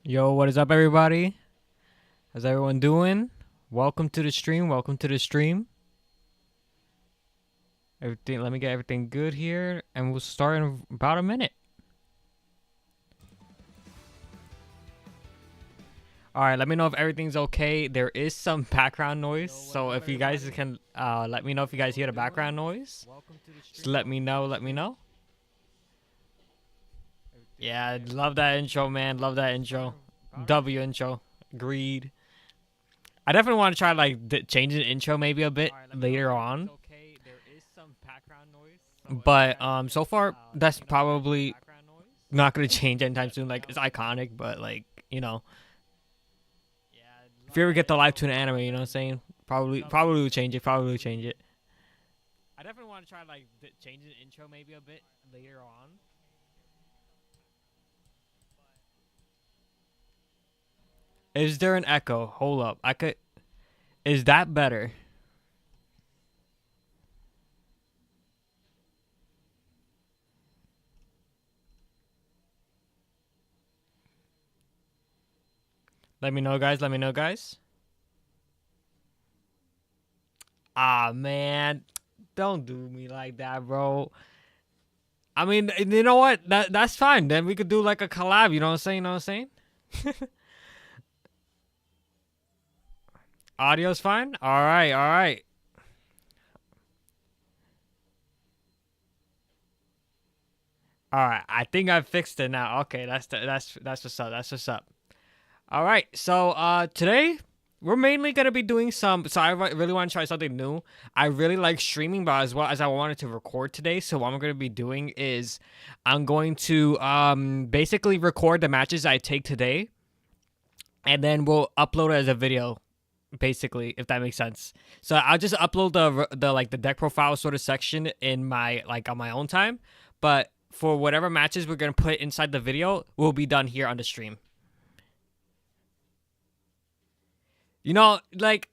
Yo, what is up, everybody? How's everyone doing? Welcome to the stream. Welcome to the stream. Everything. Let me get everything good here, and we'll start in about a minute. All right. Let me know if everything's okay. There is some background noise, so if you guys can let me know if you guys hear the background noise. Just let me know. Let me know. Yeah, love that intro, man. Love that intro. W intro. Agreed. I definitely want to try like change the intro maybe a bit later on. But so far that's probably not gonna change anytime soon. Like it's iconic, but like if you ever get the live tune anime, you know what I'm saying? Probably will change it. Probably will change it. I definitely want to try like change the intro maybe a bit later on. Is there an echo? Hold up. I could. Is that better? Let me know, guys. Let me know, guys. Ah, man. Don't do me like that, bro. I mean, you know what? That's fine. Then we could do like a collab. You know what I'm saying? You know what I'm saying? Audio's fine. All right. All right. All right. I think I fixed it now. Okay. That's what's up. That's what's up. All right. So today we're mainly gonna be doing some. So I really want to try something new. I really like streaming, but as well as I wanted to record today. So what I'm gonna be doing is I'm going to basically record the matches I take today, and then we'll upload it as a video. Basically, if that makes sense. So I'll just upload the like the deck profile sort of section in my like on my own time, but for whatever matches we're gonna put inside the video will be done here on the stream. You know, like,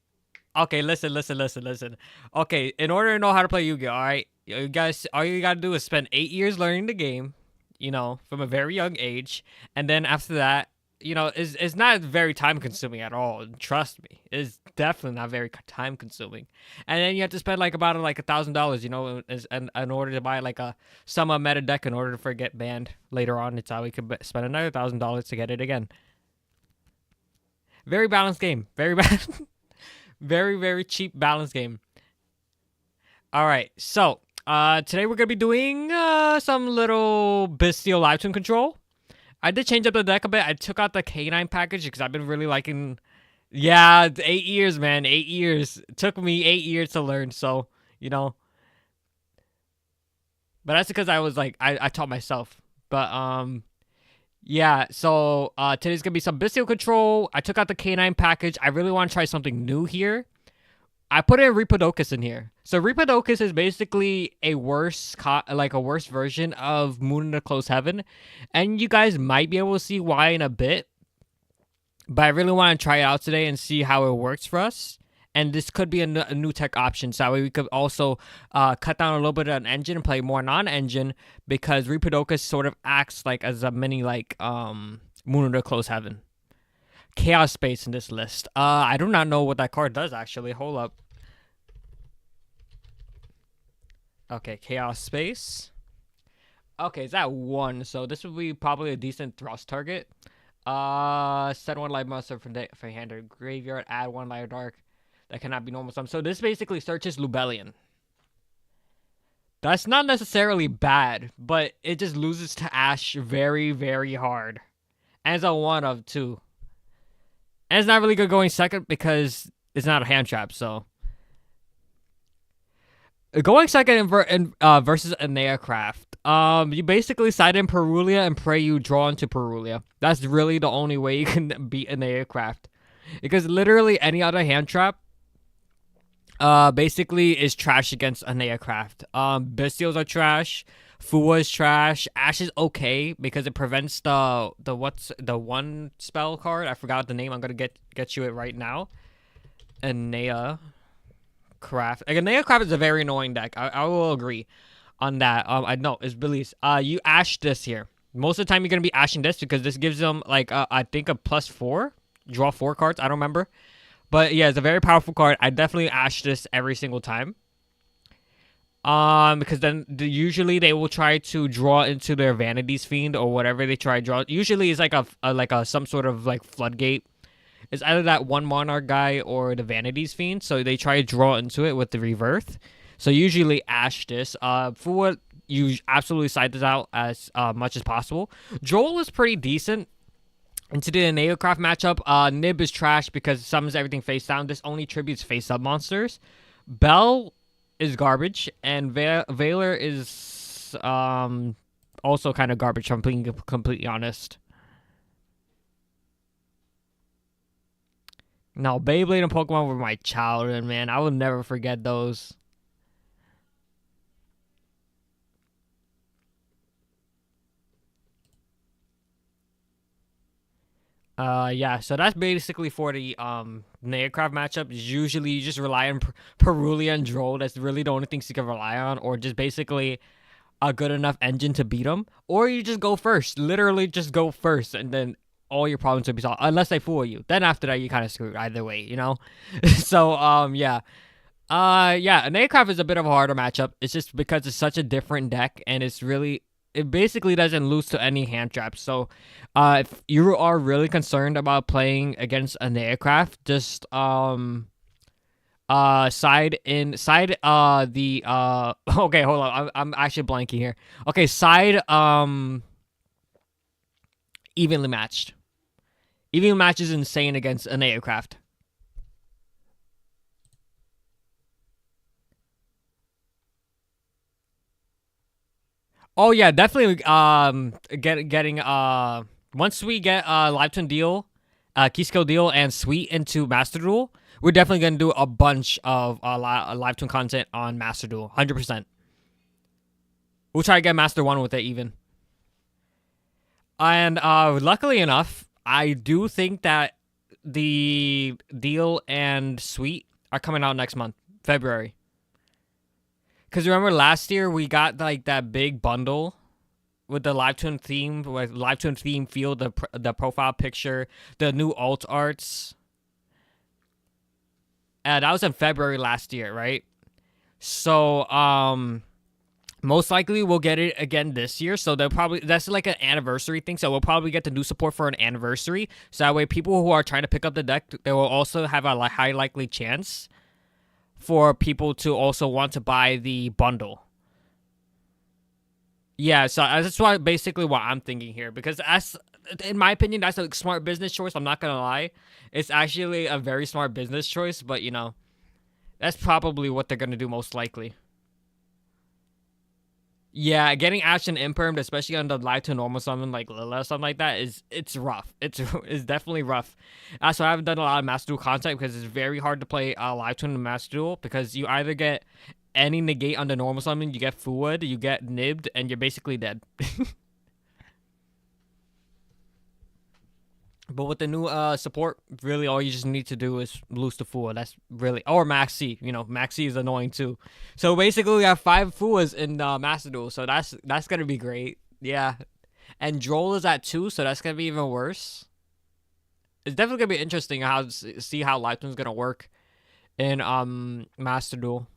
okay, listen. Okay, in order to know how to play Yu-Gi-Oh, all right, you guys, all you gotta do is spend 8 years learning the game, from a very young age, and then after that, it's not very time consuming at all. Trust me, it's definitely not very time consuming. And then you have to spend like about like $1,000, in order to buy like a Summer meta deck in order to get banned later on. It's how we could spend another $1,000 to get it again. Very balanced game. Very bad. Very, very cheap balanced game. All right. So, today we're going to be doing some little Bestial live tune control. I did change up the deck a bit. I took out the K9 package because I've been really liking. Yeah, 8 years, man. 8 years. It took me 8 years to learn. So, But that's because I was like, I taught myself. But, yeah, so today's gonna be some Bestial control. I took out the K9 package. I really want to try something new here. I put in Repodocus in here. So Repodocus is basically a worse version of Moon in the Close Heaven, and you guys might be able to see why in a bit. But I really want to try it out today and see how it works for us. And this could be a new tech option, so that way we could also cut down a little bit on engine and play more non-engine, because Repodocus sort of acts like as a mini Moon Under Close Heaven. Chaos Space in this list. I do not know what that card does actually. Hold up. Okay, Chaos Space. Okay, it's at 1, so this would be probably a decent thrust target. Send 1 light monster from hand to graveyard. Add 1 light dark. That cannot be normal sum. So this basically searches Lubellion. That's not necessarily bad, but it just loses to Ash very, very hard. And it's a 1 of 2. And it's not really good going second because it's not a hand trap, so. Going second versus Anea Craft. You basically side in Perulia and pray you draw into Perulia. That's really the only way you can beat Anea Craft. Because literally any other hand trap basically is trash against Anea Craft. Bestials are trash. Fua is trash. Ash is okay because it prevents the one spell card. I forgot the name. I'm gonna get you it right now. Anea Craft. Like, Anea Craft is a very annoying deck. I will agree on that. I know it's Belize. You Ash this here. Most of the time, you're gonna be ashing this because this gives them like I think a +4, draw 4 cards. I don't remember, but yeah, it's a very powerful card. I definitely ash this every single time. Because then usually they will try to draw into their Vanity's Fiend or whatever they try to draw. Usually it's like a some sort of like floodgate. It's either that one Monarch guy or the Vanity's Fiend. So they try to draw into it with the Rebirth. So usually ash this. For what you absolutely side this out as much as possible. Joel is pretty decent. Into the Neocraft matchup, Nib is trash because it summons everything face down. This only tributes face up monsters. Bell is garbage, and Valor is also kind of garbage. If I'm being completely honest. No, Beyblade and Pokemon were my childhood, man. I will never forget those. Yeah, so that's basically for the Neocraft matchup. Usually you just rely on Perulia and Droll. That's really the only things you can rely on, or just basically a good enough engine to beat them, or you just go first. Literally just go first, and then all your problems will be solved, unless they fool you. Then after that, you kind of screwed either way, you know? So, yeah. Yeah, Neocraft is a bit of a harder matchup. It's just because it's such a different deck, and it basically doesn't lose to any hand traps. So, if you are really concerned about playing against a Neocraft, just side the okay, hold on, I'm actually blanking here. Okay, side evenly matched. Evenly matched is insane against a Neocraft. Oh yeah, definitely. Getting once we get Live Twin Deal, Key Skill Deal, and Sweet into Master Duel, we're definitely gonna do a bunch of Live Twin content on Master Duel, 100%. We'll try to get Master One with it even. And luckily enough, I do think that the Deal and Sweet are coming out next month, February. Because remember last year we got like that big bundle with the Live Twin theme, with Live Twin theme field, the profile picture, the new alt arts. That was in February last year, right? So most likely we'll get it again this year. So that's like an anniversary thing. So we'll probably get the new support for an anniversary. So that way people who are trying to pick up the deck, they will also have a high likely chance for people to also want to buy the bundle. Yeah, so that's why basically what I'm thinking here, because in my opinion, that's a smart business choice. I'm not gonna lie, it's actually a very smart business choice, but that's probably what they're gonna do most likely. Yeah, getting action impermed, especially on the live to normal summon like Lila or something like that, it's rough. It's definitely rough. So I haven't done a lot of Master Duel content because it's very hard to play live to Master Duel because you either get any negate on the normal summon, you get Fuwood, you get nibbed, and you're basically dead. But with the new support, really all you just need to do is lose the Fua. That's really, or Max C. Max C is annoying too. So basically, we have 5 Fuas in Master Duel. So that's gonna be great. Yeah, and Droll is at 2, so that's gonna be even worse. It's definitely gonna be interesting how to see how Lightning's gonna work in Master Duel.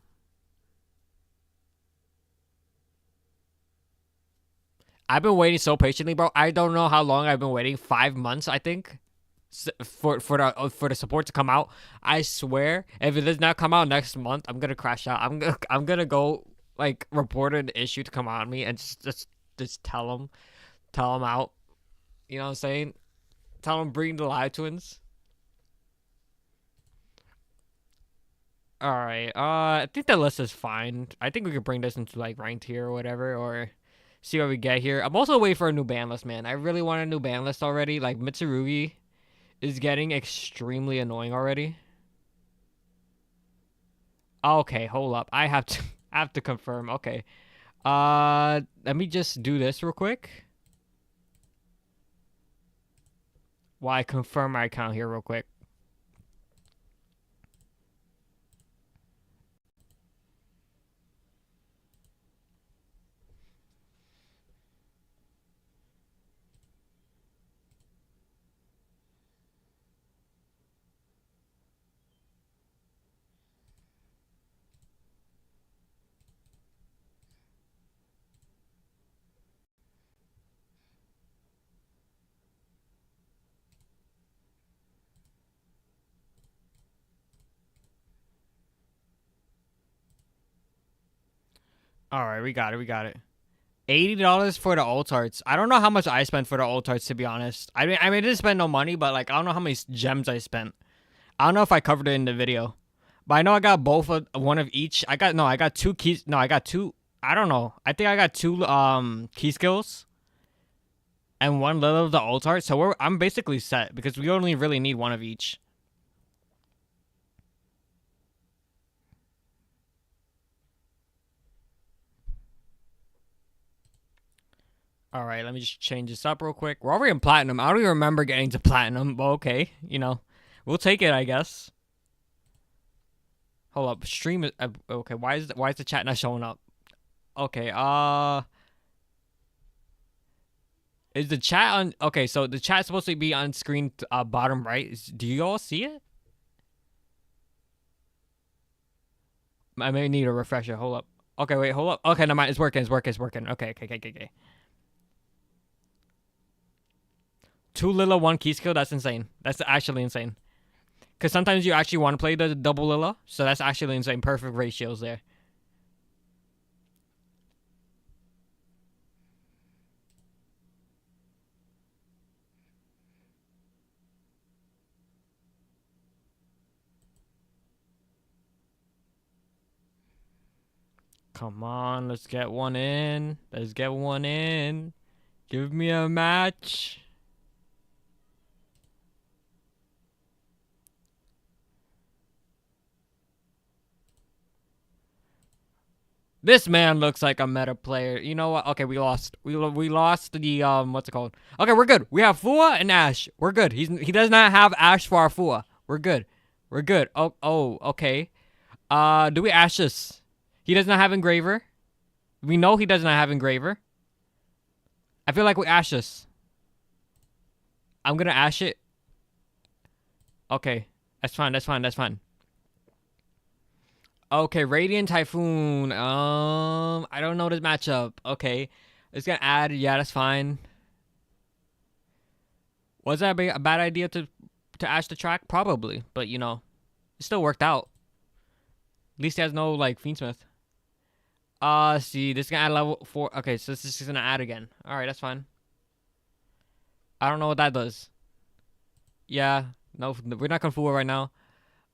I've been waiting so patiently, bro. I don't know how long I've been waiting. 5 months, I think, for the support to come out. I swear, if it does not come out next month, I'm gonna crash out. I'm gonna go like report an issue to come on me and just tell them out. You know what I'm saying? Tell them bring the live twins. All right. I think the list is fine. I think we could bring this into like ranked here or whatever, or see what we get here. I'm also waiting for a new ban list, man. I really want a new ban list already. Like Mitsurugi is getting extremely annoying already. Okay, hold up. I have to I have to confirm. Okay. Let me just do this real quick. While I confirm my account here real quick. All right, we got it. We got it. $80 for the alt arts. I don't know how much I spent for the alt arts, to be honest. I mean, I didn't spend no money, but like I don't know how many gems I spent. I don't know if I covered it in the video, but I know I got both of one of each. I got two keys. No, I got two. I don't know. I think I got two key skills and one little of the alt art. So I'm basically set because we only really need one of each. All right, let me just change this up real quick. We're already in platinum. I don't even remember getting to platinum, but okay, we'll take it, I guess. Hold up, stream is okay. Why is the chat not showing up? Okay, is the chat on? Okay, so the chat's supposed to be on screen, bottom right. Do you all see it? I may need a refresher. Hold up. Okay, wait, hold up. Okay, never mind. It's working. It's working. Okay. Two Lilla, one key skill. That's insane. That's actually insane. Because sometimes you actually want to play the double Lilla, so that's actually insane. Perfect ratios there. Come on, let's get one in. Let's get one in. Give me a match. This man looks like a meta player. You know what? Okay, we lost. We lost the what's it called? Okay, we're good. We have Fua and Ash. We're good. He does not have Ash for our Fua. We're good. We're good. Oh, okay. Do we Ash this? He does not have Engraver. We know he does not have Engraver. I feel like we Ash this. I'm gonna Ash it. Okay, that's fine. Okay, Radiant Typhoon. I don't know this matchup. Okay, it's gonna add. Yeah, that's fine. Was that a bad idea to Ash the track? Probably, but it still worked out. At least he has no like Fiendsmith. See, this is gonna add level 4. Okay, so this is gonna add again. All right, that's fine. I don't know what that does. Yeah, no, we're not gonna fool right now.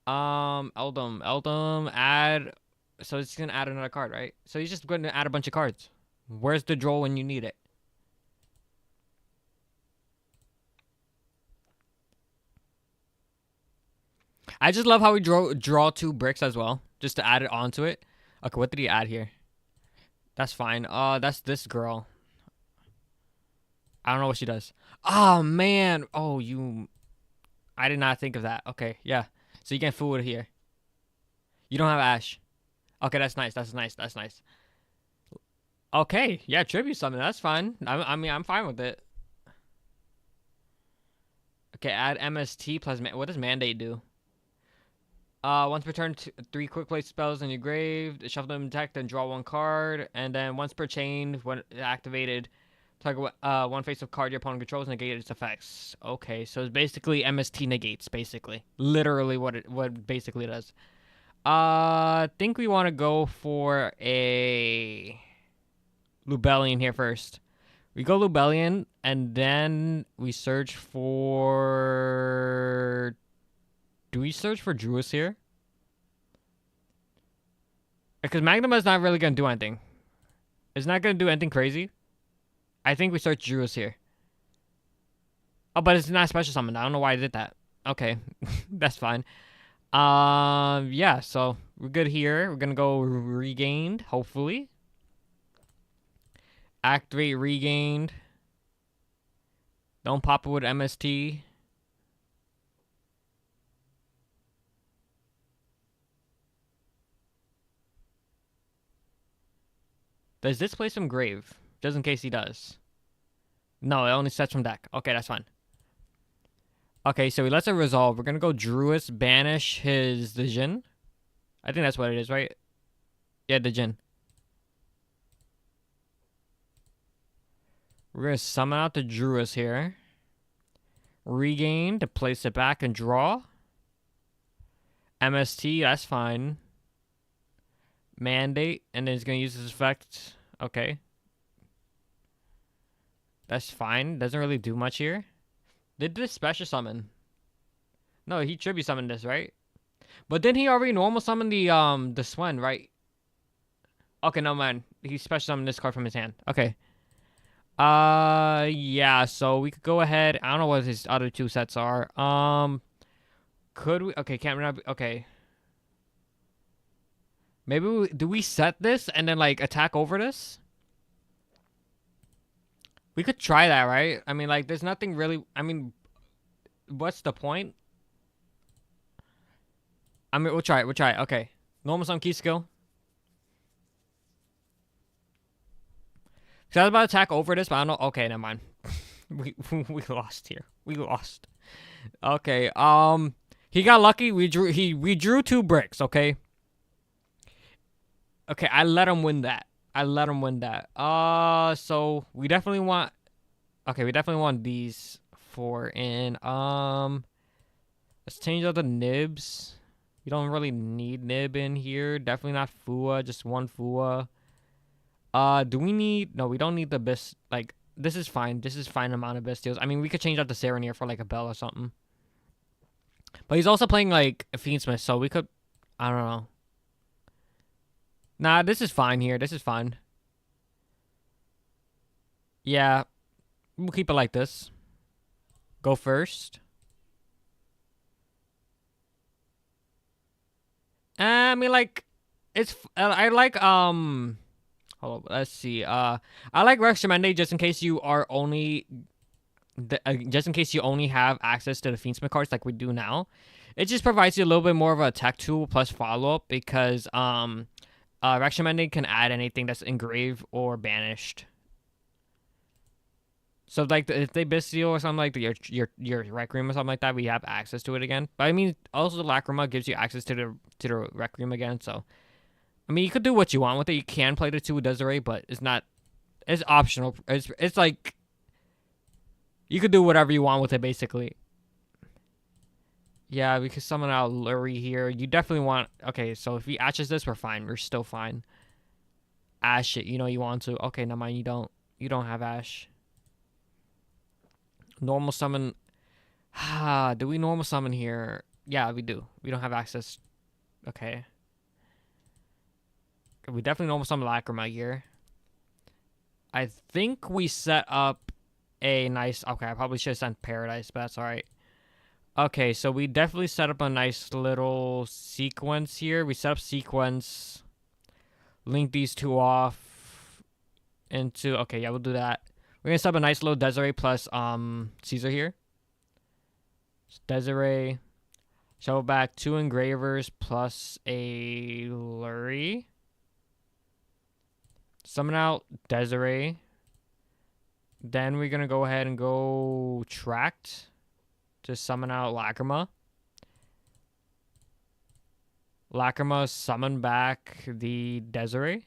Eldum, add. So it's gonna add another card, right? So he's just gonna add a bunch of cards. Where's the draw when you need it? I just love how we draw 2 bricks as well, just to add it onto it. Okay, what did he add here? That's fine. That's this girl. I don't know what she does. Oh man. Oh, I did not think of that. Okay, yeah. So you can fool it here. You don't have Ash. Okay, that's nice. That's nice. Okay, yeah, tribute summon. That's fine. I mean, I'm fine with it. Okay, add MST plus what does Mandate do? Once per turn, 3 quick play spells in your grave. Shuffle them deck, then draw 1 card, and then once per chain, when activated, target one face of card your opponent controls, negate its effects. Okay, so it's basically MST negates, basically, literally what it basically does. I think we want to go for a Lubellion here first. We go Lubellion, and then we search for. Do we search for Druis here? Because Magnuma is not really going to do anything. It's not going to do anything crazy. I think we search Druis here. Oh, but it's not special summon. I don't know why I did that. Okay, that's fine. Yeah, so we're good here. We're going to go Regained, hopefully. Activate Regained. Don't pop it with MST. Does this play some Grave? Just in case he does. No, it only sets from deck. Okay, that's fine. Okay, so he lets it resolve. We're going to go Druis, banish his Djinn. I think that's what it is, right? Yeah, Djinn. We're going to summon out the Druis here. Regain to place it back and draw. MST, that's fine. Mandate, and then he's gonna use his effect. Okay. That's fine. Doesn't really do much here. Did this special summon? No, he tribute summoned this, right? But didn't he already normal summon the Swen, right? Okay, no man. He special summoned this card from his hand. Okay. Yeah, so we could go ahead. I don't know what his other two sets are. Could we? Okay, can't remember. Okay. Maybe do we set this and then like attack over this? We could try that, right? I mean, like, there's nothing really. I mean, what's the point? I mean, we'll try it. We'll try it. Okay. Normal summon key skill. So I was about to attack over this, but I don't know. Okay, never mind. we lost here. We lost. Okay. He got lucky. We drew 2 bricks. Okay. Okay, I let him win that. So we definitely want. Okay, we definitely want these 4 in. Let's change out the nibs. We don't really need nib in here. Definitely not Fua. Just 1 Fua. Do we need? No, we don't need the best. Like, this is fine. This is fine amount of bestials. I mean, we could change out the Serenir for like a bell or something. But he's also playing like a Fiendsmith, so we could. I don't know. Nah, this is fine here. This is fine. Yeah, we'll keep it like this. Go first. I mean, like, it's. I like Hold on, let's see. I like Rex Tremende just in case you are only, just in case you only have access to the Fiendsmith cards like we do now. It just provides you a little bit more of a attack tool plus follow up because Rex Tremende can add anything that's engraved or banished. So like if they Bestial or something like your Requiem or something like that, we have access to it again. But I mean, also the Lacrima gives you access to the Requiem again. So I mean, you could do what you want with it. You can play the 2 Desiree, but it's not. It's optional. It's like you could do whatever you want with it, basically. Yeah, we could summon out Lurie here. You definitely want. Okay, so if he ashes this, we're fine. We're still fine. Ash it. You know you want to. Okay, never mind. You don't. You don't have Ash. Normal summon. Do we normal summon here? Yeah, we do. We don't have access. Okay. We definitely normal summon Lacrima here. I think we set up a nice. Okay, I probably should have sent Paradise, but that's alright. Okay, so we definitely set up a nice little sequence here. We set up sequence. Link these 2 off into. Okay, yeah, we'll do that. We're gonna set up a nice little Desiree plus Caesar here. Desiree. Shovel back 2 engravers plus a Lurie. Summon out Desiree. Then we're gonna go ahead and go Tract to summon out Lacrima. Lacrima summon back the Desiree.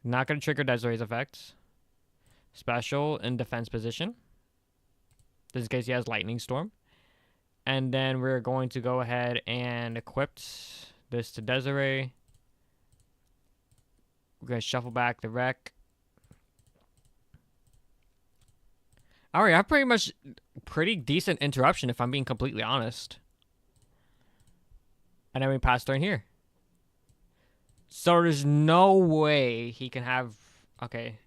Not gonna trigger Desiree's effects. Special in defense position. This case he has Lightning Storm. And then we're going to go ahead and equip this to Desiree. We're going to shuffle back the Wreck. Alright, I have pretty decent interruption if I'm being completely honest. And then we pass turn here. So there's no way he can have... Okay.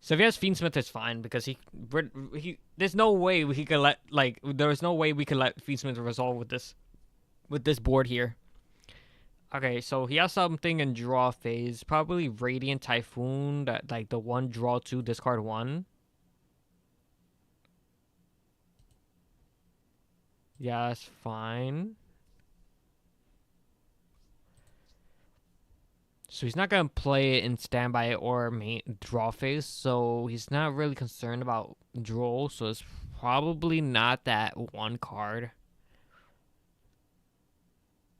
So if he has Fiendsmith, it's fine because there's no way he could let there's no way we could let Fiendsmith resolve with this board here. Okay, so he has something in draw phase, probably Radiant Typhoon, that like the 1 draw 2 discard 1. Yeah, that's fine. So he's not going to play it in standby or draw phase, so he's not really concerned about draw, so it's probably not that 1 card.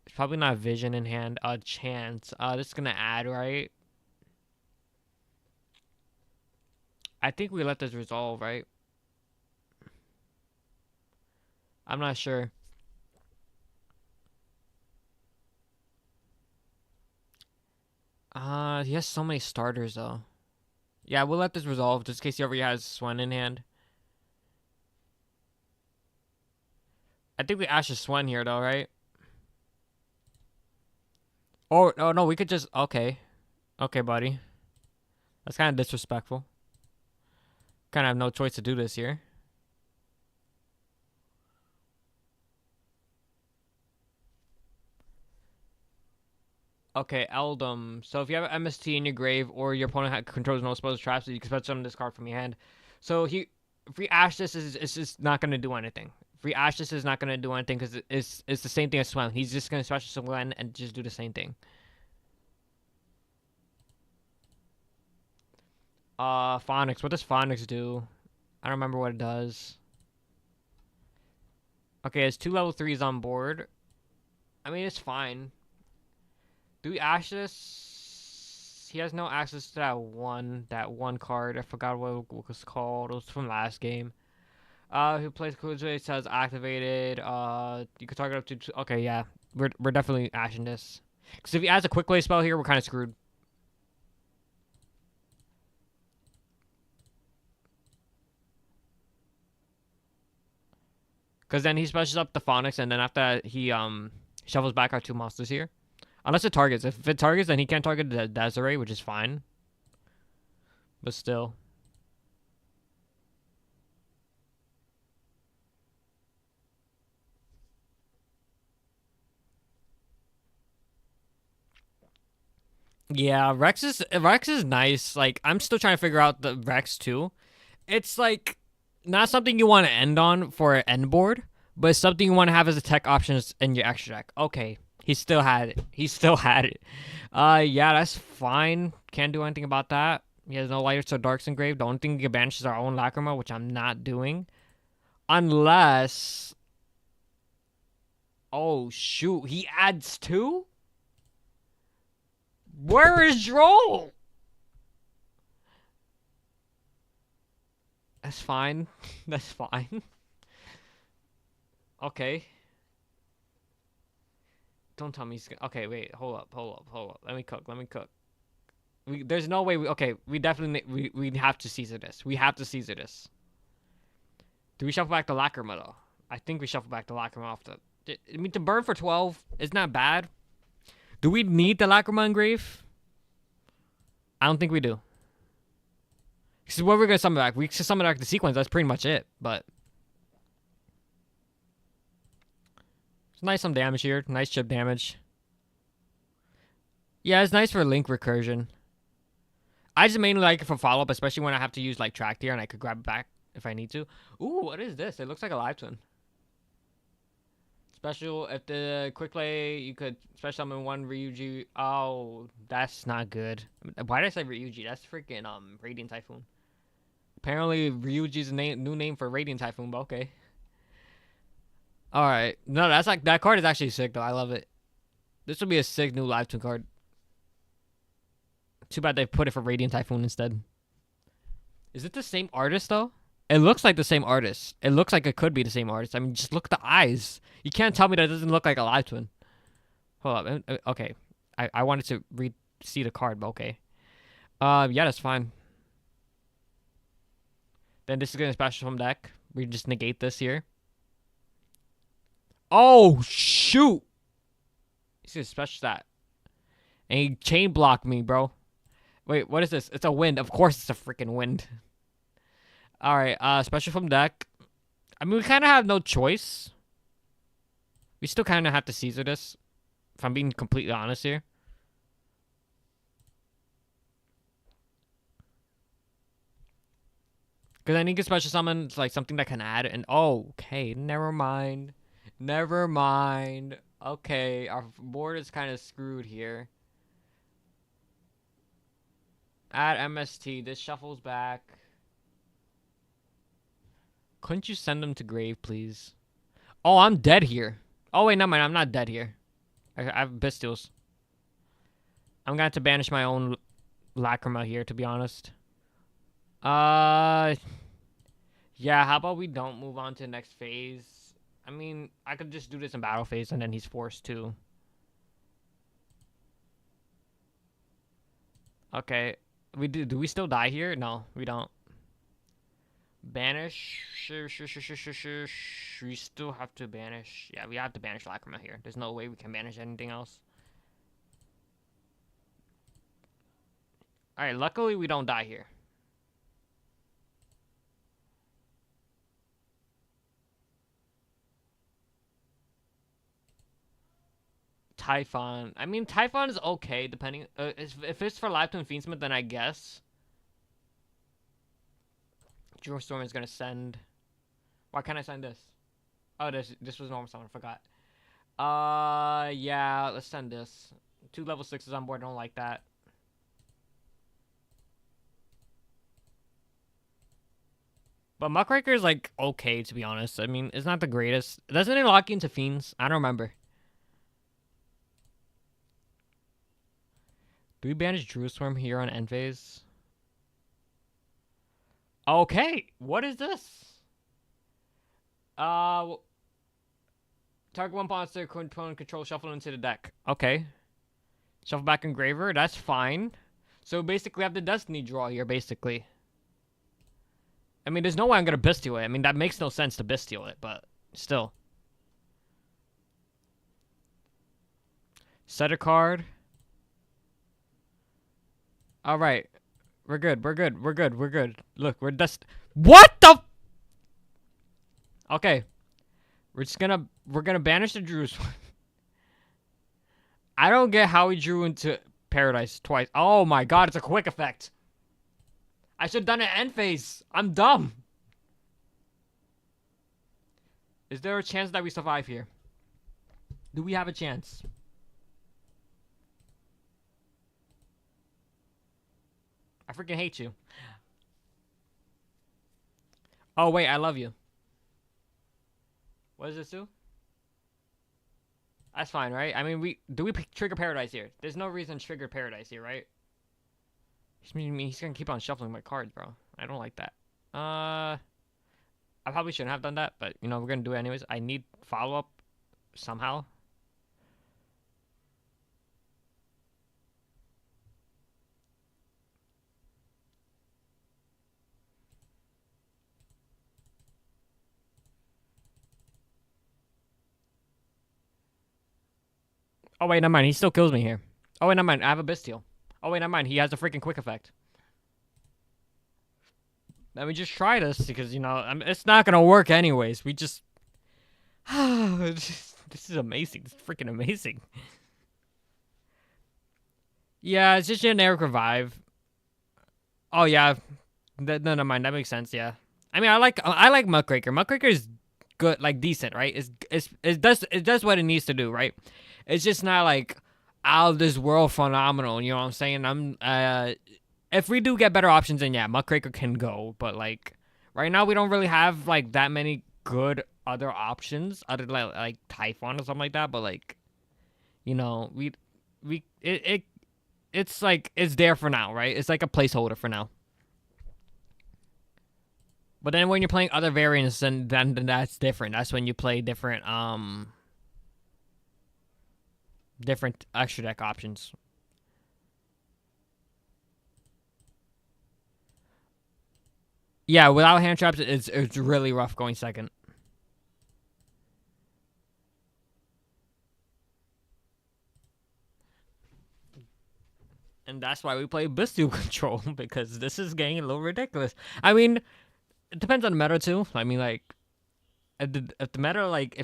It's probably not Vision in hand. Chance. This is going to add, right? I think we let this resolve, right? I'm not sure. He has so many starters though. Yeah, we'll let this resolve just in case he already has Swen in hand. I think we Ash a Swen here though, right? Or oh no, we could just okay. Okay, buddy. That's kind of disrespectful. Kind of have no choice to do this here. Okay, Eldum. So if you have MST in your grave or your opponent controls no spells traps, you can special summon this card from your hand. So if we Ash this, it's just not gonna do anything. If we Ash this, is not gonna do anything because it's the same thing as Swen. He's just gonna special summon and just do the same thing. Phonics. What does Phonics do? I don't remember what it does. Okay, it's 2 level 3s on board. I mean, it's fine. Do we Ash this? He has no access to that one card. I forgot what it was called. It was from last game. Who plays Kuzui says activated. You can target up to two. Okay, yeah. We're definitely ashing this. Because if he adds a quick play spell here, we're kind of screwed. Because then he specials up the Phonics, and then after that, he shuffles back our 2 monsters here. Unless it targets. If it targets, then he can't target the Desiree, which is fine. But still. Yeah, Rex is nice. Like, I'm still trying to figure out the Rex too. It's like not something you want to end on for an end board, but it's something you want to have as a tech options in your extra deck. Okay, he still had it. He still had it. Yeah, that's fine. Can't do anything about that. He has no lights or darks engraved. The only thing he can banish is our own Lacrima, which I'm not doing. Unless... Oh, shoot. He adds 2? Where is Droll? That's fine. That's fine. Okay. Don't tell me he's gonna... Okay, wait. Hold up. Let me cook. There's no way okay, we definitely... We have to Caesar this. We have to Caesar this. Do we shuffle back the Lacrima, though? I think we shuffle back the Lacrima off the... I mean, to burn for 12 is not bad. Do we need the Lacrima engrave? I don't think we do. Because what we're going to summon back? We can summon back the sequence. That's pretty much it. But it's nice some damage here. Nice chip damage. Yeah, it's nice for link recursion. I just mainly like it for follow-up, especially when I have to use like track tier and I could grab it back if I need to. Ooh, what is this? It looks like a live twin. Special, if the quick play, you could special summon 1 Ryuji. Oh, that's not good. Why did I say Ryuji? That's freaking Radiant Typhoon. Apparently, Ryuji's new name for Radiant Typhoon, but okay. Alright. No, that's like, that card is actually sick, though. I love it. This would be a sick new live twin card. Too bad they put it for Radiant Typhoon instead. Is it the same artist, though? It looks like the same artist. It looks like it could be the same artist. I mean, just look at the eyes. You can't tell me that it doesn't look like a live twin. Hold up. Okay. I wanted to see the card, but okay. Yeah, that's fine. Then this is going to special from deck. We just negate this here. Oh, shoot. He's going to special that. And he chain blocked me, bro. Wait, what is this? It's a wind. Of course it's a freaking wind. Alright, special from deck. I mean, we kind of have no choice. We still kind of have to Caesar this. If I'm being completely honest here. Because I need to special summon like something that can add. And oh, okay, never mind. Never mind. Okay, our board is kind of screwed here. Add MST. This shuffles back. Couldn't you send them to grave, please? Oh, I'm dead here. Oh, wait, never mind. I'm not dead here. I have Bistils. I'm going to have to banish my own Lacrima here, to be honest. Yeah, how about we don't move on to the next phase? I mean, I could just do this in battle phase, and then he's forced to. Okay. We do we still die here? No, we don't. Banish. We still have to banish. Yeah, we have to banish Lacrima here. There's no way we can banish anything else. Alright, luckily we don't die here. Typhon. I mean, Typhon is okay, depending. If it's for Live Twin Fiendsmith, then I guess. Jewel Storm is gonna send. Why can't I send this? Oh, this was normal summon. I forgot. Yeah, let's send this. 2 level 6s on board. Don't like that. But Muckraker is like okay, to be honest. I mean, it's not the greatest. Doesn't it lock you into Fiends? I don't remember. Do we banish Druiswarm here on end phase? Okay, what is this? Target one monster opponent control shuffle into the deck. Okay. Shuffle back Engraver, that's fine. So basically I have the Destiny draw here, basically. I mean, there's no way I'm gonna Bestial it. I mean, that makes no sense to Bestial it, but still. Set a card. Alright. We're good. Look, we're just. What the? Okay. We're gonna banish the Dru's. I don't get how he drew into Paradise twice. Oh my god, it's a quick effect. I should have done it end phase. I'm dumb. Is there a chance that we survive here? Do we have a chance? I freaking hate you. Oh, wait, I love you. What does this do? That's fine, right? I mean, we trigger Paradise here? There's no reason to trigger Paradise here, right? He's gonna keep on shuffling my cards, bro. I don't like that. I probably shouldn't have done that, but, you know, we're gonna do it anyways. I need follow-up somehow. Oh, wait, never mind. He still kills me here. Oh, wait, never mind. I have a Bestial. Oh, wait, never mind. He has a freaking quick effect. Let me just try this because, you know, it's not going to work anyways. We just... this is amazing. This is freaking amazing. Yeah, it's just generic revive. Oh, yeah. No, never mind. That makes sense, yeah. I mean, I like Muckraker. Muckraker is good, like, decent, right? It does what it needs to do, right? It's just not, like, out of this world phenomenal, you know what I'm saying? If we do get better options, then yeah, Muckraker can go. But, like, right now we don't really have, like, that many good other options other than, like Typhon or something like that. But, like, you know, it's, like, it's there for now, right? It's, like, a placeholder for now. But then when you're playing other variants, then that's different. That's when you play different extra deck options. Yeah, without hand traps, it's really rough going second. And that's why we play Bestial Control, because this is getting a little ridiculous. I mean, it depends on the meta too. I mean, like, if the meta, like,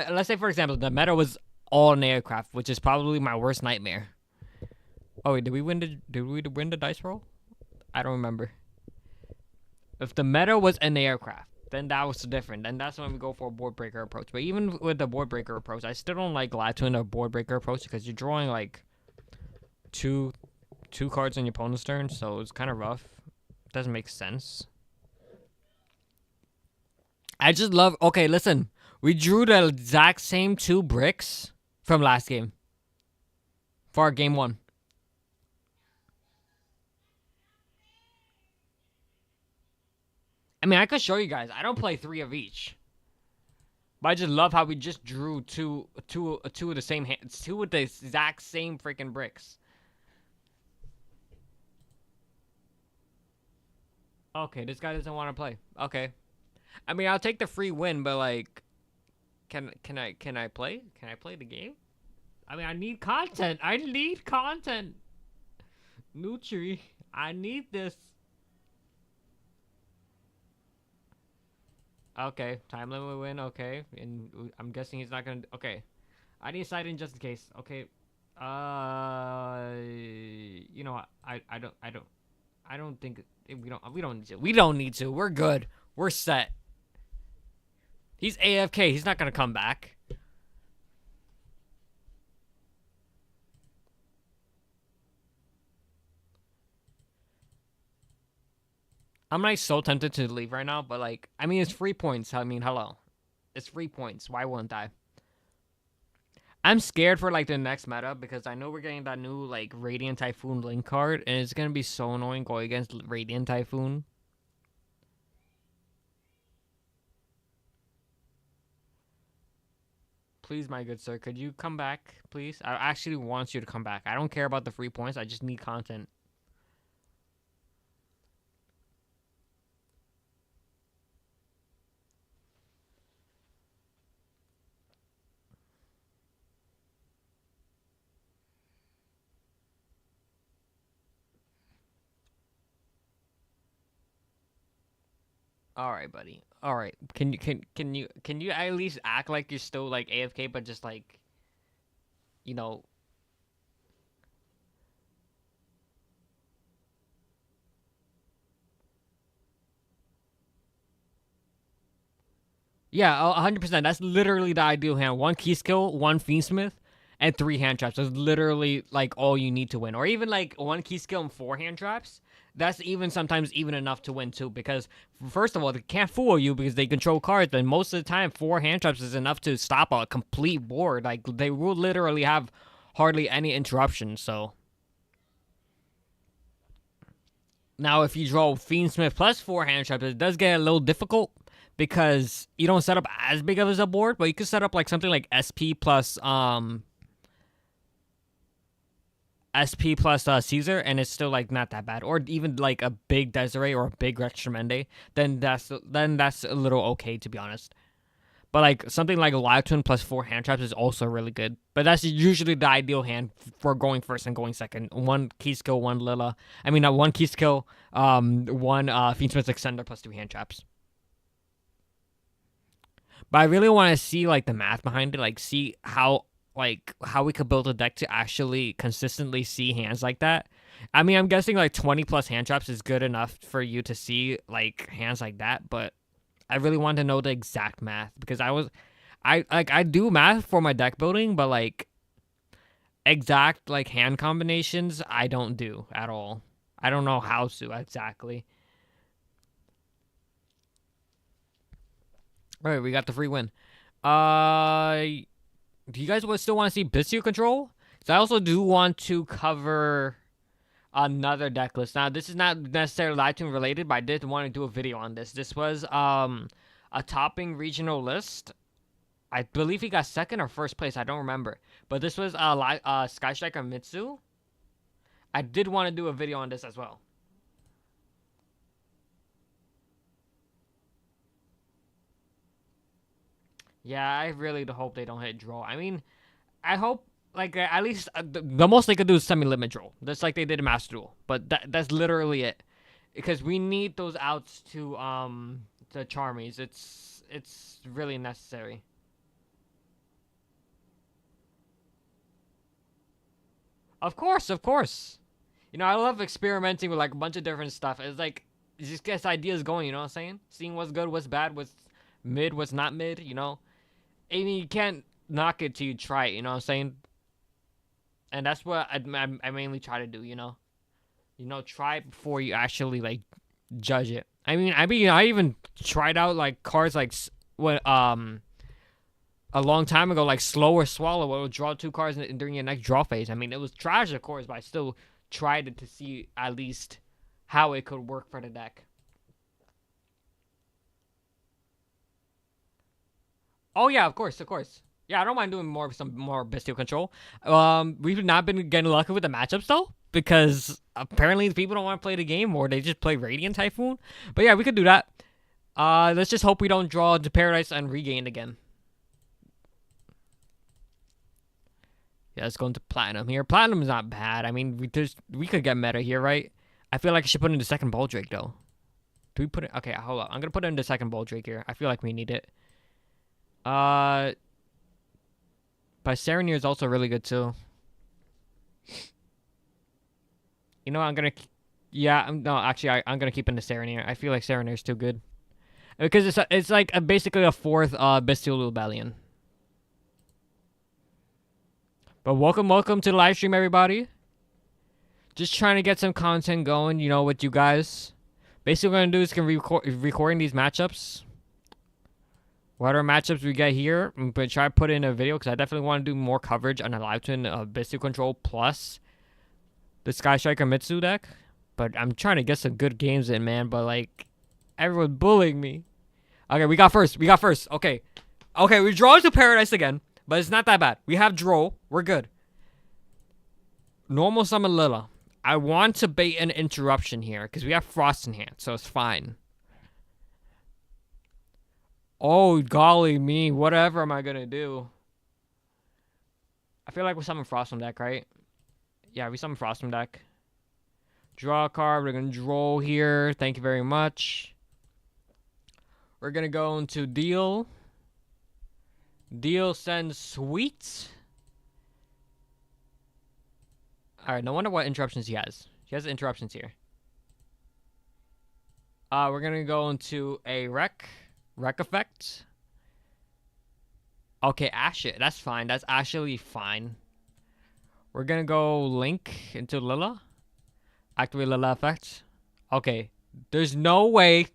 let's say for example, the meta was all in aircraft, which is probably my worst nightmare. Oh wait, did we win the dice roll? I don't remember. If the meta was an aircraft, then that was different. Then that's when we go for a board breaker approach. But even with the board breaker approach, I still don't like Glatuin or board breaker approach because you're drawing like two cards on your opponent's turn, so it's kind of rough. It doesn't make sense. I just love. Okay, listen, we drew the exact same 2 bricks from last game for our game 1. I mean, I could show you guys. I don't play 3 of each. But I just love how we just drew two of the same hands. 2 with the exact same freaking bricks. Okay, this guy doesn't want to play. Okay. I mean, I'll take the free win, but like, can I play? Can I play the game? I mean, I need content. I need content. Nutri, I need this. Okay, time limit win. Okay, and I'm guessing he's not gonna. Okay, I need side in just in case. Okay, you know what? I don't think we don't need to. We don't need to. We're good. We're set. He's AFK. He's not gonna come back. I'm like so tempted to leave right now, but like, I mean, it's free points. I mean, hello, it's free points. Why wouldn't I? I'm scared for like the next meta because I know we're getting that new like Radiant Typhoon Link card, and it's gonna be so annoying going against Radiant Typhoon. Please, my good sir, could you come back, please? I actually want you to come back. I don't care about the free points. I just need content. All right, buddy. All right. Can you at least act like you're still like AFK, but just like you know Yeah, 100%. That's literally the ideal hand. One key skill, one fiendsmith, and three hand traps. That's literally like all you need to win. Or even like one key skill and four hand traps. That's even sometimes even enough to win too. Because first of all, they can't fool you because they control cards. And most of the time, four hand traps is enough to stop a complete board. Like they will literally have hardly any interruptions. So now, if you draw Fiendsmith plus four hand traps, it does get a little difficult because you don't set up as big of as a board, but you could set up like something like SP plus Caesar, and it's still like not that bad. Or even like a big Desiree or a big Rex Tremende, then that's a little okay to be honest. But like something like Live Twin plus four hand traps is also really good. But that's usually the ideal hand for going first and going second. One key skill, one Lila. I mean, not one key skill, one Fiendsmith Extender plus two hand traps. But I really want to see like the math behind it, like see how we could build a deck to actually consistently see hands like that. I mean, I'm guessing like 20 plus hand traps is good enough for you to see like hands like that, but I really want to know the exact math because I do math for my deck building, but like exact like hand combinations I don't do at all. I don't know how to exactly. All right, we got the free win. Do you guys still want to see Bistio control? Because I also do want to cover another deck list. Now, this is not necessarily live team related, but I did want to do a video on this. This was a topping regional list. I believe he got second or first place. I don't remember. But this was Sky Striker Mitsu. I did want to do a video on this as well. Yeah, I really hope they don't hit draw. I mean, I hope like at least the most they could do is semi-limit draw, just like they did in Master Duel. But that's literally it, because we need those outs to Charmies. It's really necessary. Of course, of course. You know, I love experimenting with like a bunch of different stuff. It's like it just gets ideas going. You know what I'm saying? Seeing what's good, what's bad, what's mid, what's not mid. You know, I mean, you can't knock it till you try it. You know what I'm saying? And that's what I mainly try to do. Try it before you actually like judge it. I mean, I even tried out like cards like what a long time ago, like Slower Swallow, where it would draw two cards during your next draw phase. I mean, it was trash, of course, but I still tried it to see at least how it could work for the deck. Oh yeah, of course, of course. Yeah, I don't mind doing some more Bestial control. We've not been getting lucky with the matchups though. because apparently people don't want to play the game or they just play Radiant Typhoon. But yeah, we could do that. Let's just hope we don't draw to Paradise and Regain again. Yeah, let's go into Platinum here. Platinum is not bad. I mean, we could get meta here, right? I feel like I should put in the second Ball Drake though. Do we put it? Okay, hold up. I'm gonna put in the second Ball Drake here. I feel like we need it. But Serenir is also really good too. You know, I'm gonna. Yeah, no, actually, I'm gonna keep in the Serenir. I feel like Serenir is too good because it's like basically a fourth Bestial Rebellion. But welcome to the live stream, everybody. Just trying to get some content going, you know, with you guys. Basically, what I'm gonna do is recording these matchups. Whatever matchups we get here, I'm gonna try to put in a video because I definitely want to do more coverage on the live twin Bestial Control plus the Sky Striker Mitsu deck. But I'm trying to get some good games in, man. But like, everyone's bullying me. Okay, we got first. Okay, we're drawing to Paradise again. But it's not that bad. We have Droll. We're good. Normal summon Lilla. I want to bait an interruption here because we have Frost in hand, so it's fine. Oh, golly me. Whatever am I going to do? I feel like we summon Frost from deck, right? Yeah, we summon Frost from deck. Draw a card. We're going to Droll here. Thank you very much. We're going to go into Deal. Deal sends Sweet. Alright, no wonder what interruptions he has. He has interruptions here. We're gonna go into a Wreck effect. Okay, Ashe. That's fine. That's actually fine. We're gonna go Link into Lilla. Activate Lilla effect. Okay. There's no way.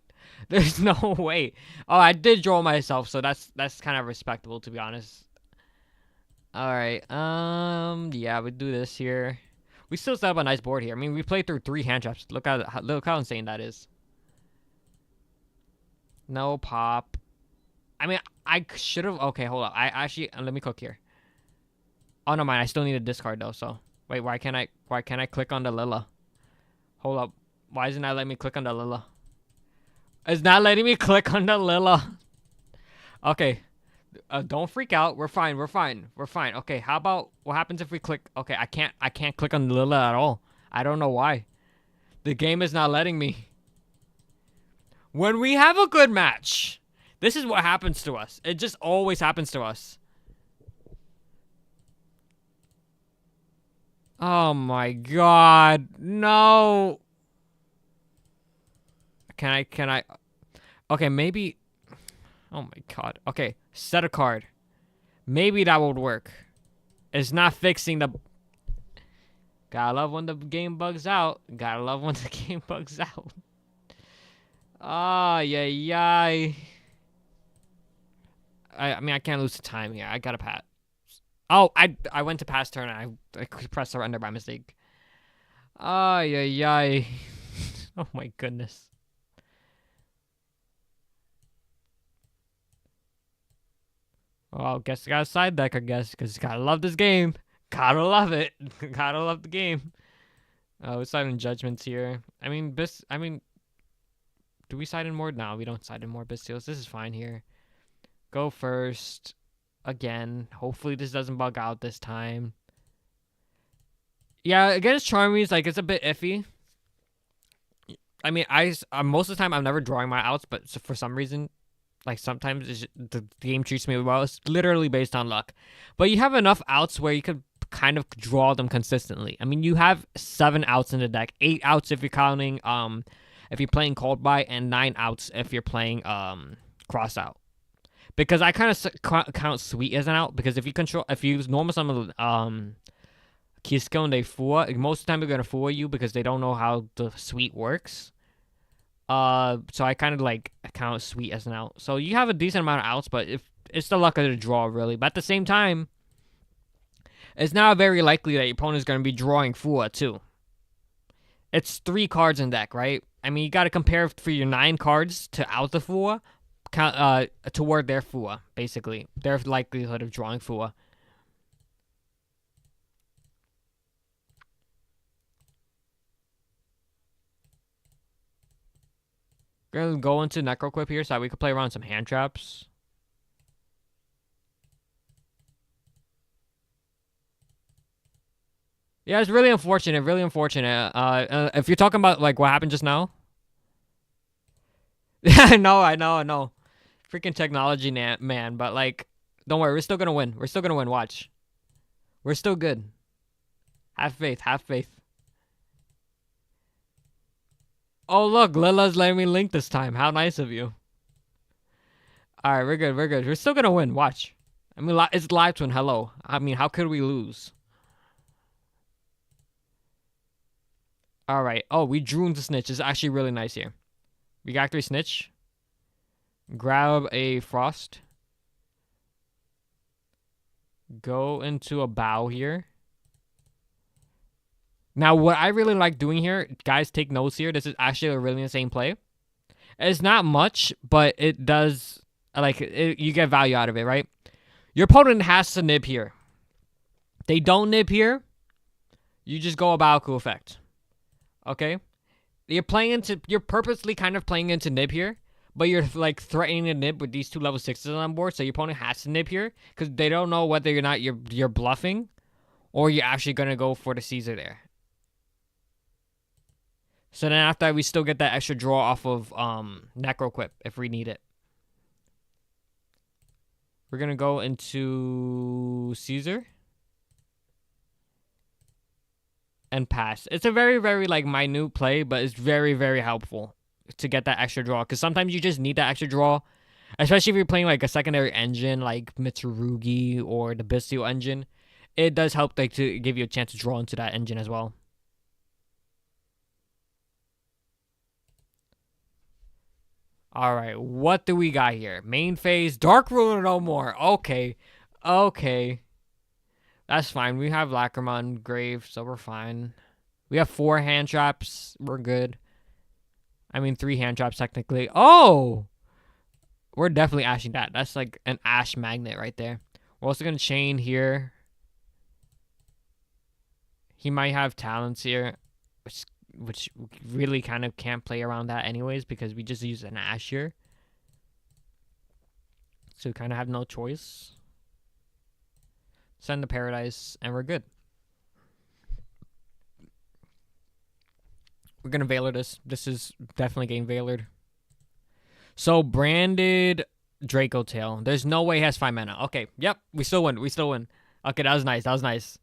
There's no way. Oh, I did draw myself, so that's kind of respectable, to be honest. All right. Yeah, we do this here. We still set up a nice board here. I mean, we played through 3 hand traps. Look how insane that is. No pop. I mean, I should have. Okay, hold up. I actually let me cook here. Oh no, mind. I still need a discard though. So wait, why can't I click on the Lilla? Hold up. Why isn't that letting me click on the Lilla? It's not letting me click on the Lilla. Okay. Don't freak out. We're fine. Okay, how about what happens if we click? Okay, I can't click on the Lilla at all. I don't know why. The game is not letting me. When we have a good match, this is what happens to us. It just always happens to us. Oh my god. No. Can I? Okay, maybe. Oh my god. Okay, set a card. Maybe that would work. It's not fixing the... Gotta love when the game bugs out. Gotta love when the game bugs out. Ah, yeah. I mean, I can't lose the time here. I gotta pass. Oh, I went to pass turn and I pressed surrender by mistake. Ah, yeah. Oh my goodness. Well, guess I got a side deck, I guess, because gotta love this game. Gotta love it. Gotta love the game. We're siding Judgments here. I mean, do we side in more? No, we don't side in more Bystials. This is fine here. Go first. Again. Hopefully this doesn't bug out this time. Yeah, against Charmies, like, it's a bit iffy. I mean, most of the time, I'm never drawing my outs, but for some reason... Like, sometimes the game treats me well. It's literally based on luck. But you have enough outs where you could kind of draw them consistently. I mean, you have 7 outs in the deck. 8 outs if you're counting, if you're playing Cold Buy, and 9 outs if you're playing, Cross Out. Because I kind of count Sweet as an out. Because if you use normal summon, Kisko and they fool, most of the time they're going to fool you because they don't know how the Sweet works. So I kind of like count Sweet as an out. So you have a decent amount of outs, but if it's the luck of the draw, really. But at the same time, it's not very likely that your opponent is going to be drawing Fua too. It's 3 cards in deck, right? I mean, you got to compare for your 9 cards to out the Fua, toward their Fua, basically. Their likelihood of drawing Fua. We're gonna go into Necroquip here so that we could play around some hand traps. Yeah, it's really unfortunate. Really unfortunate. If you're talking about like what happened just now. I know. Freaking technology, man. But like, don't worry. We're still gonna win. We're still gonna win. Watch. We're still good. Have faith. Have faith. Oh, look. Lila's letting me link this time. How nice of you. All right, we're good. We're good. We're still gonna win. Watch. I mean, it's live twin. Hello. I mean, how could we lose? All right. Oh, we drew into Snitch. It's actually really nice here. We got 3 Snitch. Grab a Frost. Go into a Bow here. Now, what I really like doing here, guys, take notes here. This is actually a really insane play. It's not much, but it does, like, you get value out of it, right? Your opponent has to nib here. They don't nib here. You just go about cool effect. Okay? You're purposely kind of playing into nib here, but you're like threatening to nib with these 2 level 6s on board, so your opponent has to nib here because they don't know whether or not you're bluffing or you're actually gonna go for the Caesar there. So then after that, we still get that extra draw off of Necroquip if we need it. We're gonna go into Caesar. And pass. It's a very, very like minute play, but it's very, very helpful to get that extra draw. Because sometimes you just need that extra draw, especially if you're playing like a secondary engine like Mitsurugi or the Bistio engine. It does help like to give you a chance to draw into that engine as well. All right, what do we got here? Main phase, Dark Ruler no more. Okay. That's fine. We have Lacrima Grave, so we're fine. We have 4 hand traps. We're good. I mean, 3 hand traps technically. Oh! We're definitely ashing that. That's like an ash magnet right there. We're also going to chain here. He might have talents here, which really kind of can't play around that anyways because we just use an ash here. So we kind of have no choice. Send to Paradise, and we're good. We're going to Veiler this. This is definitely getting Veilered. So, Branded Draco Tail. There's no way he has 5 mana. Okay, yep, we still win. Okay, that was nice.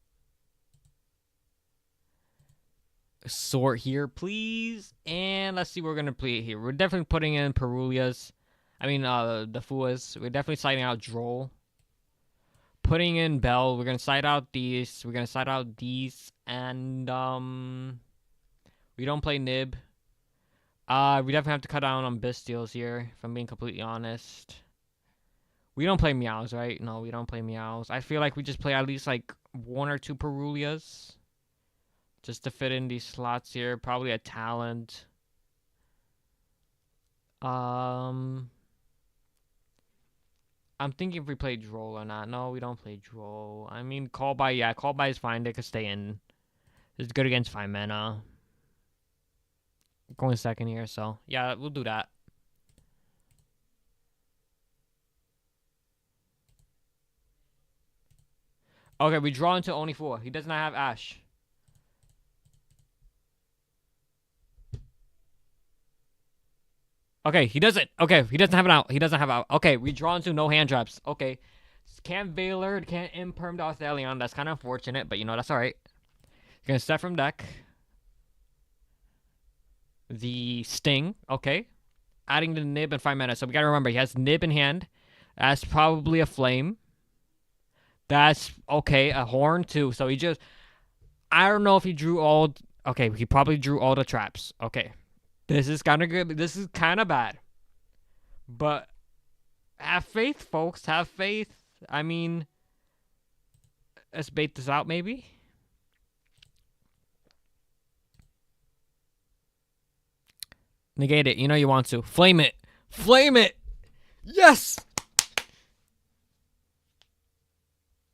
Sort here, please. And let's see what we're going to play here. We're definitely putting in Perulias. I mean, the Fuas. We're definitely siding out Droll. Putting in Bell. We're going to side out these. And, we don't play Nib. We definitely have to cut down on Bistials here, if I'm being completely honest. We don't play Meows, right? No, we don't play Meows. I feel like we just play at least, like, 1 or 2 Perulias. Just to fit in these slots here. Probably a Talent. I'm thinking if we play Droll or not. No, we don't play Droll. I mean, Call By, yeah. Call By is fine. They could stay in. It's good against 5 mana. Going second here, so. Yeah, we'll do that. Okay, we draw into only 4. He does not have Ash. Okay, he doesn't. Okay, he doesn't have an out. Okay, we draw into no hand traps. Okay. Can't Veiler, can't Imperm Dothelion. That's kind of unfortunate, but you know, that's alright. Gonna step from deck. The Sting. Okay. Adding the Nib and 5 mana. So we gotta remember, he has Nib in hand. That's probably a Flame. That's, okay, a Horn too. So he just, I don't know if he drew all, okay, he probably drew all the traps. Okay. This is kind of good. This is kind of bad. But have faith, folks. Have faith. I mean, let's bait this out, maybe. Negate it. You know you want to. Flame it. Flame it. Yes.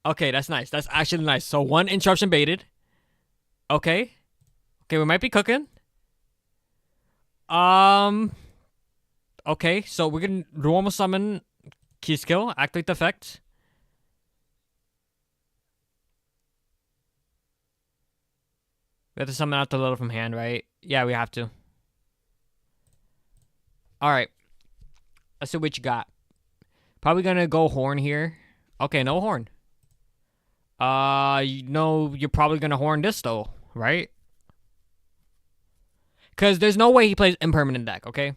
Okay, that's nice. That's actually nice. So 1 interruption baited. Okay. Okay, we might be cooking. Okay, so we're gonna normal summon key skill, activate the effect. We have to summon out the Lilla from hand, right? Yeah, we have to. Alright. Let's see what you got. Probably gonna go horn here. Okay, no horn. You know you're probably gonna horn this though, right? Because there's no way he plays impermanent deck, okay?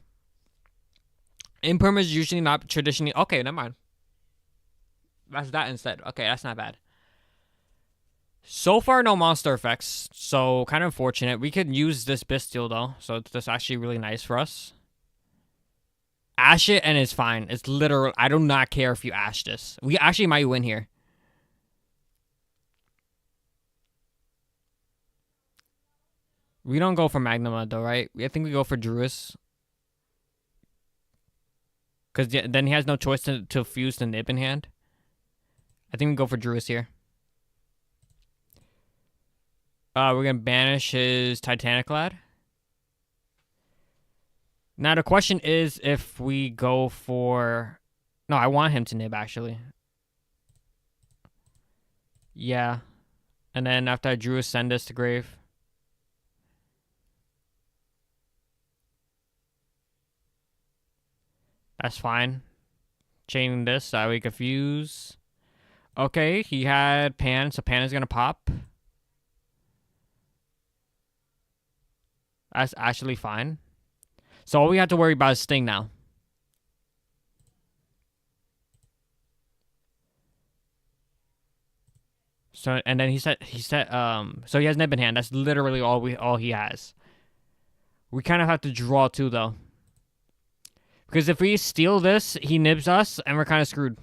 Imperm is usually not traditionally... Okay, never mind. That's that instead. Okay, that's not bad. So far, no monster effects, so kind of unfortunate. We could use this Bestial, though, so that's actually really nice for us. Ash it, and it's fine. It's literal. I do not care if you ash this. We actually might win here. We don't go for Magnuma, though, right? I think we go for Druis. Because then he has no choice to fuse the Nib in hand. I think we go for Druis here. We're going to banish his Titanic Lad. Now, the question is if we go for... No, I want him to Nib, actually. Yeah. And then after I drew, send us to grave. That's fine. Chaining this so we confuse. Okay, he had Pan, so Pan is going to pop. That's actually fine. So all we have to worry about is Sting now. So and then he said so he has Nib in hand. That's literally all he has. We kind of have to draw too though. Because if we steal this, he nibs us and we're kind of screwed.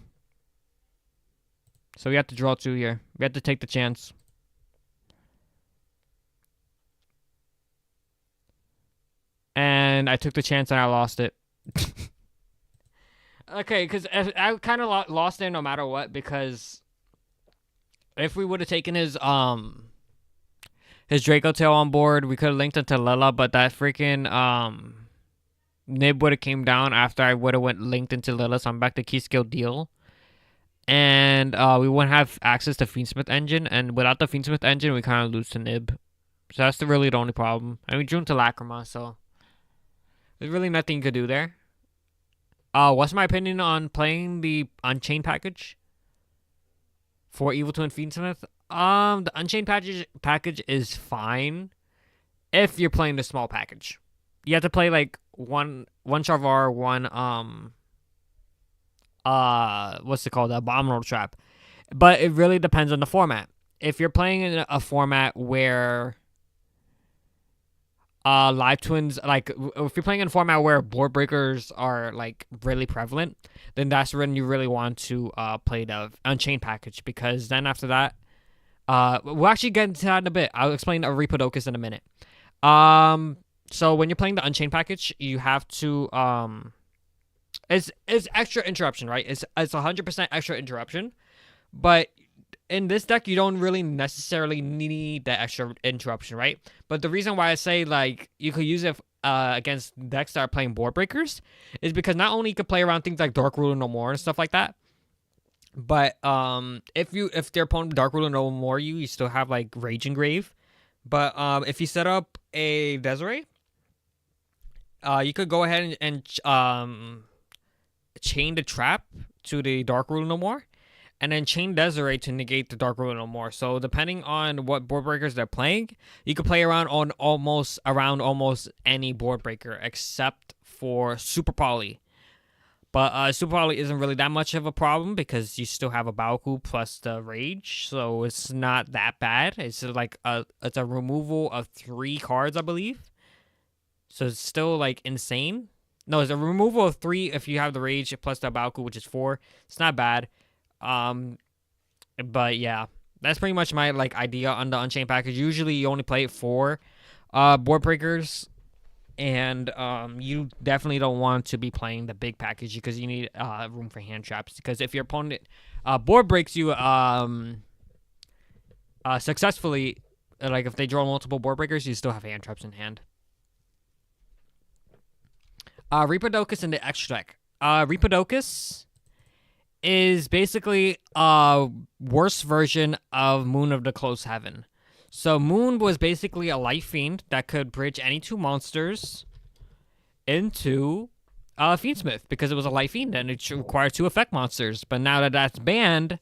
So we have to draw two here. We have to take the chance. And I took the chance and I lost it. Okay, because I kind of lost it no matter what, because if we would have taken his Draco Tail on board, we could have linked into Lilla, but that freaking Nib would have came down after I would have went linked into Lilla, so I'm back to key skill deal. And we wouldn't have access to Fiendsmith engine, and without the Fiendsmith engine, we kind of lose to Nib. So that's really the only problem. And we drew into Lacrima, so there's really nothing you could do there. What's my opinion on playing the Unchained package for Evil Twin Fiendsmith? The Unchained package is fine if you're playing the small package. You have to play like one Charvar, one what's it called? Abominable Trap. But it really depends on the format. If you're playing in a format where live twins, like if you're playing in a format where board breakers are like really prevalent, then that's when you really want to play the Unchained package, because then after that, we'll actually get into that in a bit. I'll explain Repodocus in a minute. So when you're playing the Unchained package, you have to it's extra interruption, right? It's 100% extra interruption, but in this deck, you don't really necessarily need that extra interruption, right? But the reason why I say, like, you could use it against decks that are playing board breakers is because not only you could play around things like Dark Ruler No More and stuff like that, but if their opponent Dark Ruler No More you still have, like, Rage Engrave. But if you set up a Desiree, you could go ahead and chain the trap to the Dark Ruler No More, and then chain Desiree to negate the Dark Ruler No More. So depending on what board breakers they're playing, you can play around almost any board breaker except for Super Poly. But Super Poly isn't really that much of a problem because you still have a Baoku plus the Rage, so it's not that bad. It's like it's a removal of 3 cards, I believe. So it's still like insane. No, it's a removal of 3 if you have the Rage plus the Baoku, which is 4. It's not bad. But yeah, that's pretty much my like idea on the Unchained package. Usually you only play it for board breakers, and you definitely don't want to be playing the big package because you need room for hand traps. Because if your opponent board breaks you successfully, like if they draw multiple board breakers, you still have hand traps in hand. Reaper in the extra deck. Reaper is basically a worse version of Moon of the Close Heaven. So Moon was basically a light fiend that could bridge any two monsters into Fiendsmith because it was a light fiend and it required two effect monsters. But now that that's banned,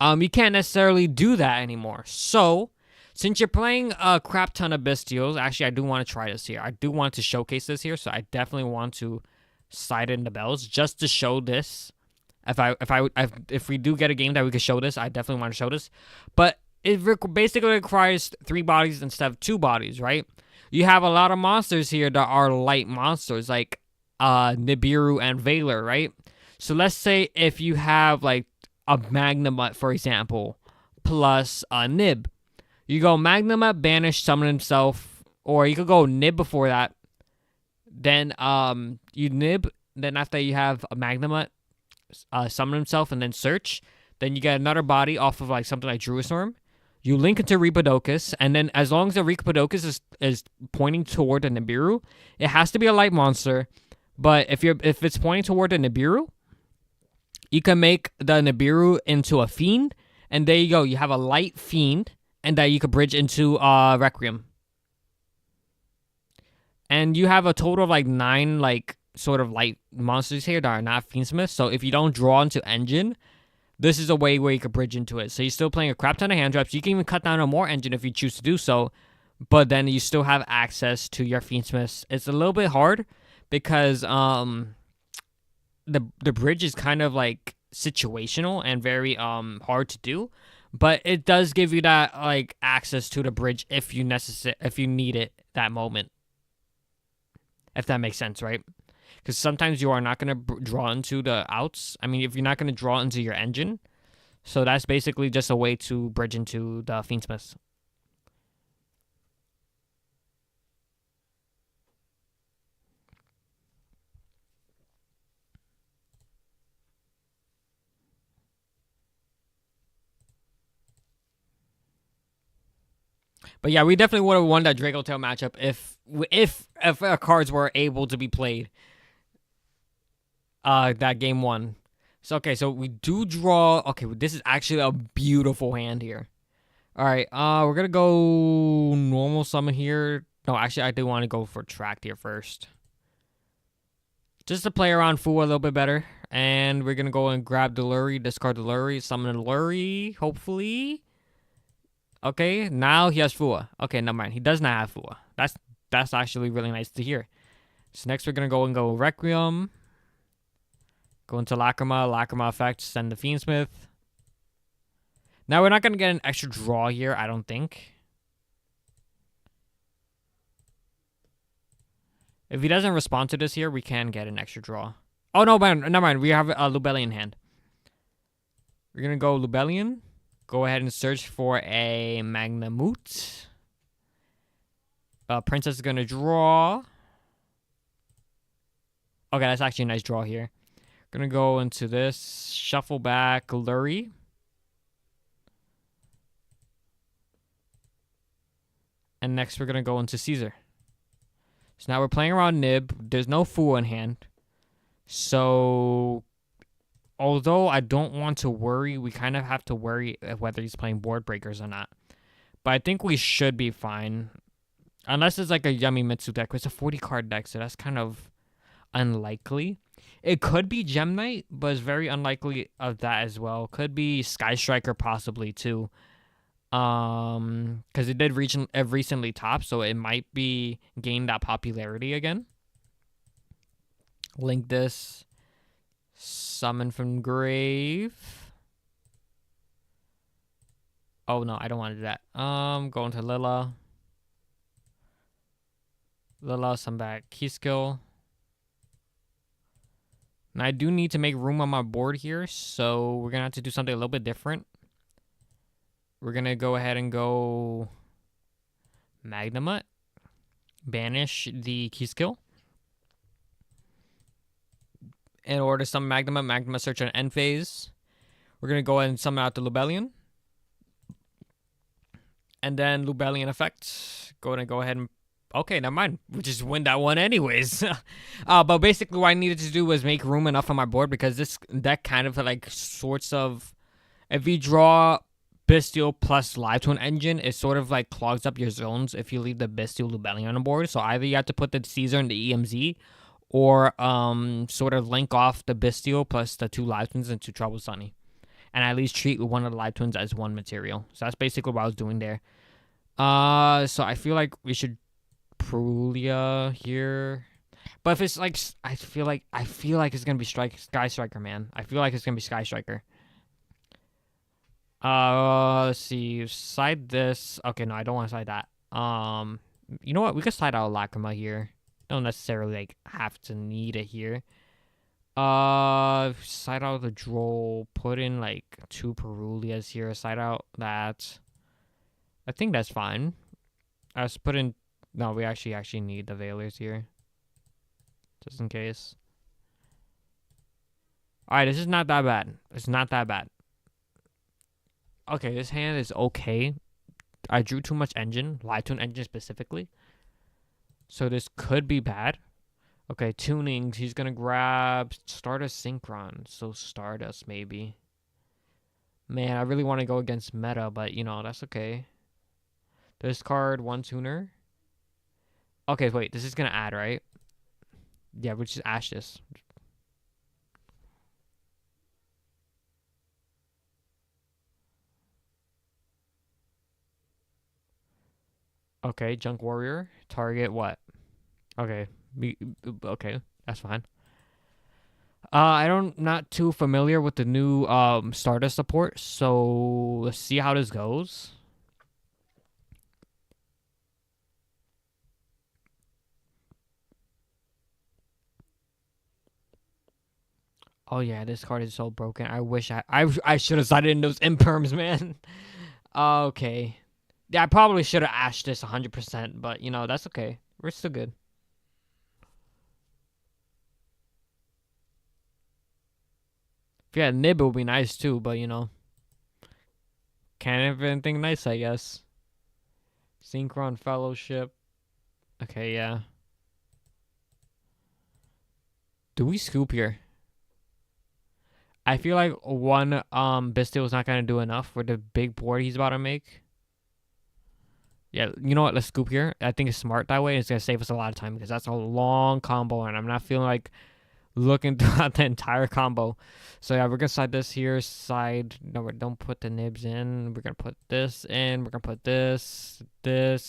you can't necessarily do that anymore. So since you're playing a crap ton of Bestials, actually I do want to try this here. I do want to showcase this here, so I definitely want to slide in the bells just to show this. If we do get a game that we could show this, I definitely want to show this. But it basically requires 3 bodies instead of 2 bodies, right? You have a lot of monsters here that are light monsters, like Nibiru and Valor, right? So let's say if you have like a Magnemite, for example, plus a Nib. You go Magnemite, banish, summon himself, or you could go Nib before that. Then you Nib, then after you have a Magnemite, summon himself, and then search. Then you get another body off of like something like Druistorm. You link into Reaper, and then as long as the Reaper is pointing toward the Nibiru, it has to be a light monster. But if it's pointing toward the Nibiru, you can make the Nibiru into a fiend, and there you go. You have a light fiend, and that you could bridge into Requiem. And you have a total of like 9 like sort of light monsters here that are not Fiendsmith. So if you don't draw into Engine, this is a way where you could bridge into it. So you're still playing a crap ton of hand traps. You can even cut down on more Engine if you choose to do so. But then you still have access to your Fiendsmiths. It's a little bit hard because the bridge is kind of like situational and very hard to do. But it does give you that like access to the bridge if you need it that moment. If that makes sense, right? Because sometimes you are not going to draw into the outs. I mean, if you're not going to draw into your Engine. So that's basically just a way to bridge into the Fiendsmiths. But yeah, we definitely would have won that Draco Tail matchup if our cards were able to be played. That game 1. So okay, so we do draw. Okay, this is actually a beautiful hand here. All right, we're gonna go normal summon here. No, actually, I do want to go for tracked here first, just to play around Fu a little bit better. And we're gonna go and grab Deluri, discard Deluri, summon Deluri, hopefully. Okay, now he has Fua. Okay, never mind. He does not have Fua. That's actually really nice to hear. So next we're gonna go Requiem. Go into Lacrima effect, send the Fiendsmith. Now we're not gonna get an extra draw here, I don't think. If he doesn't respond to this here, we can get an extra draw. Oh no, never mind. We have a Lubellion hand. We're gonna go Lubellion. Go ahead and search for a Magnemute. Princess is going to draw. Okay, that's actually a nice draw here. Going to go into this. Shuffle back Luri. And next we're going to go into Caesar. So now we're playing around Nib. There's no Fu in hand. So although I don't want to worry, we kind of have to worry whether he's playing board breakers or not. But I think we should be fine. Unless it's like a Yamimitsu deck. It's a 40-card deck, so that's kind of unlikely. It could be Gem Knight, but it's very unlikely of that as well. Could be Sky Striker possibly too. Because it did recently top, so it might be gained that popularity again. Link this. Summon from grave. Oh no, I don't want to do that. Going to Lilla. Lilla, summon back Keyskill. And I do need to make room on my board here, so we're gonna have to do something a little bit different. We're gonna go ahead and go Magnemite. Banish the Keyskill. In order to summon Magnemite search on end phase. We're going to go ahead and summon out the Lubellion. And then Lubellion effect. Go ahead and Okay, never mind. We just win that one anyways. But basically, what I needed to do was make room enough on my board because this deck kind of like sorts of, if you draw Bestial plus Live Twin Engine, it sort of like clogs up your zones if you leave the Bestial Lubellion on the board. So either you have to put the Caesar and the EMZ, or sort of link off the Bestial plus the 2 Live Twins into Trouble Sunny, and at least treat one of the Live Twins as one material. So that's basically what I was doing there. So I feel like we should Perulia here. But if it's like, I feel like it's gonna be Sky Striker, man. I feel like it's gonna be Sky Striker. Let's see. Side this. Okay, no, I don't want to side that. You know what? We could side out Lacrima here. Don't necessarily like have to need it here. Side out the Droll. Put in like 2 Perulias here. Side out that. I think that's fine. Let's put in. No, we actually need the Veilers here, just in case. All right, this is not that bad. It's not that bad. Okay, this hand is okay. I drew too much engine, Live Twin Engine specifically. So this could be bad. Okay, tunings. He's gonna grab Stardust Synchron. So Stardust maybe. Man, I really want to go against meta, but you know that's okay. Discard 1 tuner. Okay, wait. This is gonna add, right? Yeah, we'll just ash this. Okay, Junk Warrior. Target what? Okay. Okay, that's fine. I'm not too familiar with the new Stardust support, so let's see how this goes. Oh yeah, this card is so broken. I wish I should have sided in those imperms, man. Okay. Yeah, I probably should have ashed this 100%, but you know, that's okay. We're still good. If you had Nib, it would be nice too, but you know. Can't have anything nice, I guess. Synchron Fellowship. Okay, yeah. Do we scoop here? I feel like one Bestial is not gonna do enough for the big board he's about to make. Yeah, you know what? Let's scoop here. I think it's smart that way. It's gonna save us a lot of time because that's a long combo, and I'm not feeling like looking throughout the entire combo. So yeah, we're gonna side this here. Side. No, don't put the nibs in. We're gonna put this in. We're gonna put this. We're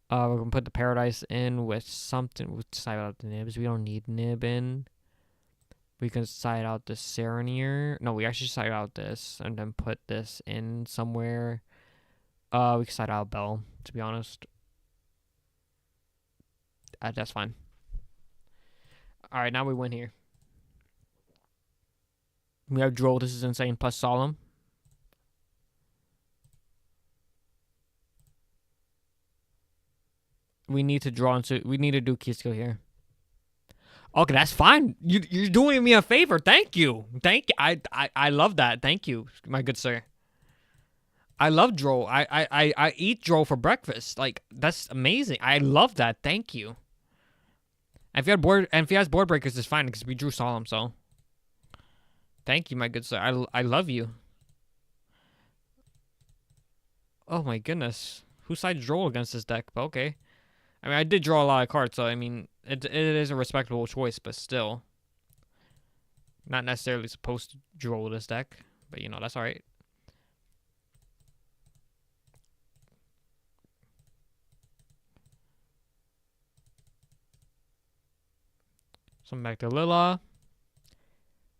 gonna put the Paradise in with something. We'll side out the nibs. We don't need nib in. We can side out the Serenier. No, we actually side out this and then put this in somewhere. We can side out Bell, to be honest. That's fine. Alright, now we win here. We have Droll. This is insane. Plus Solemn. We need to draw into. We need to do Kisco here. Okay, that's fine. You're doing me a favor. Thank you. I love that. Thank you, my good sir. I love Droll. I eat Droll for breakfast. Like, that's amazing. I love that. Thank you. And if he has board breakers, it's fine because we drew Solemn. So, thank you, my good sir. I love you. Oh my goodness, who sides Droll against this deck? But okay. I mean, I did draw a lot of cards, so I mean, it is a respectable choice, but still, not necessarily supposed to draw this deck. But you know, that's all right. So I'm back to Lila.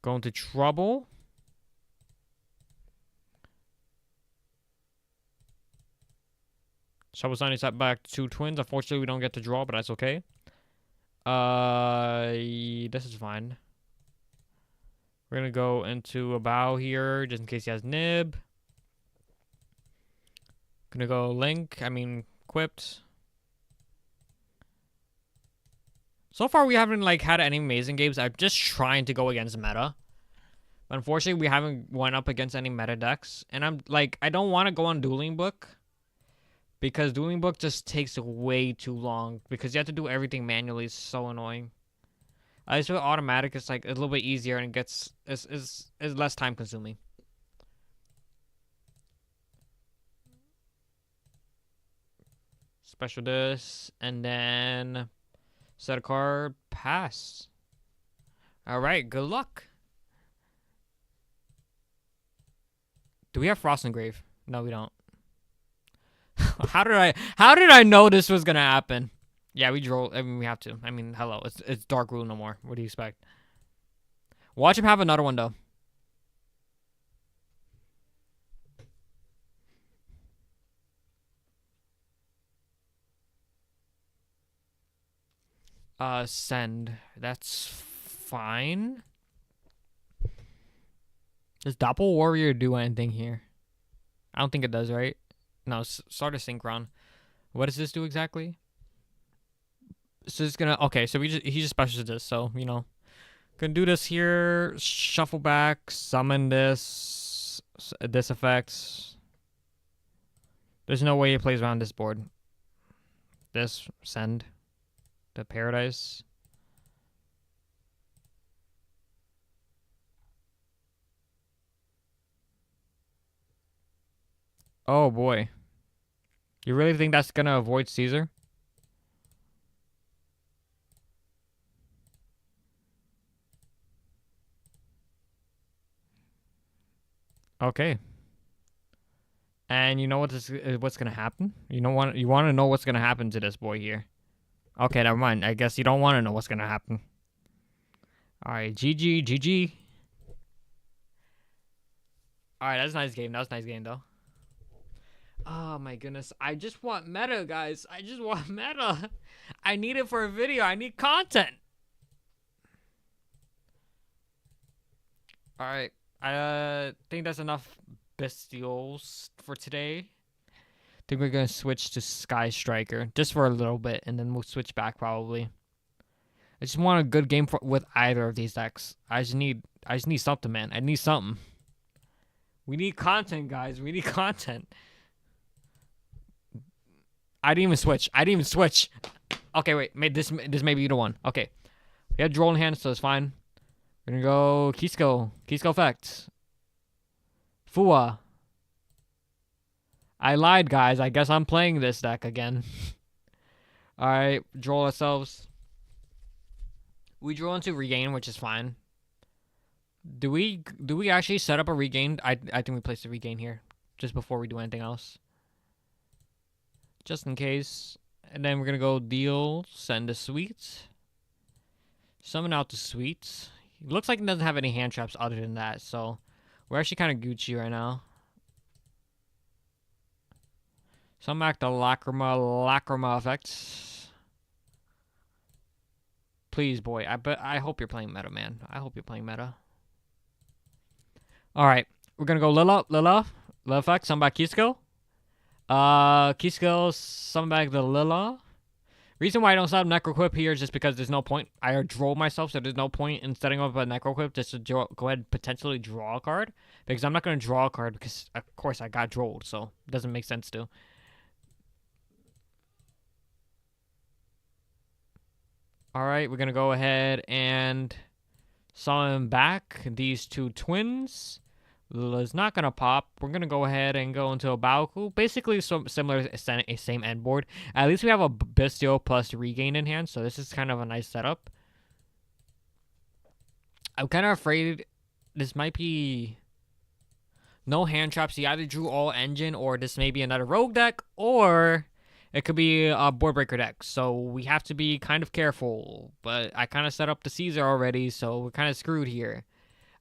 Going to Trouble. Trouble Sunny set back 2 twins. Unfortunately, we don't get to draw, but that's okay. This is fine. We're gonna go into a bow here, just in case he has nib. Gonna go Link. I mean, equipped. So far, we haven't like had any amazing games. I'm just trying to go against meta. But unfortunately, we haven't went up against any meta decks. And I'm like, I don't want to go on Dueling Book. because Dueling Book just takes way too long because you have to do everything manually. It's so annoying. I just feel automatic is like a little bit easier and it gets is less time consuming. Special this and then set a card, pass. All right, good luck. Do we have Frost Engrave? No, we don't. How did I know this was gonna happen? Yeah, we draw. I mean, we have to. I mean, hello, it's Dark Rule no more. What do you expect? Watch him have another one though. Send. That's fine. Does Doppel Warrior do anything here? I don't think it does, right? No, start a Synchron. What does this do exactly? So it's gonna okay. So he just specials this. So you know, gonna do this here. Shuffle back. Summon this. This effect. There's no way he plays around this board. This send to Paradise. Oh boy. You really think that's gonna avoid Caesar? Okay. And you know what's gonna happen? You want to know what's gonna happen to this boy here. Okay, never mind. I guess you don't want to know what's gonna happen. All right, GG, GG. All right, that's a nice game. That was a nice game though. Oh my goodness, I just want meta, guys. I just want meta. I need it for a video. I need content. All right, I think that's enough bestials for today. I think we're gonna switch to Sky Striker just for a little bit, and then we'll switch back probably. I just want a good game with either of these decks. I just need something, man. I need something. We need content, guys. We need content. I didn't even switch. Okay, wait. This may be the one. Okay. We have Droll in hand, so it's fine. We're gonna go Kisco. Kisco effect. Fua. I lied, guys. I guess I'm playing this deck again. Alright, draw ourselves. We draw into Regain, which is fine. Do we actually set up a Regain? I think we placed a Regain here. Just before we do anything else. Just in case. And then we're gonna go deal, send a Sweet. Summon out the Sweet. It looks like it doesn't have any hand traps other than that, so we're actually kind of Gucci right now. Summon back the Lacrima effect. Please, boy. I hope you're playing meta, man. I hope you're playing meta. Alright. We're gonna go Lila effect, summon back Kisco. Kisco, summon back the Lila. Reason why I don't set up Necroquip here is just because there's no point. I drove myself, so there's no point in setting up a Necroquip just to go ahead and potentially draw a card. Because I'm not going to draw a card because, of course, I got drolled, so it doesn't make sense to. Alright, we're going to go ahead and summon back these two twins. Lila's not going to pop. We're going to go ahead and go into a Baoku. Basically, similar to same end board. At least we have a Bestial plus Regain in hand, so this is kind of a nice setup. I'm kind of afraid this might be no hand traps. He either drew all engine, or this may be another rogue deck, or it could be a board breaker deck. So we have to be kind of careful. But I kind of set up the Caesar already, so we're kind of screwed here.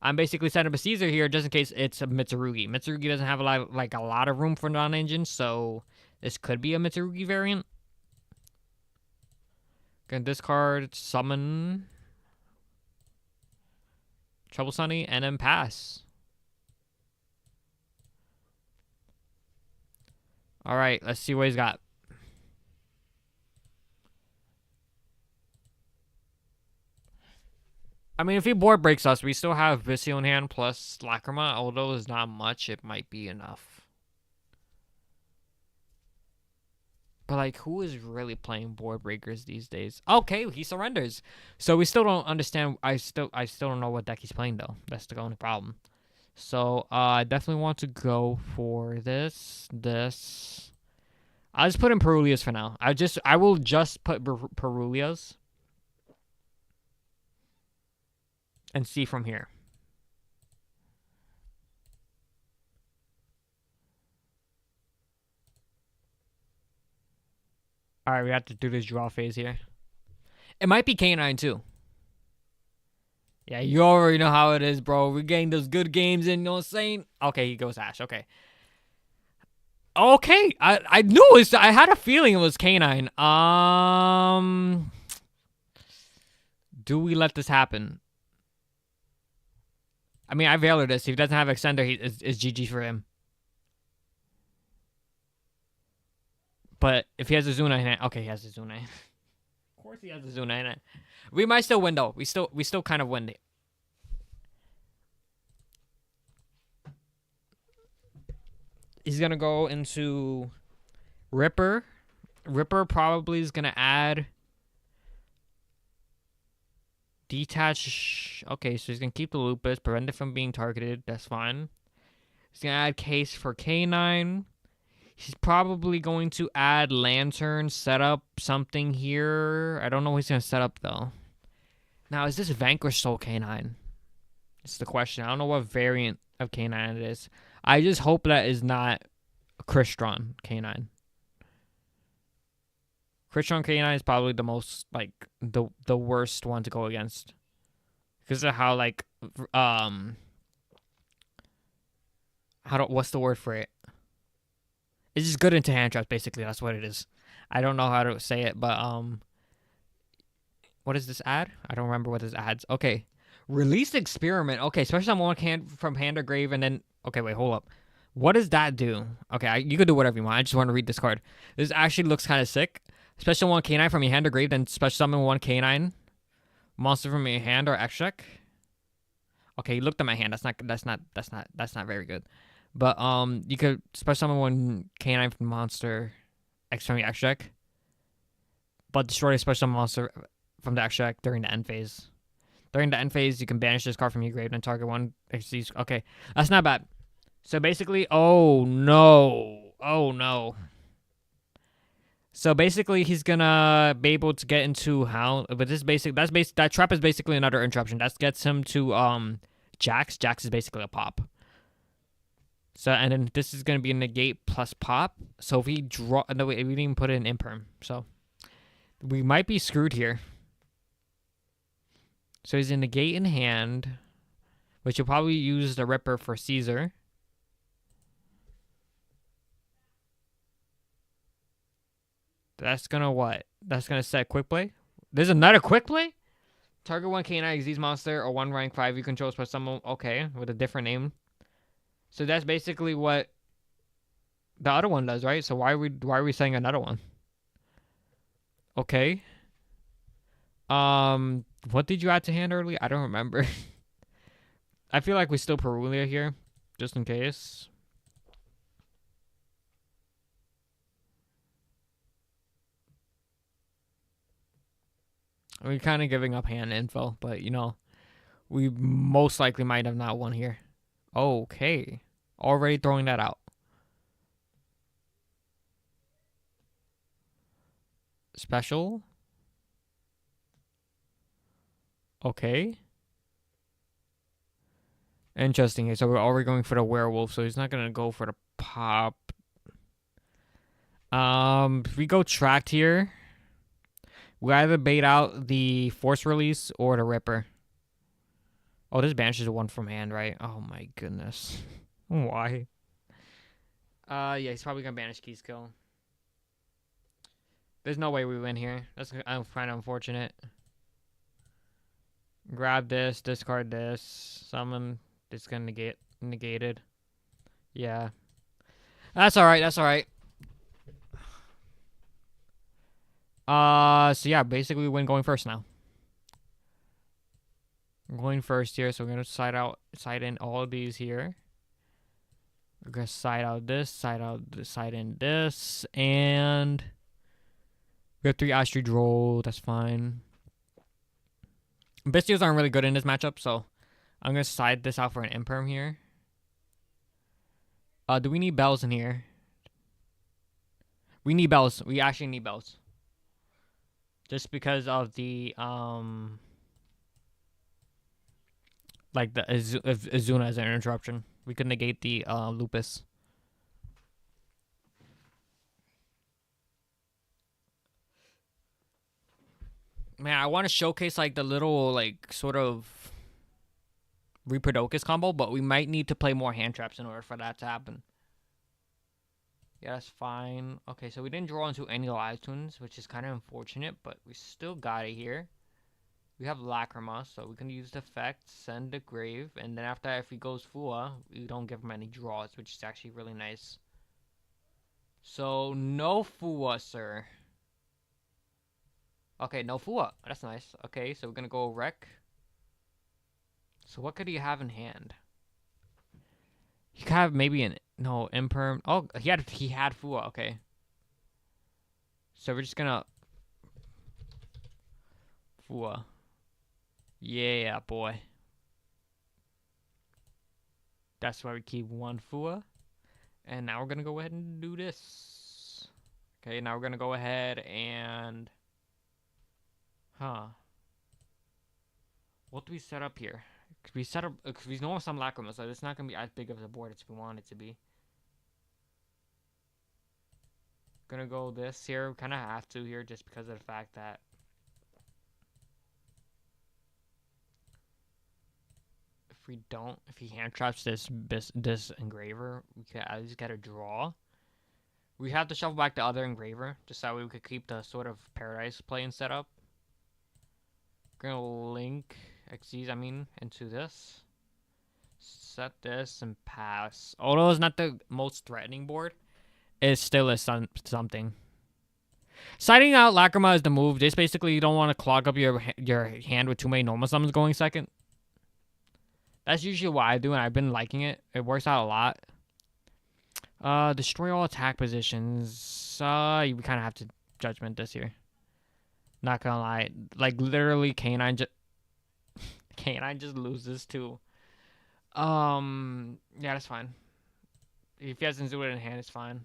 I'm basically setting up a Caesar here just in case it's a Mitsurugi. Mitsurugi doesn't have a lot of room for non-engine, so this could be a Mitsurugi variant. Gonna discard, summon Trouble Sunny, and then pass. Alright, let's see what he's got. I mean, if he board breaks us, we still have Visio in hand plus Lacrima. Although it's not much, it might be enough. But like, who is really playing board breakers these days? Okay, he surrenders. So we still don't understand. I still don't know what deck he's playing though. That's the only problem. So I definitely want to go for this. I'll just put in Perulias for now. I will just put Perulias and see from here. All right, we have to do this draw phase here. It might be K9 too. Yeah, you already know how it is, bro. We're getting those good games in, you know what I'm saying? Okay, he goes Ash. Okay. Okay, I knew it was, I had a feeling it was K9. Do we let this happen? I mean, I Veiler this. If he doesn't have Extender, it's GG for him. But if he has a Zuna in it, okay, he has a Zuna. Of course he has a Zuna in it. We might still win though. We still kind of win it. He's gonna go into Ripper. Ripper probably is gonna add Detach. Okay, so he's gonna keep the Lupus, prevent it from being targeted. That's fine. He's gonna add Case for K9. He's probably going to add Lantern, set up something here. I don't know what he's going to set up, though. Now, is this Vanquish Soul K9? That's the question. I don't know what variant of K9 it is. I just hope that is not Crystron K9. Crystron K9 is probably the most, like, the worst one to go against. Because of how, like, what's the word for it? It's just good into hand traps, basically. That's what it is. I don't know how to say it, but what is this ad? I don't remember what this ad's. Okay, release experiment. Okay, special summon one hand from hand or grave, and then okay, wait, hold up. What does that do? Okay, you could do whatever you want. I just want to read this card. This actually looks kind of sick. Special one K9 from your hand or grave, then special summon one K9 monster from your hand or X check. Okay, you looked at my hand. That's not very good. But you could special summon one K9 from monster X from your X deck, but destroy a special monster from the X deck during the end phase. During the end phase, you can banish this card from your grave and target one. Okay, that's not bad. So basically, oh no. So basically, he's gonna be able to get into Hound, but that trap is basically another interruption. That gets him to Jax. Jax is basically a pop. So, and then this is going to be a negate plus pop. So if we draw... No, wait, we didn't even put it in imperm. So we might be screwed here. So he's in negate in hand, which will probably use the Ripper for Caesar. That's going to what? That's going to set quick play? There's another quick play? Target one K9 Xyz monster or one rank 5 you control plus someone... Okay, with a different name. So that's basically what the other one does, right? So why are we saying another one? Okay. What did you add to hand early? I don't remember. I feel like we still Perulia here, just in case. We're kind of giving up hand info, but you know, we most likely might have not won here. Okay. Already throwing that out. Special. Okay. Interesting. So we're already going for the werewolf, so he's not going to go for the pop. If we go tracked here, we either bait out the force release or the Ripper. Oh, this banishes one from hand, right? Oh my goodness. Why? Yeah, he's probably gonna banish Keyskill. There's no way we win here. That's kind of unfortunate. Grab this, discard this, summon. It's gonna get negated. Yeah. That's alright, that's alright. So yeah, basically we win going first now. I'm going first here, so we're gonna side in all of these here. We're gonna side out this, side in this, and We have 3 Astrid Droll. That's fine. Bystials aren't really good in this matchup, so I'm going to side this out for an Imperm here. Do we need bells in here? We need bells. We actually need bells. Just because of the, like the Azuna as an interruption. We could negate the Lupus. Man, I want to showcase like the little like sort of Reaperdocus combo, but we might need to play more hand traps in order for that to happen. Yeah, that's fine. Okay, so we didn't draw into any live tunes, which is kind of unfortunate, but we still got it here. We have Lacrima, so we can use the effect, send the Grave, and then after that, if he goes Fua, we don't give him any draws, which is actually really nice. So, no Fua, sir. Okay, no Fua. That's nice. Okay, so we're gonna go Wreck. So what could he have in hand? He could have maybe an Imperm. Oh, he had Fua. Okay. So we're just gonna Fua. Yeah, boy. That's why we keep 1 Fua. And now we're gonna go ahead and do this. Okay, now we're gonna go ahead and what do we set up here? Cause we set up because we know some Lacrima, so it's not gonna be as big of a board as we want it to be. Gonna go this here. We kind of have to here just because of the fact that if he hand traps this engraver, we can at least get a draw. We have to shuffle back the other engraver just that way we could keep the sort of paradise playing setup. Gonna link Xyz, into this. Set this and pass. Although it's not the most threatening board, it still is something. Siding out Lacrima is the move. Just basically you don't want to clog up your hand with too many normal summons going second. That's usually what I do, and I've been liking it. It works out a lot. Destroy all attack positions. We kind of have to judgment this here. Not gonna lie, like literally, K9 just loses to. Yeah, that's fine. If he has Inzua in hand, it's fine.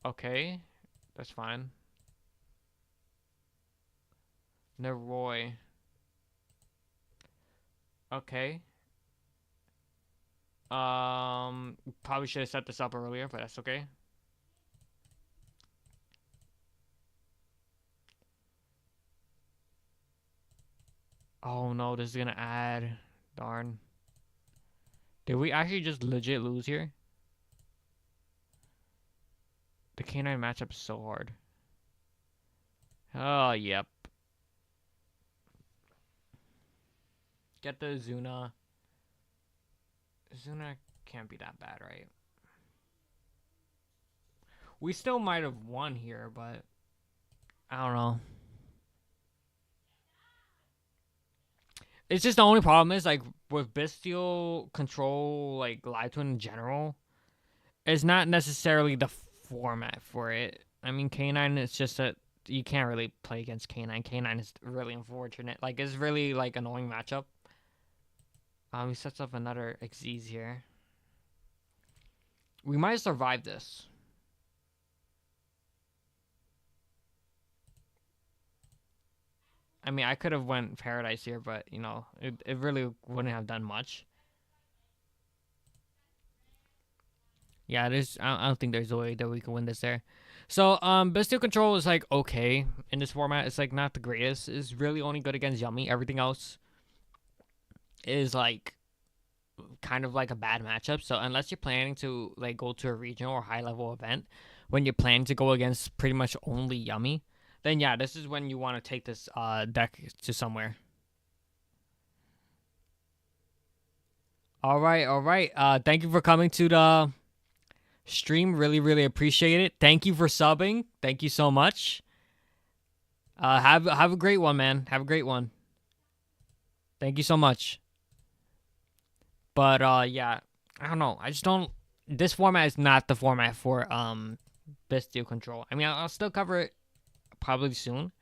Okay, that's fine. Neroy. Okay. Probably should have set this up earlier, but that's okay. Oh no, this is gonna add. Darn. Did we actually just legit lose here? The K9 matchup is so hard. Oh, yep. Get the Zuna. Zuna can't be that bad, right? We still might have won here, but I don't know. It's just the only problem is like with Bestial control, like Live Twin in general, it's not necessarily the format for it. K9 is just that you can't really play against K9. K9 is really unfortunate. Like it's really like annoying matchup. He sets up another Xyz here. We might survive this. I could have went Paradise here, but, it really wouldn't have done much. Yeah, I don't think there's a way that we can win this there. So, Bestial Control is, like, okay in this format. It's, like, not the greatest. It's really only good against Yummy. Everything else is, like, kind of like a bad matchup. So, unless you're planning to, like, go to a regional or high-level event, when you're planning to go against pretty much only Yummy, then yeah, this is when you want to take this deck to somewhere. All right. Thank you for coming to the stream. Really appreciate it. Thank you for subbing. Thank you so much. Have a great one, man. Have a great one. Thank you so much. But yeah, I don't know. I just don't. This format is not the format for Bestial Control. I'll still cover it probably soon,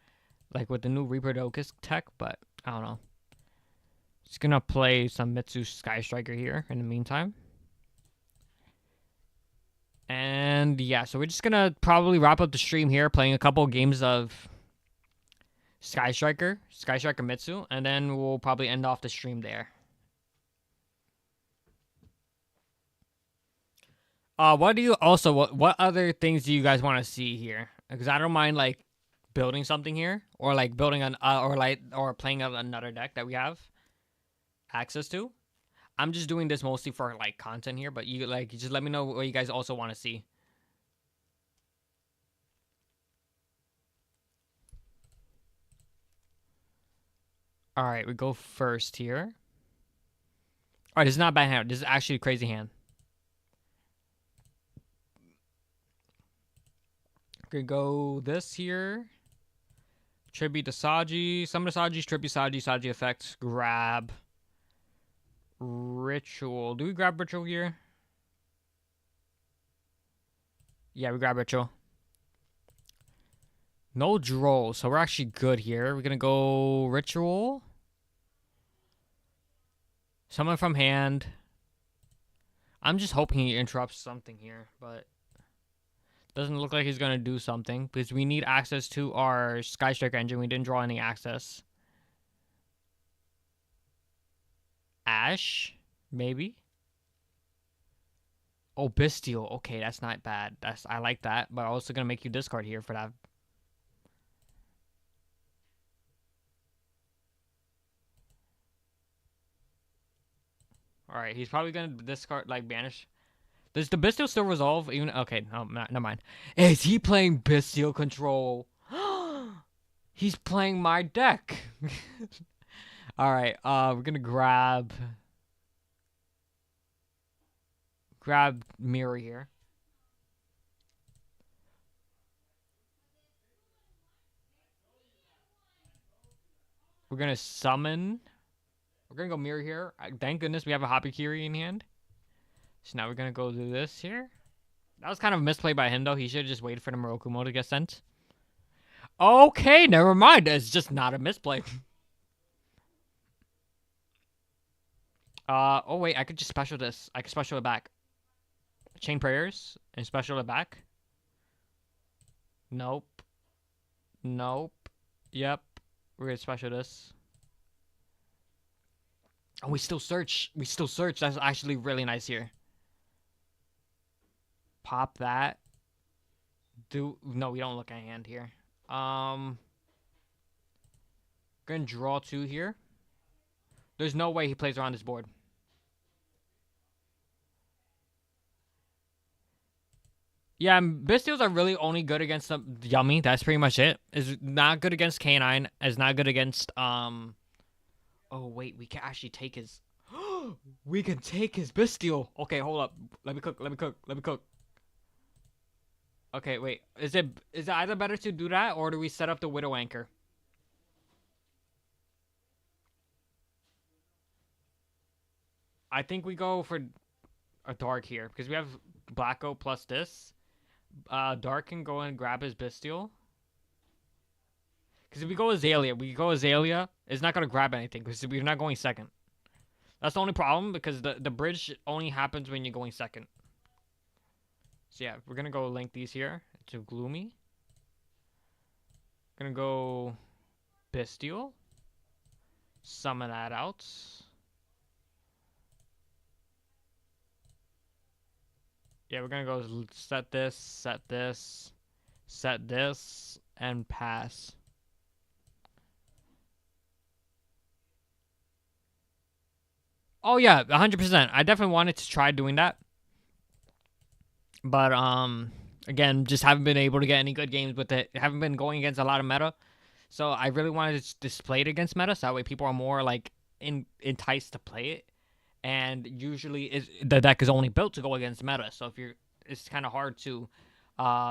like with the new Reaper Docus tech, but I don't know. Just gonna play some Mitsu Sky Striker here in the meantime. And yeah, so we're just gonna probably wrap up the stream here, playing a couple games of Sky Striker Mitsu, and then we'll probably end off the stream there. What do you also what other things do you guys want to see here? Because I don't mind like building something here, or like building an or playing another deck that we have access to. I'm just doing this mostly for like content here, but you just let me know what you guys also want to see. All right, we go first here. All right, this is not a bad hand. This is actually a crazy hand. Could go this here. Tribute to Saji. Summon to Saji, tribute Saji, Saji effects. Grab. Ritual. Do we grab Ritual here? Yeah, we grab Ritual. No draw, so we're actually good here. We're gonna go Ritual. Summon from hand. I'm just hoping he interrupts something here, but doesn't look like he's gonna do something because we need access to our Sky Striker engine. We didn't draw any access. Ash, maybe. Oh, Bestial. Okay, that's not bad. I like that, but I'm also gonna make you discard here for that. All right, he's probably gonna discard, like, banish. Does the Bestial still resolve? Even okay, no, never mind. Is he playing Bestial control? He's playing my deck. All right, we're gonna grab Mirror here. We're gonna summon. We're gonna go Mirror here. Thank goodness we have a Hapikiri in hand. So now we're gonna go do this here. That was kind of a misplay by him though. He should have just waited for the Morokumo to get sent. Okay, never mind. It's just not a misplay. Oh wait, I could just special this. I could special it back. Chain Prayers and special it back. Nope. Nope. Yep. We're gonna special this. Oh, we still search. We still search. That's actually really nice here. Pop that. No, we don't look at hand here. Gonna draw 2 here. There's no way he plays around this board. Yeah, Bestials are really only good against the Yummy. That's pretty much it. Is not good against K9. Is not good against Oh wait, we can actually take his. We can take his Bestial. Okay, hold up. Let me cook. Okay, wait. Is it either better to do that or do we set up the Widow Anchor? I think we go for a Dark here because we have Blacko plus this. Dark can go and grab his Bestial. Because if we go Azalea, it's not going to grab anything because we're not going second. That's the only problem because the bridge only happens when you're going second. So yeah, we're going to go link these here to Gloomy. Going to go Bestial. Summon that out. Yeah, we're going to go set this, and pass. Oh yeah, 100%. I definitely wanted to try doing that. But again, just haven't been able to get any good games with it. Haven't been going against a lot of meta. So I really wanted to display it against meta so that way people are more like enticed to play it. And usually the deck is only built to go against meta. So it's kind of hard to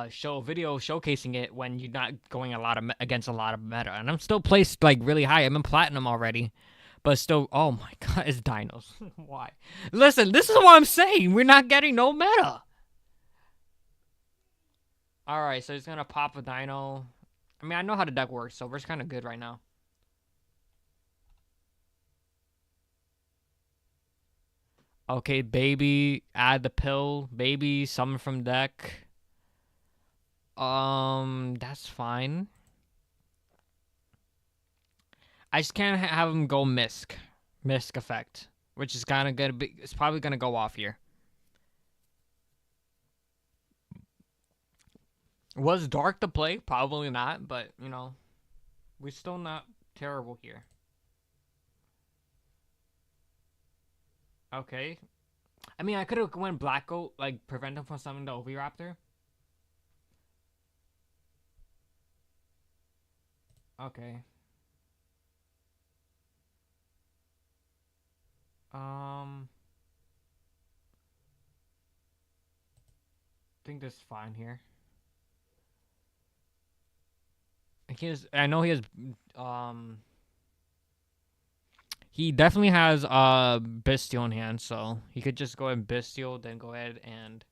show a video showcasing it when you're not going against a lot of meta. And I'm still placed like really high. I'm in platinum already. But still, oh my god, it's dinos. Why? Listen, this is what I'm saying. We're not getting no meta. Alright, so he's going to pop a dino. I mean, I know how the deck works, so we're kind of good right now. Okay, baby, add the pill. Baby, summon from deck. That's fine. I just can't have him go Misk. Misk effect. Which is kind of gonna be, it's probably gonna go off here. Was Dark the play? Probably not, but, you know, we're still not terrible here. Okay. I mean, I could have went Black Goat, like, prevent him from summoning the Oviraptor. Okay. Um, I think this is fine here. I know he has, um, he definitely has Bestial in hand, so he could just go ahead and Bestial, then go ahead and,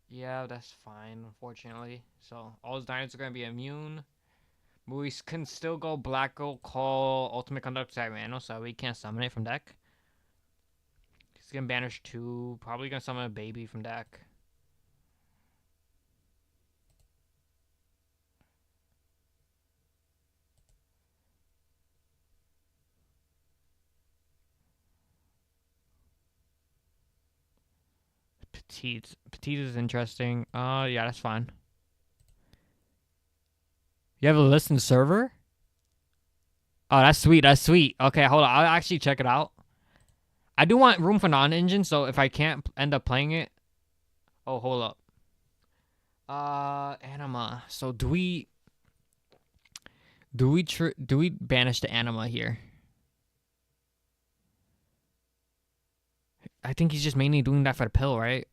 yeah, that's fine, unfortunately. So all his dinosaurs are gonna be immune. We can still go Black Gold, call Ultimate Conduct Tyranno, so we can't summon it from deck. He's gonna banish 2, probably gonna summon a baby from deck. Petite is interesting. Yeah, that's fine. You have a listen server? Oh, that's sweet. That's sweet. Okay, hold on. I'll actually check it out. I do want room for non-engine, so if I can't end up playing it, oh, hold up. Anima. So do we banish the Anima here? I think he's just mainly doing that for the pill, right?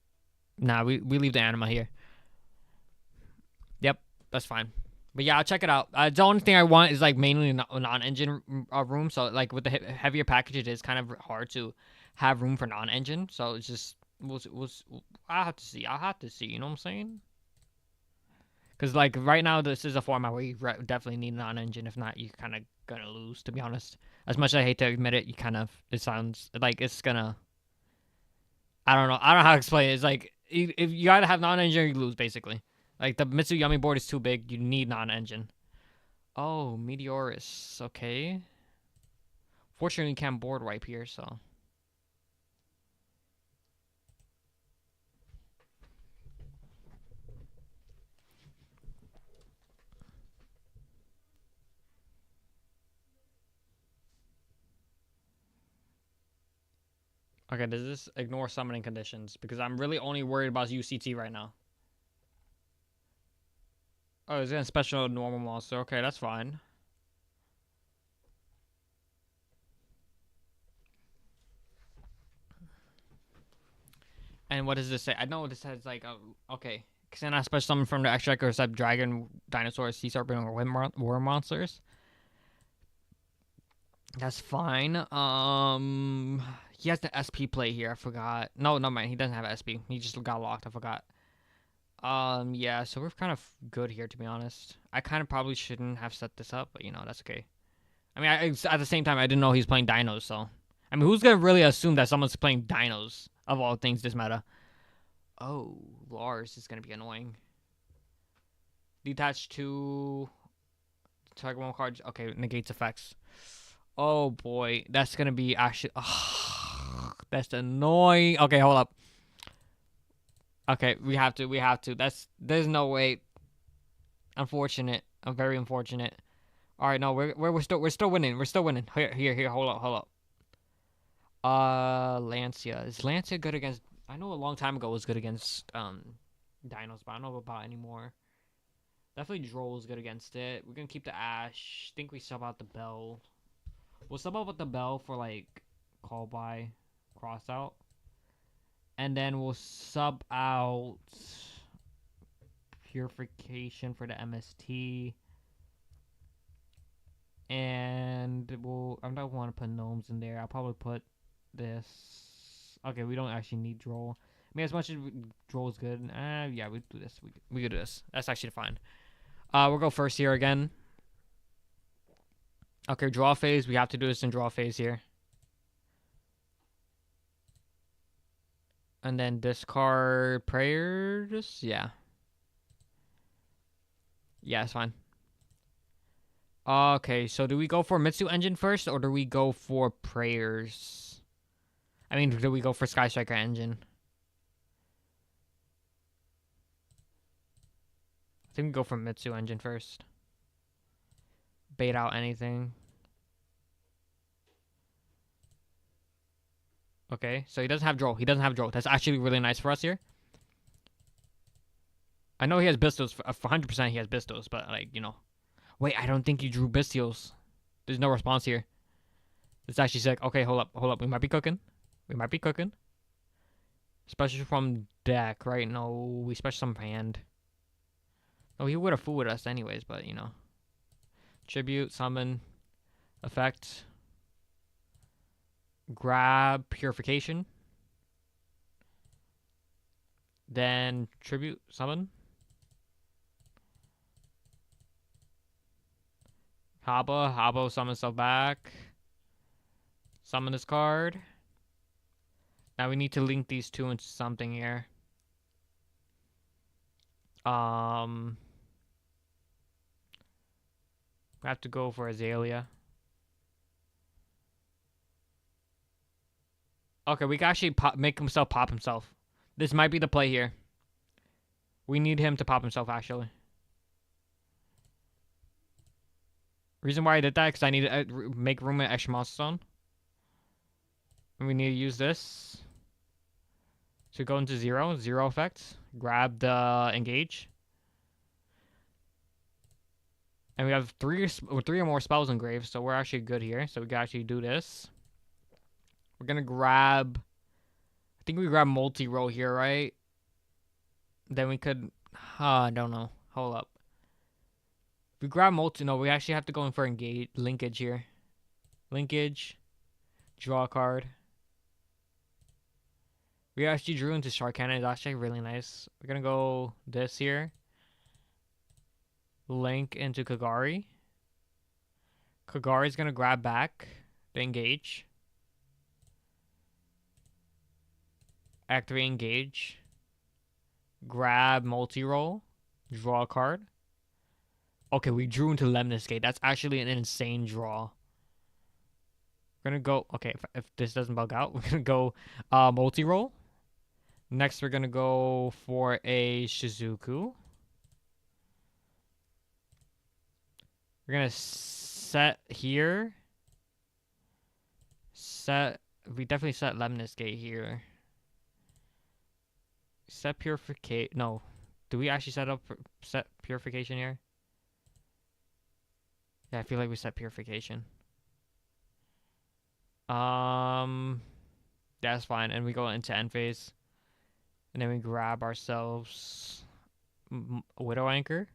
Nah, we leave the Anima here. Yep, that's fine. But yeah, I'll check it out. The only thing I want is like mainly non-engine room. So like with the heavier package, it is kind of hard to have room for non-engine. So it's just I'll have to see. I'll have to see. You know what I'm saying? Because like right now, this is a format where you definitely need non-engine. If not, you're kind of gonna lose. To be honest, as much as I hate to admit it, it sounds like it's gonna. I don't know. I don't know how to explain it. It's like if you gotta have non-engine, you lose basically. Like the Mitsuyami board is too big. You need non-engine. Oh, Meteorus. Okay. Fortunately, you can't board wipe here, so. Okay, does this ignore summoning conditions? Because I'm really only worried about UCT right now. Oh, it's gonna special normal monster. Okay, that's fine. And what does this say? I know this has like okay. Xana special summon from the extra or except dragon, dinosaur, sea serpent, or worm monsters. That's fine. He has the SP play here. I forgot. No, no mind. He doesn't have SP. He just got locked. I forgot. Yeah. So we're kind of good here, to be honest. I kind of probably shouldn't have set this up, but you know that's okay. I mean, at the same time, I didn't know he's playing dinos. So, I mean, who's gonna really assume that someone's playing dinos of all things this meta? Oh, Lars is gonna be annoying. Detach to target one card. Okay, negates effects. Oh boy, that's gonna be actually. That's annoying. Okay, hold up. Okay, we have to. We have to. There's no way. Unfortunate. I'm very unfortunate. All right, no, we're still winning. We're still winning. Here. Hold up, hold up. Lancia. Is Lancia good against? I know a long time ago it was good against dinos, but I don't know about anymore. Definitely Droll is good against it. We're gonna keep the Ash. Think we sub out the Bell. We'll sub out with the Bell for like call by, cross out, and then we'll sub out Purification for the MST. And I don't want to put gnomes in there. I'll probably put this. Okay, we don't actually need Droll. I mean, as much as Droll is good, yeah, we do this. We could do this. That's actually fine. We'll go first here again. Okay, draw phase. We have to do this in draw phase here. And then discard prayers. Yeah. Yeah, it's fine. Okay, so do we go for Mitsu Engine first, or do we go for prayers? I mean, do we go for Sky Striker Engine? I think we go for Mitsu Engine first. Bait out anything. Okay, so he doesn't have Droll. He doesn't have Droll. That's actually really nice for us here. I know he has Bistos. For 100% he has Bistos, but, like, you know. Wait, I don't think he drew Bistios. There's no response here. It's actually sick. Okay, hold up. Hold up. We might be cooking. We might be cooking. Special from deck, right? No, we special some hand. Oh, he would have fooled us anyways, but, you know. Tribute, summon, effect. Grab, purification. Then tribute, summon. Habbo summon himself back. Summon this card. Now we need to link these two into something here. We have to go for Azalea. Okay, we can actually make himself pop himself. This might be the play here. We need him to pop himself, actually. Reason why I did that, because I need to make room in Extra Monster Zone. And we need to use this to go into zero effect. Grab the engage. And we have three or more spells engraved, so we're actually good here. So we can actually do this. We're gonna grab, I think we grab multi-roll here, right? Then we could, I don't know. Hold up. If we grab no, we actually have to go in for engage, linkage here. Linkage, draw a card. We actually drew into Shark Cannon. It's actually really nice. We're gonna go this here. Link into Kagari. Kagari's gonna grab back the engage. Activate engage. Grab multi-roll. Draw a card. Okay, we drew into Lemnis Gate. That's actually an insane draw. We're gonna go, okay, if this doesn't bug out, we're gonna go multi-roll. Next, we're gonna go for a Shizuku. We're gonna set here. We definitely set Lemnis Gate here. Set purification. No, do we actually set purification here? Yeah, I feel like we set purification. That's fine, and we go into end phase, and then we grab ourselves Widow Anchor.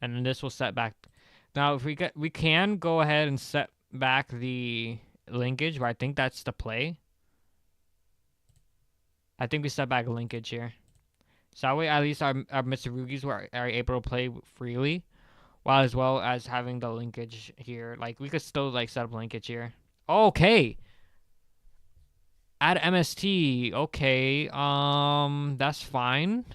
And then this will set back. Now, if we can go ahead and set back the linkage, but I think that's the play. I think we set back linkage here. So that way, at least our Mitsurugis are able to play freely, while as well as having the linkage here. Like, we could still, like, set up linkage here. Okay. Add MST. Okay. That's fine.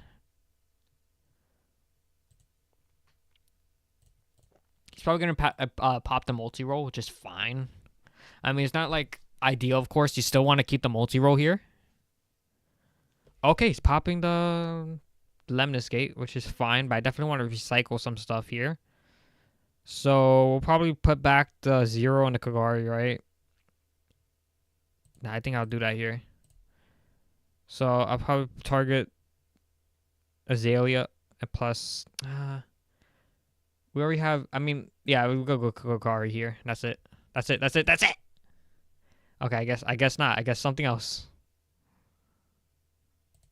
He's probably gonna pop the multi-roll, which is fine. I mean, it's not, like, ideal, of course. You still want to keep the multi-roll here. Okay, he's popping the Lemnis Gate, which is fine, but I definitely want to recycle some stuff here. So we'll probably put back the 0 in the Kagari, right? Nah, I think I'll do that here. So I'll probably target Azalea and plus... we already have... I mean, yeah, we'll go Kagari here. That's it. That's it. Okay, I guess not. I guess something else.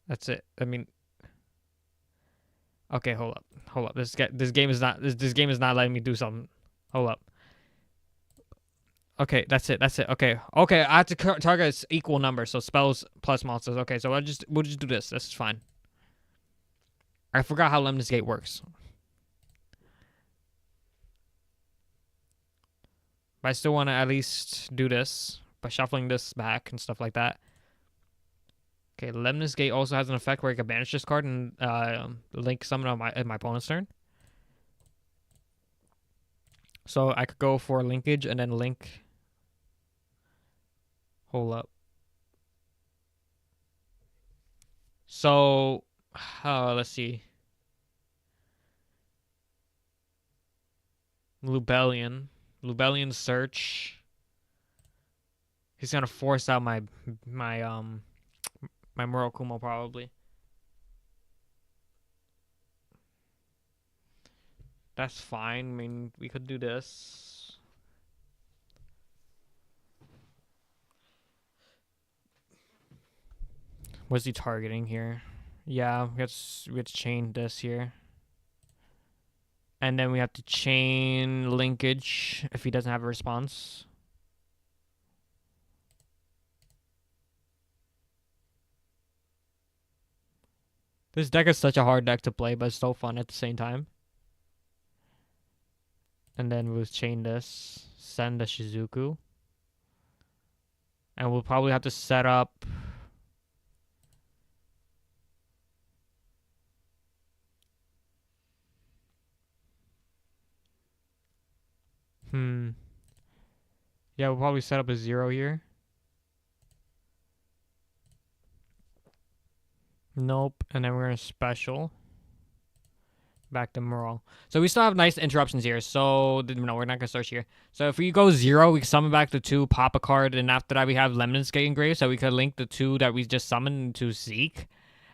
That's it. I mean... Okay, hold up. This game is not letting me do something. Hold up. Okay, that's it. That's it. Okay. Okay, I have to target equal numbers, so spells plus monsters. Okay, so we'll just do this. This is fine. I forgot how Lemnis Gate works. But I still want to at least do this by shuffling this back and stuff like that. Okay, Lemnis Gate also has an effect where I can banish this card and link summon on my opponent's turn. So I could go for linkage and then link. Hold up. So, let's see. Lubellion search. He's gonna force out my Murakumo probably. That's fine. I mean, we could do this. What's he targeting here? Yeah, we have to chain this here. And then we have to chain linkage if he doesn't have a response. This deck is such a hard deck to play, but it's so fun at the same time. And then we'll chain this, send the Shizuku. And we'll probably have to set up... Yeah, we'll probably set up a 0 here. Nope. And then we're going to special. Back to Moral. So we still have nice interruptions here. So, no, we're not going to search here. So if we go 0, we summon back the 2, pop a card, and after that we have Lemnis Gate engraved, so we could link the 2 that we just summoned to Zeke,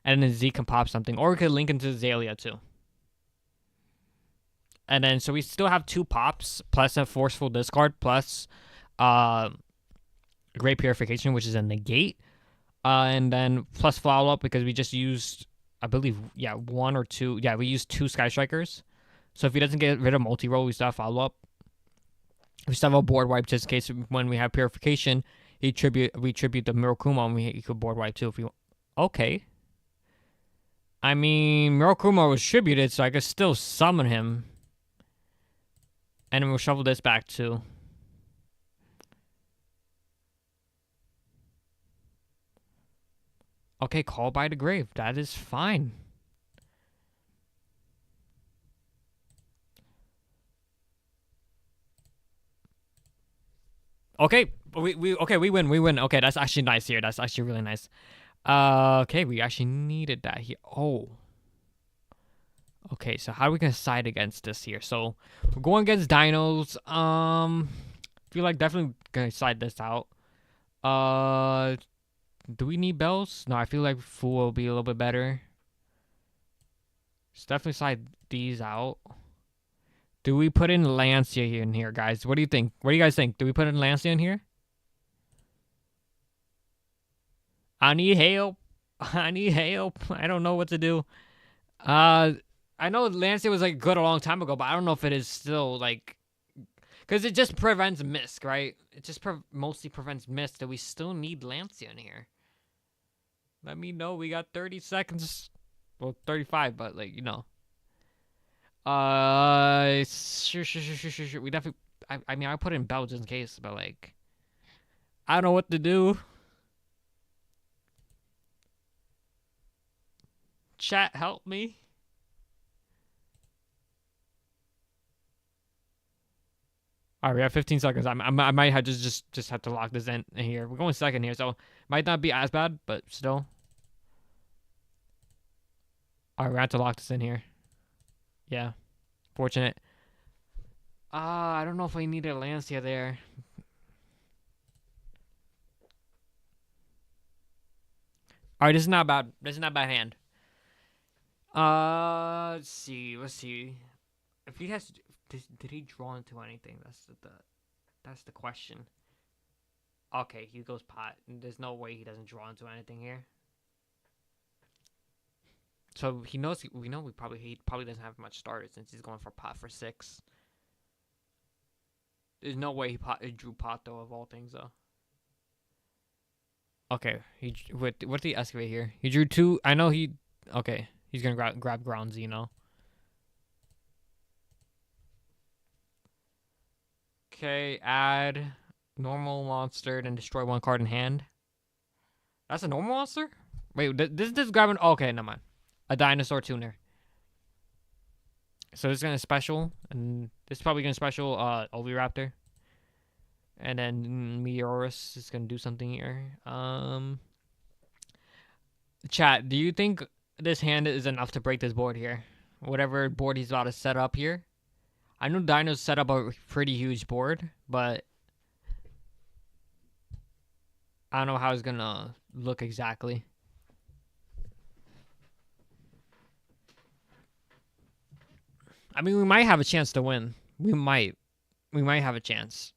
and then Zeke can pop something. Or we could link into Zalia too. And then, so we still have 2 pops, plus a Forceful Discard, plus Great Purification, which is a negate. And then plus follow-up, because we just used... I believe, yeah, 1 or 2. Yeah, we used 2 Sky Strikers. So if he doesn't get rid of multi-roll, we still have follow-up. We still have a board wipe just in case when we have Purification, we tribute the Murakumo and he could board wipe too if we want. Okay. I mean, Murakumo was tributed, so I could still summon him. And then we'll shuffle this back too. Okay, Call by the Grave. That is fine. Okay, we win. Okay, that's actually nice here. That's actually really nice. Okay, we actually needed that here. Oh. Okay, so how are we gonna side against this here? So we're going against dinos. Feel like definitely gonna side this out. Do we need bells? No, I feel like Fool will be a little bit better. Let's definitely side these out. Do we put in Lancia in here, guys? What do you think? What do you guys think? Do we put in Lancia in here? I need help. I need help. I don't know what to do. I know Lancia was like good a long time ago, but I don't know if it is still like, because it just prevents Misk, right? It just mostly prevents Misk. That we still need Lancia in here. Let me know. We got 30 seconds. Well, 35, but like, you know. Sure. We definitely. I mean, I put in Bell just in case, but like, I don't know what to do. Chat, help me. All right, we have 15 seconds. I might have just have to lock this in here. We're going second here, so might not be as bad, but still. All right, we have to lock this in here. Yeah, fortunate. I don't know if we need a Lancia there. All right, this is not bad. This is not a bad hand. Let's see. If he has, did he draw into anything? That's the question. Okay, he goes pot. There's no way he doesn't draw into anything here. So he knows. We know he probably doesn't have much starters since he's going for pot for 6. There's no way he drew Pato of all things, though. Okay, what did he excavate here? He drew 2. I know he. Okay, he's gonna grab Ground Xeno. Okay, add normal monster, then destroy 1 card in hand. That's a normal monster? Wait, this grabbing? Okay, never mind. A dinosaur tuner. So this is gonna special, and this is probably gonna special Oviraptor. And then Meteorus is gonna do something here. Chat, do you think this hand is enough to break this board here? Whatever board he's about to set up here. I know Dino's set up a pretty huge board, but I don't know how it's gonna look exactly. I mean, we might have a chance to win. We might have a chance.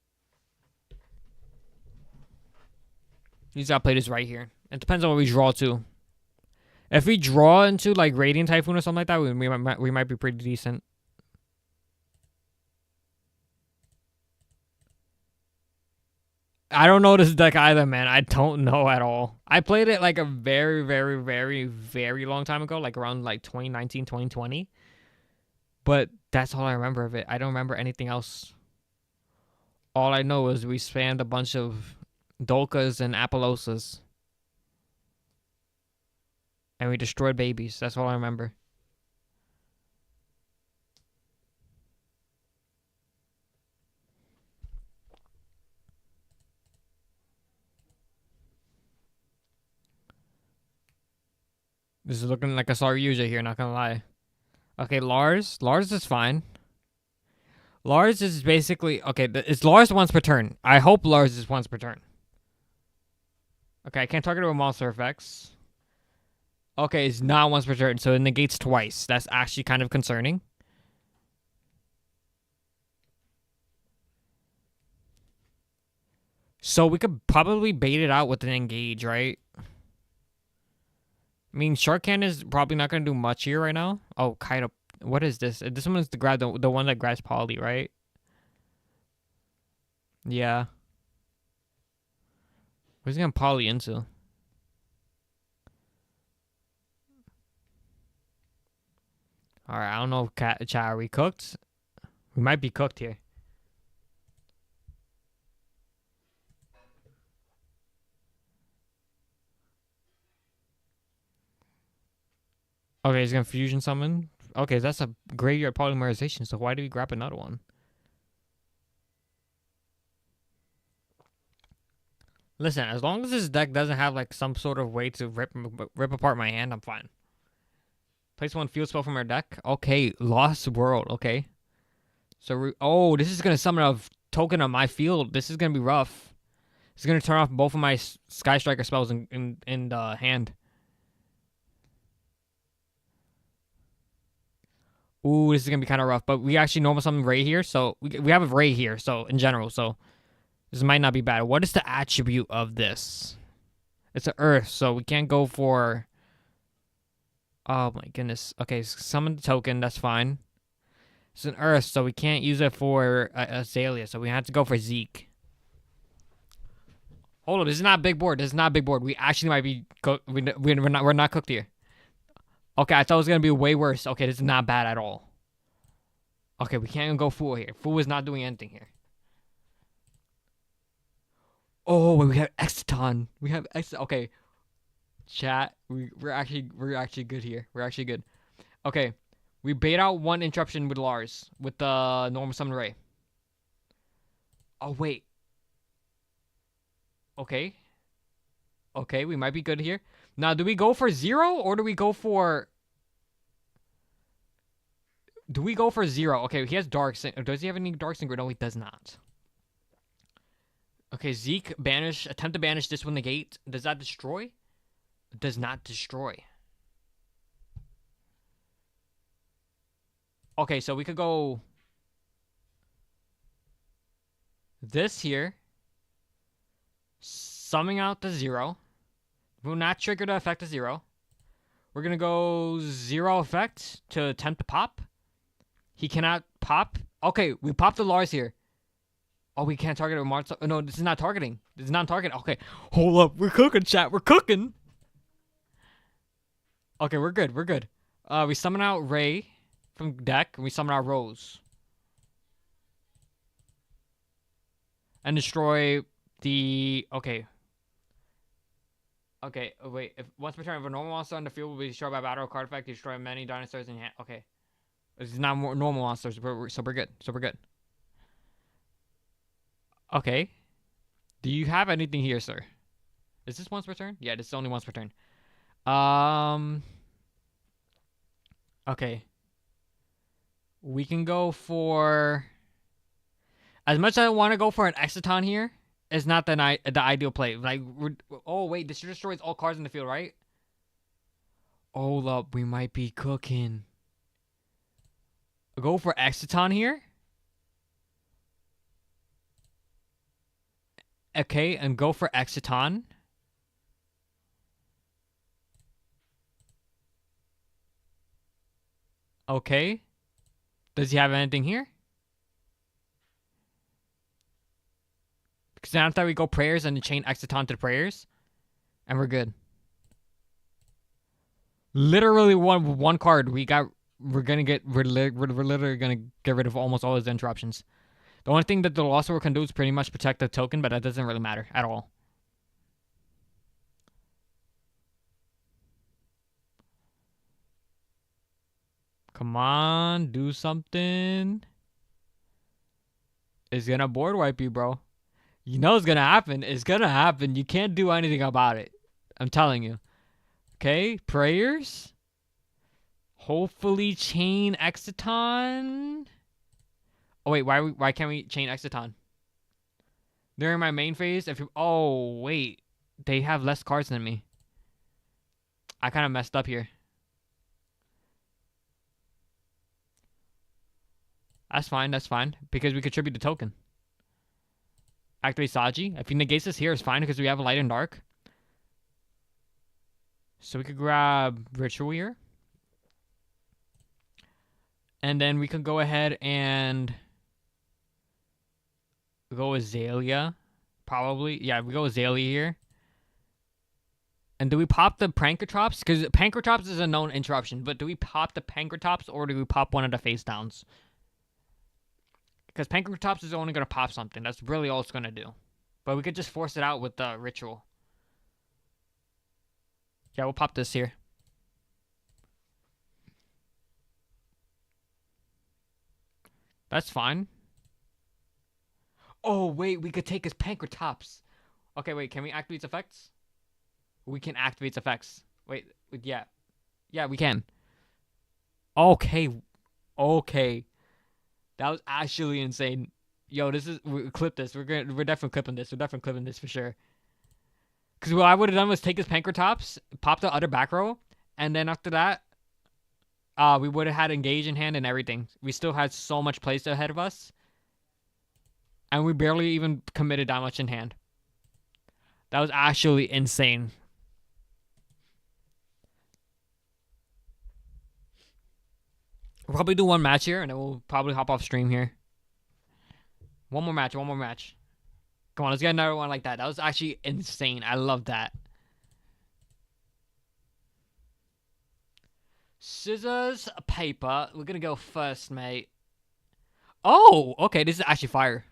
He's gotta play this right here. It depends on what we draw to. If we draw into like Radiant Typhoon or something like that, we might be pretty decent. I don't know this deck either, man. I don't know at all. I played it like a very, very, very, very long time ago, like around like 2019, 2020. But that's all I remember of it. I don't remember anything else. All I know is we spammed a bunch of Dolkas and Apolosas. And we destroyed babies. That's all I remember. This is looking like a Saryuja here, not gonna lie. Okay, Lars. Lars is fine. Lars is basically... Okay, it's Lars once per turn. I hope Lars is once per turn. Okay, I can't target it with monster effects. Okay, it's not once per turn, so it negates twice. That's actually kind of concerning. So we could probably bait it out with an engage, right? I mean, Shark Cannon is probably not going to do much here right now. Oh, Kaido. What is this? This one is the one that grabs Poly, right? Yeah. Where's he going to Poly into? Alright, I don't know if chat, are we cooked? We might be cooked here. Okay, he's gonna fusion summon. Okay, that's a graveyard polymerization, so why did we grab another one? Listen, as long as this deck doesn't have like some sort of way to rip apart my hand, I'm fine. Place 1 field spell from our deck. Okay, Lost World. Okay. So, oh, this is gonna summon a token on my field. This is gonna be rough. It's gonna turn off both of my Sky Striker spells in the hand. Ooh, this is gonna be kind of rough. But we actually normal summon Ray here, so we have a Ray here. So in general, so this might not be bad. What is the attribute of this? It's an Earth, so we can't go for. Oh my goodness. Okay, summon the token. That's fine. It's an Earth, so we can't use it for Azalea. So we have to go for Zeke. Hold on, this is not a big board. This is not a big board. We actually might be we're not cooked here. Okay, I thought it was gonna be way worse. Okay, this is not bad at all. Okay, we can't even go Fool here. Fool is not doing anything here. Oh, we have Exciton. We have Okay, chat. We're actually good here. We're actually good. Okay, we bait out 1 interruption with Lars with the normal summon Ray. Oh wait. Okay. Okay, we might be good here. Now, do we go for 0 or do we go for... Do we go for 0? Okay, he has Dark Synchro. Does he have any Dark Synchro? No, he does not. Okay, Zeke, banish. Attempt to banish this one negate. Does that destroy? It does not destroy. Okay, so we could go... This here. Summing out the 0. Will not trigger the effect of 0. We're going to go 0 effect to attempt to pop. He cannot pop. Okay, we popped the Lars here. Oh, we can't target it with Mars. No, this is not targeting. This is not targeting. Okay, hold up. We're cooking, chat. We're cooking. Okay, we're good. We're good. We summon out Ray from deck, and we summon out Rose. And destroy the... Okay. Okay, wait. If once per turn, if a normal monster on the field will be destroyed by battle or card effect, you destroy many dinosaurs in your hand. Okay. This is not more normal monsters, so we're good. So we're good. Okay. Do you have anything here, sir? Is this once per turn? Yeah, this is only once per turn. Okay. We can go for... As much as I want to go for an Exciton here, it's not the ideal play. Like, oh wait, this destroys all cards in the field, right? Hold up, we might be cooking. Go for Exciton here. Okay, and go for Exciton. Okay. Does he have anything here? Because now that we go prayers and chain Exciton to prayers, and we're good. Literally one card. We're literally gonna get rid of almost all his interruptions. The only thing that the Lost World can do is pretty much protect the token, but that doesn't really matter at all. Come on, do something. It's gonna board wipe you, bro. You know it's gonna happen. It's gonna happen. You can't do anything about it. I'm telling you. Okay, prayers. Hopefully chain Exciton. Oh wait, why can't we chain Exciton? During my main phase, oh wait, they have less cards than me. I kind of messed up here. That's fine, because we contribute the token. Activate Saji. If he negates this here, it's fine because we have a light and dark. So we could grab Ritual here. And then we can go ahead and go Azalea. Probably. Yeah, we go Azalea here. And do we pop the Pankratops? Because Pankratops is a known interruption. But do we pop the Pankratops or do we pop one of the face downs? Because Pankratops is only going to pop something. That's really all it's going to do. But we could just force it out with the Ritual. Yeah, we'll pop this here. That's fine. Oh, wait. We could take his Pankratops. Okay, wait. Can we activate its effects? We can activate its effects. Wait. Yeah. Yeah, we can. Okay. Okay. That was actually insane. Yo, clip this. We're definitely clipping this. We're definitely clipping this for sure. Because what I would have done was take his Pankratops, pop the other back row, and then after that, we would have had Engage in hand and everything. We still had so much place ahead of us. And we barely even committed that much in hand. That was actually insane. We'll probably do one match here, and then we'll probably hop off stream here. One more match. Come on, let's get another one like that. That was actually insane. I love that. Scissors, paper. We're gonna go first, mate. Oh, okay. This is actually fire.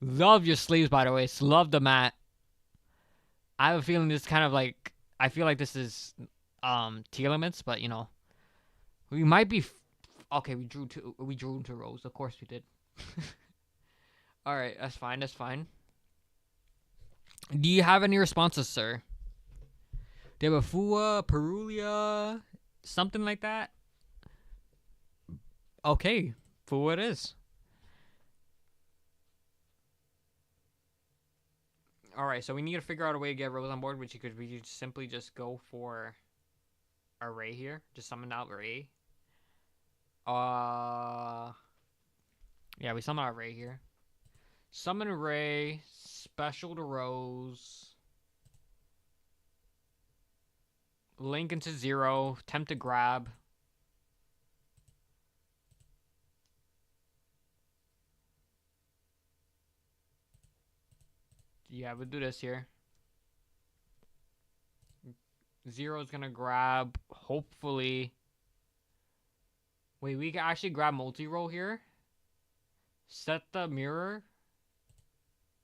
Love your sleeves, by the way. Love the mat. I have a feeling this kind of like... I feel like this is T-Elements, but, you know. We might be... Okay, we drew into rows. Of course we did. Alright, that's fine. Do you have any responses, sir? Do you have a Fua, Perulia, something like that? Okay, Fua it is. Alright, so we need to figure out a way to get Rose on board, which we could simply just go for a Ray here. Just summon out Ray. Yeah, we summon out Ray here. Summon Ray, special to Rose. Link into 0, attempt to grab. Yeah, we'll do this here. Zero's gonna grab, hopefully. Wait, we can actually grab multi-roll here. Set the mirror.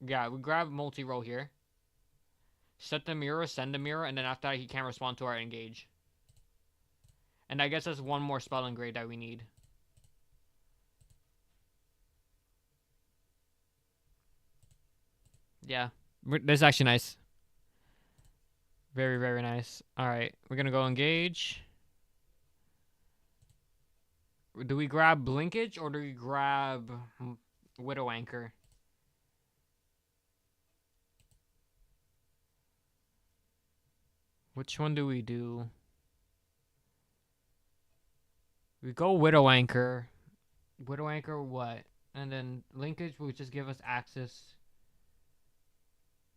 Yeah, we grab multi-roll here. Set the mirror, send the mirror, and then after that he can't respond to our engage. And I guess that's one more spell engrave that we need. Yeah, this is actually nice. Very, very nice. Alright, we're gonna go engage. Do we grab Blinkage or do we grab Widow Anchor? Which one do we do? We go Widow Anchor. Widow Anchor what? And then Linkage will just give us access.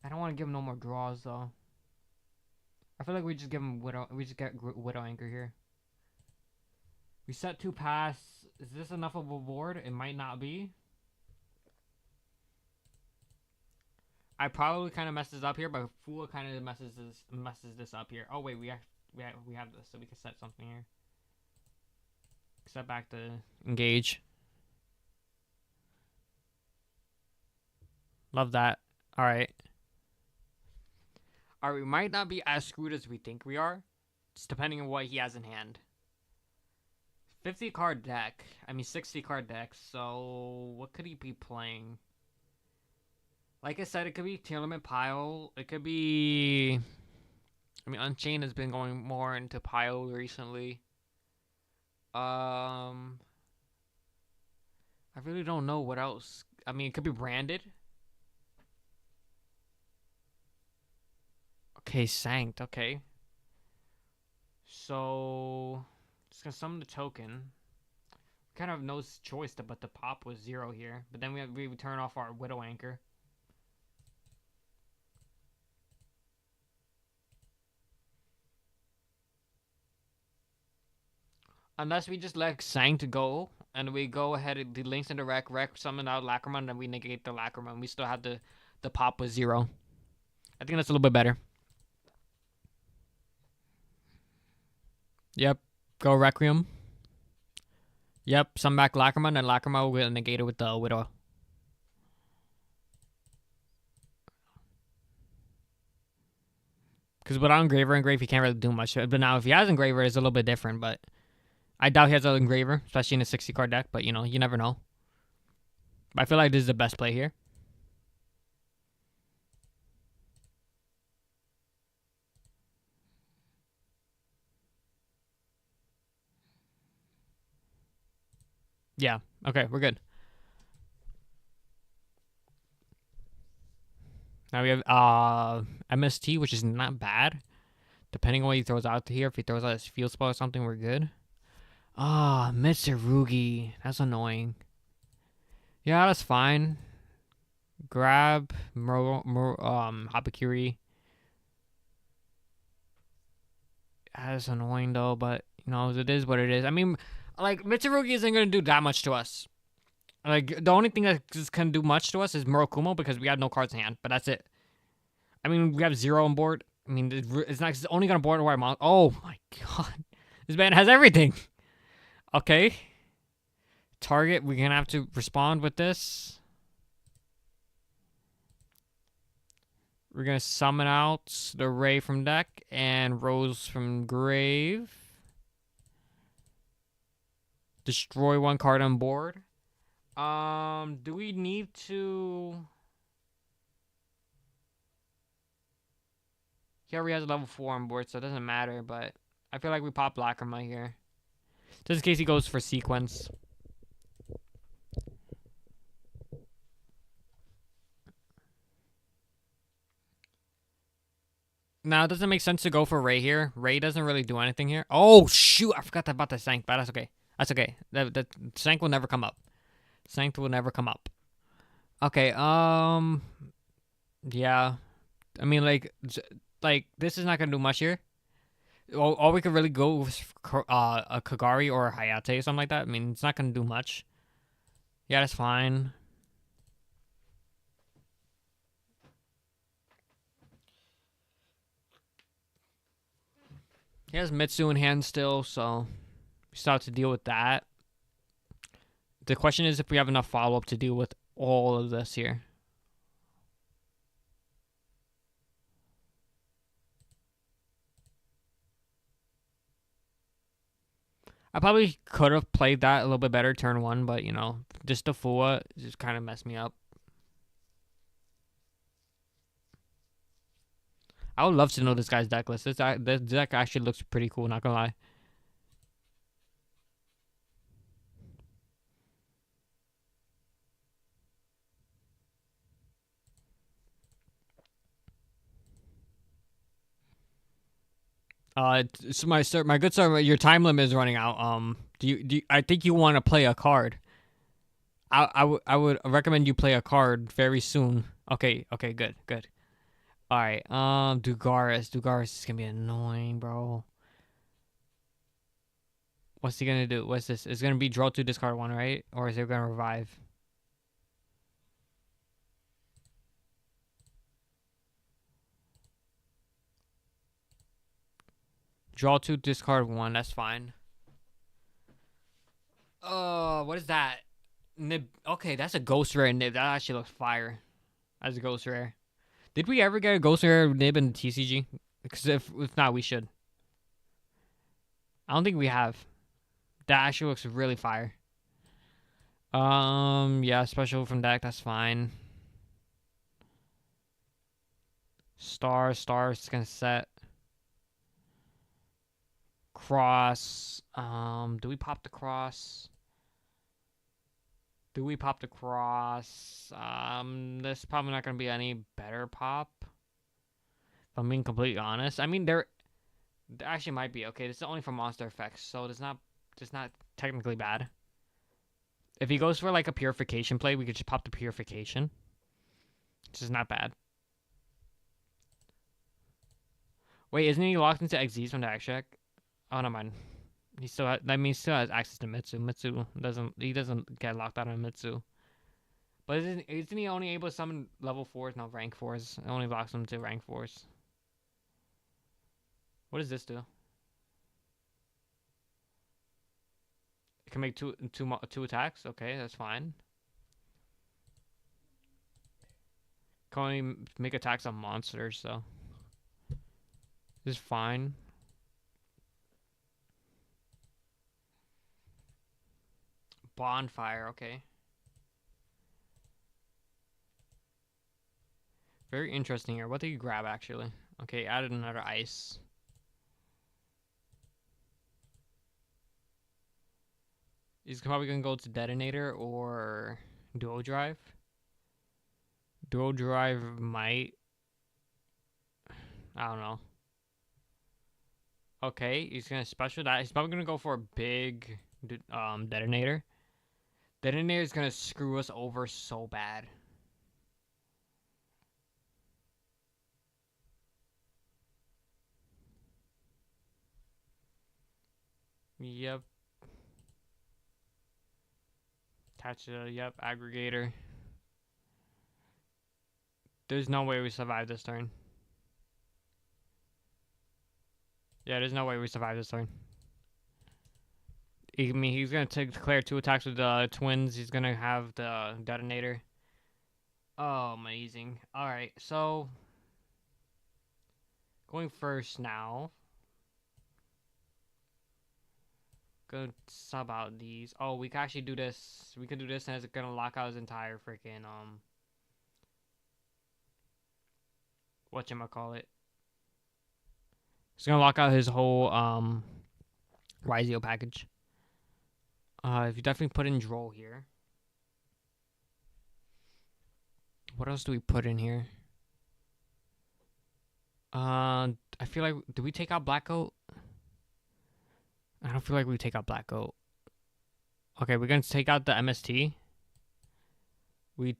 I don't want to give him no more draws though. I feel like we just give him Widow. We just get Widow Anchor here. We set 2 pass. Is this enough of a board? It might not be. I probably kind of messed this up here, but Fool kind of messes this up here. Oh wait, we have this, so we can set something here. Set back to engage. Love that. All right. All right, we might not be as screwed as we think we are. Just depending on what he has in hand. 50 card deck. I mean 60 card deck. So what could he be playing? Like I said, it could be Tearlament Pile. It could be... I mean, Unchained has been going more into Pile recently. I really don't know what else. I mean, it could be Branded. Okay, Sanct. Okay. So... just gonna summon the token. Kind of no choice but to pop with 0 here. But then we turn off our Widow Anchor. Unless we just let Sanct go, and we go ahead and the links in the wreck summon out Lacrima, and then we negate the Lacrima, and we still have the pop with 0. I think that's a little bit better. Yep. Go Requiem. Yep. Summon back Lacrima, and then Lacrima will get negated with the Widow. Because without Engraver, he can't really do much. But now if he has Engraver, it's a little bit different, but... I doubt he has an Engraver, especially in a 60 card deck, but you know, you never know. But I feel like this is the best play here. Yeah, okay, we're good. Now we have MST, which is not bad. Depending on what he throws out here, if he throws out his field spell or something, we're good. Ah, Mitsurugi. That's annoying. Yeah, that's fine. Grab Habakiri. That's annoying though, but you know, it is what it is. I mean, like Mitsurugi isn't gonna do that much to us. Like the only thing that can do much to us is Murakumo because we have no cards in hand, but that's it. I mean, we have 0 on board. I mean, it's not it's only gonna board where I'm on. Oh my god, this man has everything. Okay. Target, we're gonna have to respond with this. We're gonna summon out the Ray from deck and Rose from grave. Destroy 1 card on board. Do we need to... He already has a level 4 on board, so it doesn't matter, but I feel like we pop Lacrima here. Just in case he goes for sequence. Now, it doesn't make sense to go for Ray here. Ray doesn't really do anything here. Oh, shoot. I forgot about the Sanct, but that's okay. That's okay. The Sanct will never come up. Sanct will never come up. Okay, yeah. I mean, like this is not going to do much here. All we could really go with a Kagari or a Hayate or something like that. I mean, it's not going to do much. Yeah, that's fine. He has Mitsu in hand still, so we still have to deal with that. The question is if we have enough follow-up to deal with all of this here. I probably could have played that a little bit better turn one, but, you know, just the Fua just kind of messed me up. I would love to know this guy's deck list. This deck actually looks pretty cool, not gonna lie. So my good sir, your time limit is running out. I think you want to play a card. I would recommend you play a card very soon. Okay, good. All right, Dugaris is gonna be annoying, bro. What's he gonna do? What's this? It's gonna be draw 2, discard 1, right? Or is it gonna revive? Draw 2, discard 1. That's fine. What is that? Nib. Okay, that's a ghost rare nib. That actually looks fire. That's a ghost rare. Did we ever get a ghost rare nib in TCG? Because if not, we should. I don't think we have. That actually looks really fire. Yeah, special from deck. That's fine. Stars is gonna set. Cross. Do we pop the cross? This is probably not gonna be any better pop. If I'm being completely honest. I mean, there actually might be. Okay, this is only for monster effects, so it's not technically bad. If he goes for like a purification play, we could just pop the purification. Which is not bad. Wait, isn't he locked into XZs from the extract? Oh, no mind. He still has access to Mitsu. Mitsu doesn't get locked out on Mitsu. But isn't he only able to summon level 4s, not rank 4s? It only locks him to rank 4s. What does this do? It can make two attacks. Okay, that's fine. Can only make attacks on monsters, so this is fine. Bonfire, okay. Very interesting here. What did you grab, actually? Okay, added another ice. He's probably going to go to Detonator or Duo Drive. Duo Drive might. I don't know. Okay, he's going to special that. He's probably going to go for a big Detonator. Detonator is going to screw us over so bad. Yep. Attach it. Yep. Aggregator. There's no way we survive this turn. Yeah, there's no way we survive this turn. I mean, he's going to declare 2 attacks with the twins. He's going to have the Detonator. Oh, amazing. Alright, so going first now. Go sub out these. Oh, we can actually do this. We can do this and it's gonna lock out his entire freaking whatchamacallit. It's gonna lock out his whole Rizio package. If you definitely put in Droll here. What else do we put in here? I feel like, do we take out Black Goat? I don't feel like we take out Black Goat. Okay, we're gonna take out the MST. We're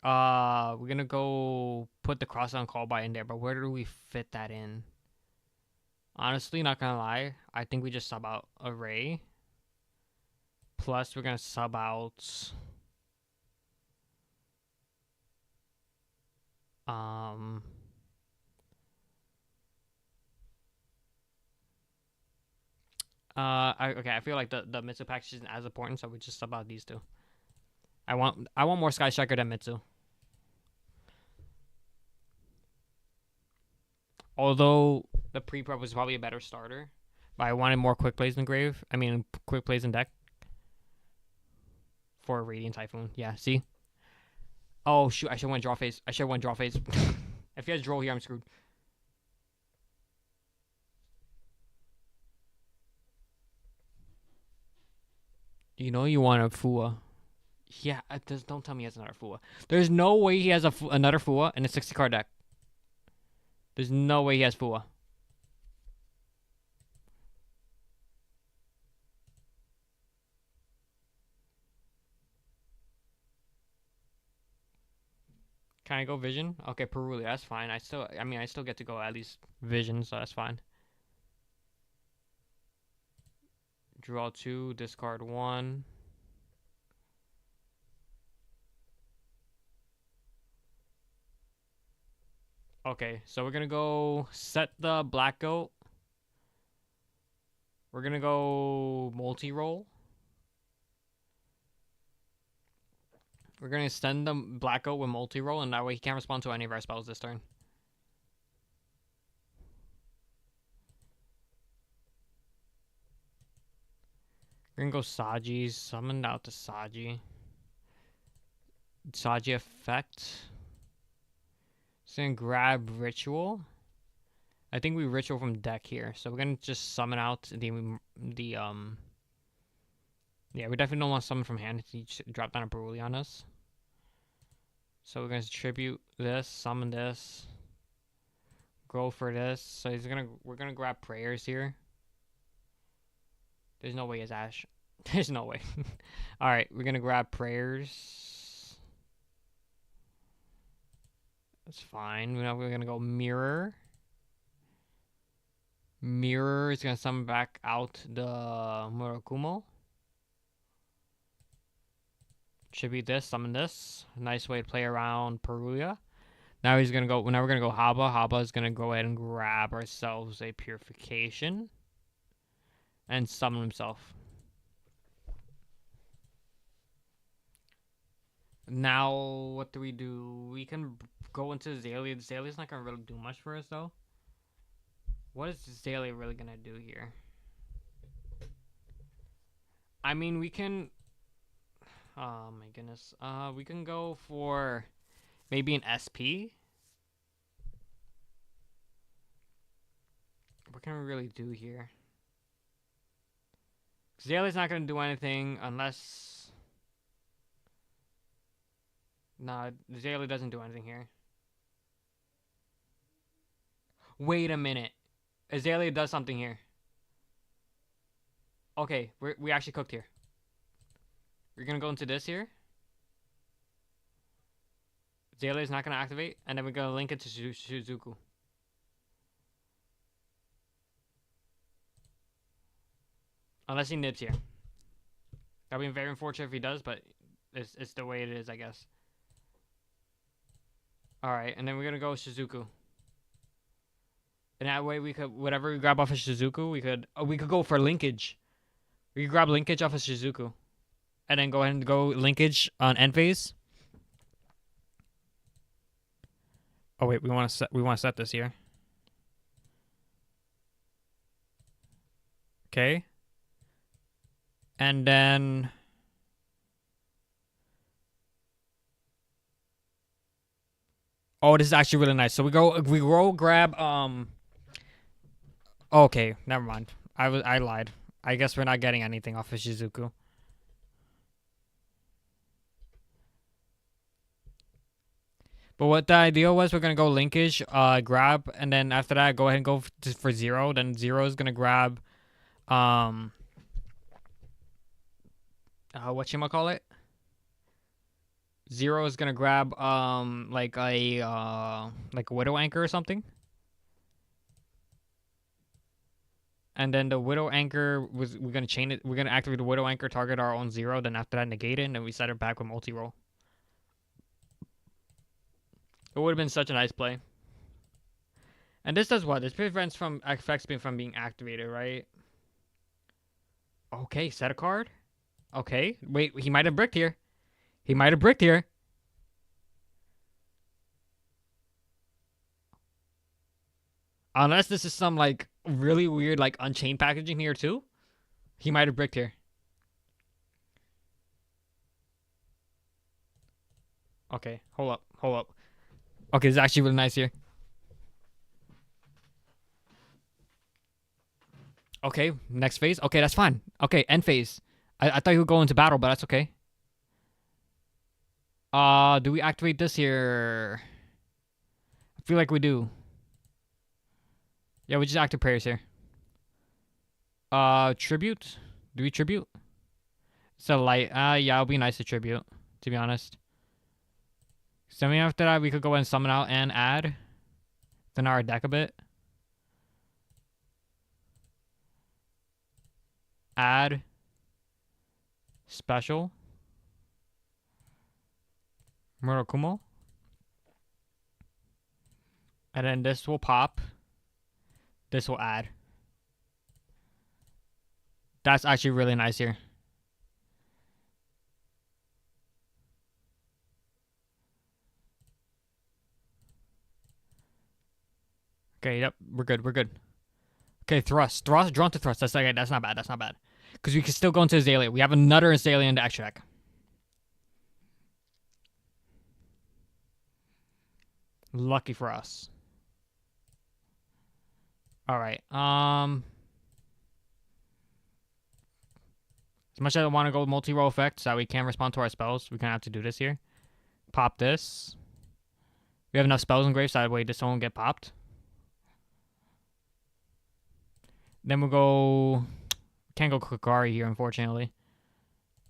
gonna go put the cross on call by in there, but where do we fit that in? Honestly, not gonna lie, I think we just sub out Array. Plus, we're gonna sub out Okay, I feel like the Mitsu package isn't as important, so we just sub out these two. I want more Sky Striker than Mitsu. Although the pre-prep was probably a better starter, but I wanted more quick plays in Grave. I mean, quick plays in deck for Radiant Typhoon. Yeah, see? Oh, shoot. I should have went draw phase. I should have went draw phase. If he has draw here, I'm screwed. You know you want a Fua. Yeah, don't tell me he has another Fua. There's no way he has another Fua in a 60-card deck. There's no way he has Fua. Can I go Vision? Okay, Perulia, that's fine. I still get to go at least Vision, so that's fine. Draw 2, discard 1. Okay, so we're gonna go set the Black Goat. We're gonna go multi-roll. We're gonna extend the Black Goat with multi-roll, and that way he can't respond to any of our spells this turn. We're gonna go Saji, summon out the Saji. Saji effect. Just gonna grab Ritual. I think we Ritual from deck here, so we're gonna just summon out the yeah, we definitely don't want to summon from hand. He drop down a Broly on us. So we're gonna tribute this, summon this, go for this. So we're gonna grab prayers here. There's no way he has Ash. There's no way. All right, we're gonna grab prayers. That's fine. We're gonna go mirror. Mirror is gonna summon back out the Murakumo. Tribute this, summon this. Nice way to play around Perulia. Now we're gonna go Haba. Haba is gonna go ahead and grab ourselves a Purification. And summon himself. Now, what do? We can go into Zaylia. Zaylia's not gonna really do much for us, though. What is Zaylia really gonna do here? I mean, we can... Oh, my goodness. We can go for maybe an SP. What can we really do here? Zaylia's not gonna do anything unless... Nah, Zaylia doesn't do anything here. Wait a minute. Azalea does something here. Okay, we actually cooked here. We're gonna go into this here. Azalea is not gonna activate, and then we're gonna link it to Shizuku. Unless he nibs here. That'd be very unfortunate if he does, but it's the way it is, I guess. Alright, and then we're gonna go Shizuku. And that way we could, whatever we grab off of Shizuku, we could go for linkage. We could grab linkage off of Shizuku. And then go ahead and go linkage on end phase. Oh wait, we want to set this here. Okay. And then oh, this is actually really nice. So we go grab okay, never mind. I lied. I guess we're not getting anything off of Shizuku. But what the idea was, we're gonna go linkage, grab, and then after that, go ahead and go for Zero. Then Zero is gonna grab, whatchamacallit? Zero is gonna grab, like a Widow Anchor or something. And then the Widow Anchor we're gonna chain it. We're gonna activate the Widow Anchor, target our own Zero. Then after that, negate it, and then we set it back with multi-roll. It would have been such a nice play. And this does what? This prevents from effects from being activated, right? Okay, set a card. Okay, wait, he might have bricked here. He might have bricked here. Unless this is some like really weird like Unchained packaging here too. He might have bricked here. Okay, hold up, hold up. Okay, this is actually really nice here. Okay, next phase. Okay, that's fine. Okay, end phase. I thought you would go into battle, but that's okay. Do we activate this here? I feel like we do. Yeah, we just active prayers here. Tribute? Do we tribute? It's a light. Yeah, it'll be nice to tribute, to be honest. So after that, we could go and summon out and add. Thin our deck a bit. Add. Special. Murakumo. And then this will pop. This will add. That's actually really nice here. Okay, yep, we're good, we're good. Okay, thrust. Drawn to thrust. That's okay, that's not bad, that's not bad. Because we can still go into Azalea. We have another Azalea in the extra deck. Lucky for us. Alright, as much as I want to go multi-roll effect so that we can respond to our spells, we're going to have to do this here. Pop this. We have enough spells in grave, so that way this won't get popped. Then we'll go... Can't go Kagari here, unfortunately.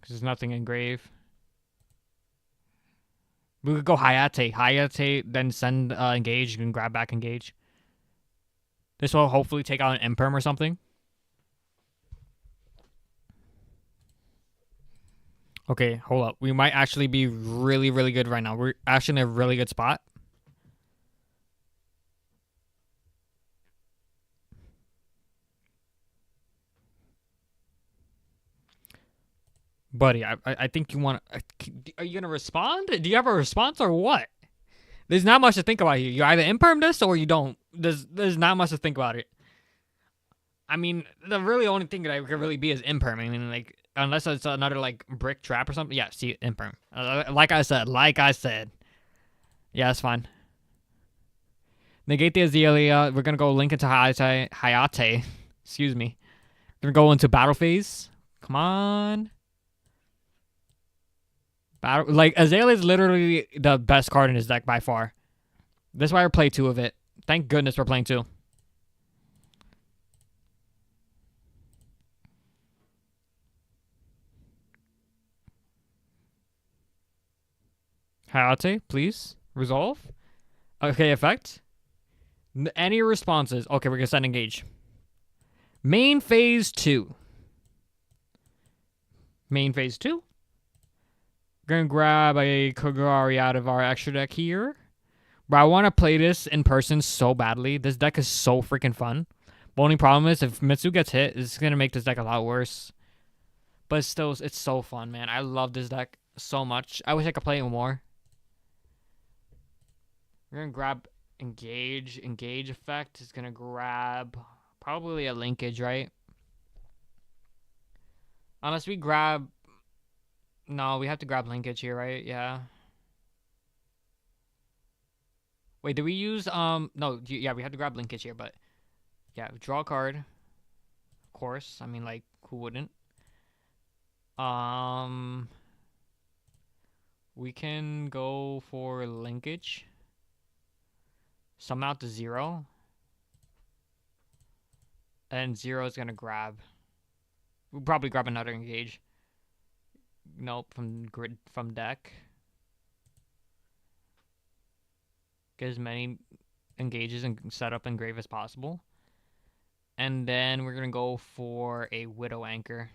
Because there's nothing in grave. We could go Hayate. Hayate, then send engage. You can grab back engage. This will hopefully take out an Imperm or something. Okay, hold up. We might actually be really, really good right now. We're actually in a really good spot. Buddy, I think you want to... Are you going to respond? Do you have a response or what? There's not much to think about here. You either imperm this or you don't. There's not much to think about it. I mean, the really only thing that I could really be is imperm. I mean, like, unless it's another, like, brick trap or something. Yeah, see, imperm. Like I said. Yeah, that's fine. Negate the Azalea. We're going to go link into Hayate. Excuse me. We're going to go into battle phase. Come on. Battle, like, Azalea is literally the best card in his deck by far. That's why I play 2 of it. Thank goodness we're playing 2. Hayate, please. Resolve. Okay, effect. Any responses? Okay, we're going to send engage. Main phase 2. Main phase 2. Gonna grab a Kagari out of our extra deck here. But I want to play this in person so badly. This deck is so freaking fun. The only problem is if Mitsu gets hit, it's going to make this deck a lot worse. But still, it's so fun, man. I love this deck so much. I wish I could play it more. We're going to grab engage. Engage effect is going to grab probably a linkage, right? Unless we grab... No, we have to grab linkage here, right? Yeah. Wait, did we use no, yeah, we had to grab linkage here, but yeah, draw a card. Of course. I mean, like, who wouldn't? We can go for linkage. Sum out to 0. And 0 is gonna grab. We'll probably grab another engage. Nope, from deck. Get as many engages and set up and grave as possible. And then we're gonna go for a Widow Anchor.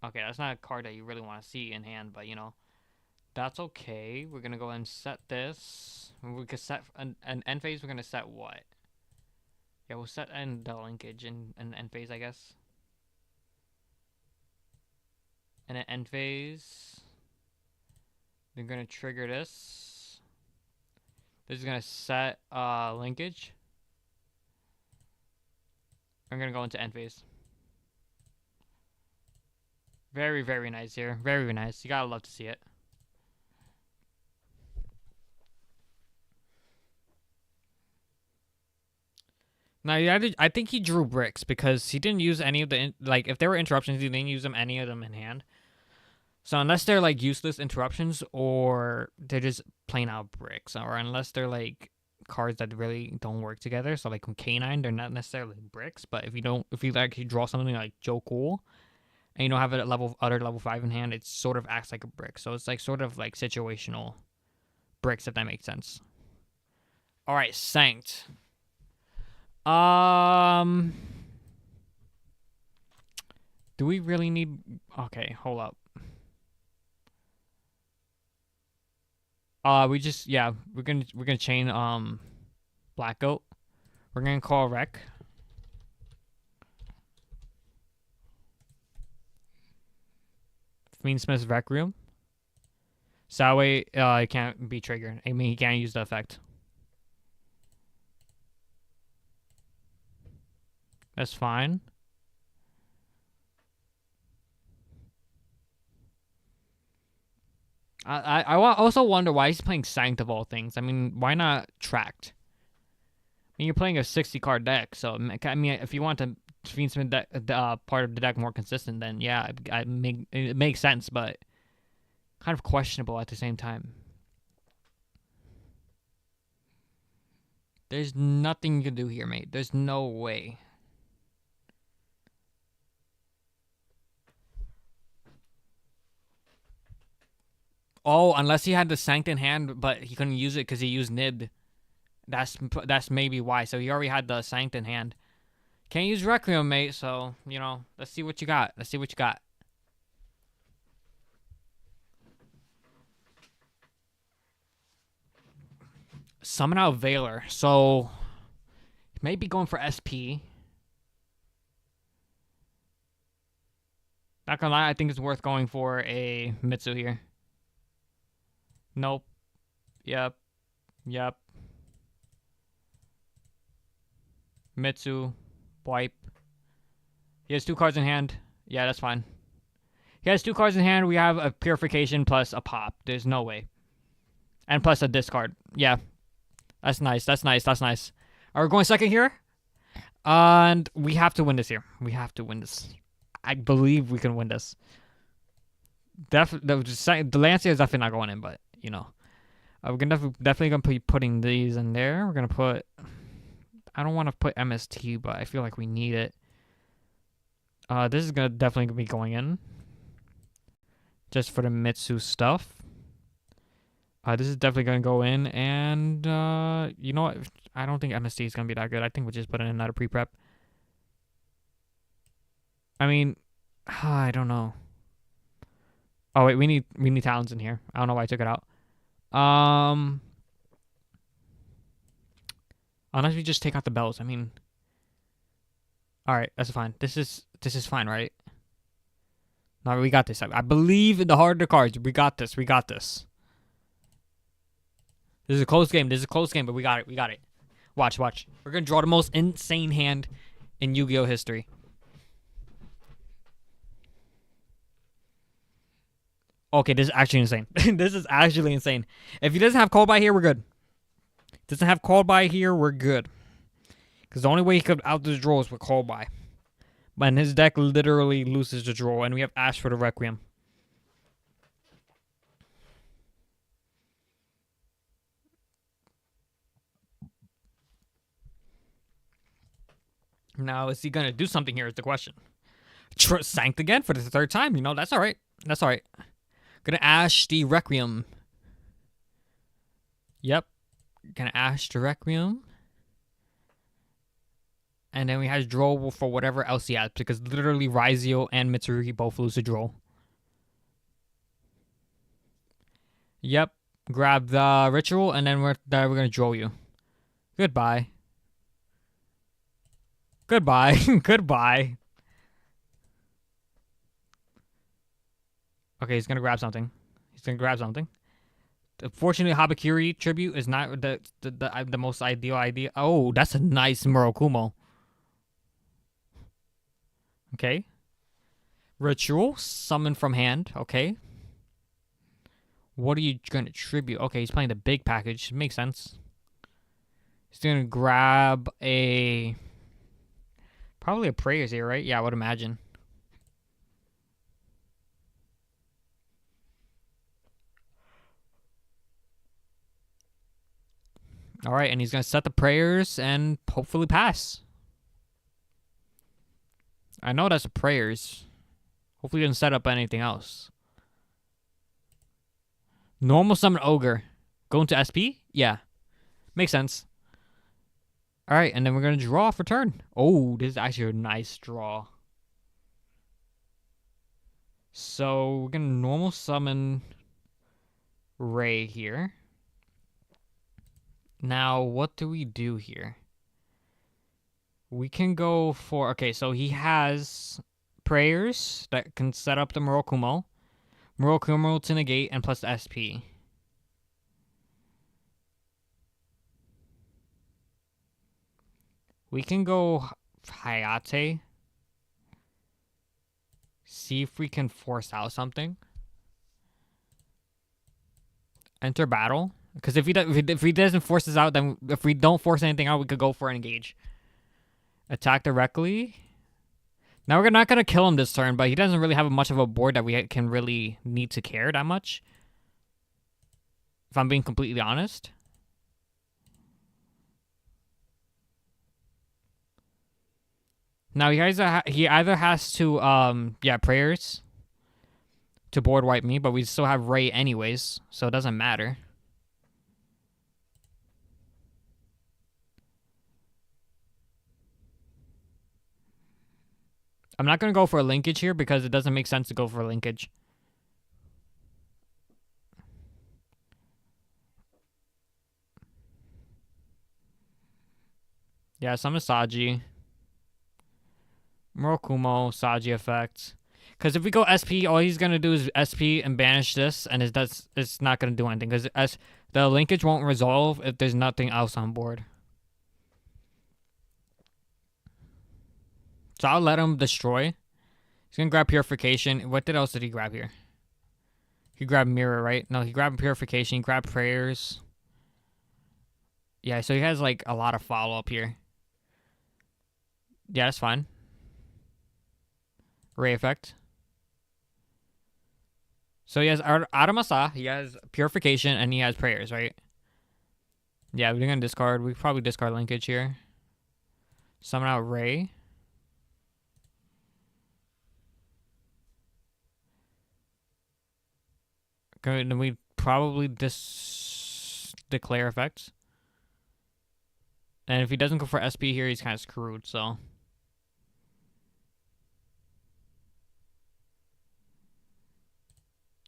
Okay, that's not a card that you really want to see in hand, but you know, that's okay. We're gonna go ahead and set this. We could set an end phase. We're gonna set what? Yeah, we'll set end the linkage in end phase, I guess. And then end phase. They're gonna trigger this. This is gonna set linkage. I'm gonna go into end phase. Very, very nice here. Very nice. You gotta love to see it. Now, yeah, I think he drew bricks because he didn't use any of the like. If there were interruptions, he didn't use any of them in hand. So unless they're like useless interruptions, or they're just plain out bricks, or unless they're like cards that really don't work together. So like K9, they're not necessarily bricks. But if you like, you draw something like Joe Cool, and you don't have it at level 5 in hand, it sort of acts like a brick. So it's like sort of like situational bricks, if that makes sense. All right, Sanked. Do we really need? Okay, hold up. We're gonna chain Black Goat. We're gonna call Rec. Fiendsmith's Requiem. So that way it can't be triggered. I mean, he can't use the effect. That's fine. I also wonder why he's playing Sanct of all things. I mean, why not Tract? I mean, you're playing a 60 card deck, so I mean, if you want to Fiendsmith part of the deck more consistent, then yeah, it makes sense, but kind of questionable at the same time. There's nothing you can do here, mate. There's no way. Oh, unless he had the Sanct in hand, but he couldn't use it because he used Nib. That's maybe why. So he already had the Sanct in hand. Can't use Requiem, mate. So, you know, let's see what you got. Let's see what you got. Summon out Veiler. So, maybe going for SP. Not gonna lie, I think it's worth going for a Mitsu here. Nope. Yep. Mitsu. Wipe. He has 2 cards in hand. Yeah, that's fine. He has 2 cards in hand. We have a Purification plus a pop. There's no way. And plus a discard. Yeah. That's nice. Are we going second here? And we have to win this here. We have to win this. I believe we can win this. The Lancia is definitely not going in, but, you know. We're definitely going to be putting these in there. We're going to put... I don't want to put MST, but I feel like we need it. This is definitely going to be going in. Just for the Mitsu stuff. This is definitely going to go in. And, you know what? I don't think MST is going to be that good. I think we'll just put in another pre-prep. I mean, I don't know. Oh, wait. We need Talons in here. I don't know why I took it out. Unless we just take out the bells. I mean... Alright, that's fine. This is fine, right? No, we got this. I believe in the heart of the cards. We got this. This is a close game. But we got it. Watch. We're going to draw the most insane hand in Yu-Gi-Oh! History. Okay, this is actually insane. If he doesn't have Call By here, we're good. Doesn't have Call By here, we're good. Because the only way he could out this draw is with Call By. And his deck literally loses the draw, and we have Ash for the Requiem. Now, is he going to do something here is the question. Sanct again for the 3rd time. You know, that's all right. Gonna Ash the Requiem. Yep. Gonna Ash the Requiem. And then we have draw for whatever else he has, because literally Raizio and Mitsurugi both lose a draw. Yep. Grab the ritual, and then we're gonna draw you. Goodbye. Goodbye. Goodbye. Okay, he's gonna grab something. He's gonna grab something. Fortunately, Habakiri tribute is not the most ideal idea. Oh, that's a nice Murakumo. Okay. Ritual, summon from hand. Okay. What are you gonna tribute? Okay, he's playing the big package. Makes sense. He's gonna grab a probably a prayers here, right? Yeah, I would imagine. All right, and he's gonna set the prayers and hopefully pass. I know that's prayers. Hopefully, he doesn't set up anything else. Normal summon ogre. Going to SP? Yeah, makes sense. All right, and then we're gonna draw for turn. Oh, this is actually a nice draw. So we're gonna normal summon Ray here. Now, what do we do here? We can go for... Okay, so he has prayers that can set up the Murakumo. Murakumo to negate and plus the SP. We can go Hayate. See if we can force out something. Enter battle. Because if he doesn't force us out, then if we don't force anything out, we could go for an engage. Attack directly. Now we're not gonna kill him this turn, but he doesn't really have much of a board that we can really need to care that much. If I'm being completely honest. Now he either has to prayers to board wipe me, but we still have Ray anyways, so it doesn't matter. I'm not going to go for a linkage here because it doesn't make sense to go for a linkage. Yeah, summon Saji. Murakumo, Saji effect. Because if we go SP, all he's going to do is SP and banish this, and it's not going to do anything. Because the linkage won't resolve if there's nothing else on board. So I'll let him destroy. He's going to grab Purification. What else did he grab here? He grabbed Mirror, right? No, he grabbed Purification. He grabbed Prayers. Yeah, so he has like a lot of follow-up here. Yeah, that's fine. Ray effect. So he has Aramasa, he has Purification, and he has Prayers, right? Yeah, we're going to discard. We probably discard Linkage here. Summon out Ray. Then we probably declare effects. And if he doesn't go for SP here, he's kind of screwed, so.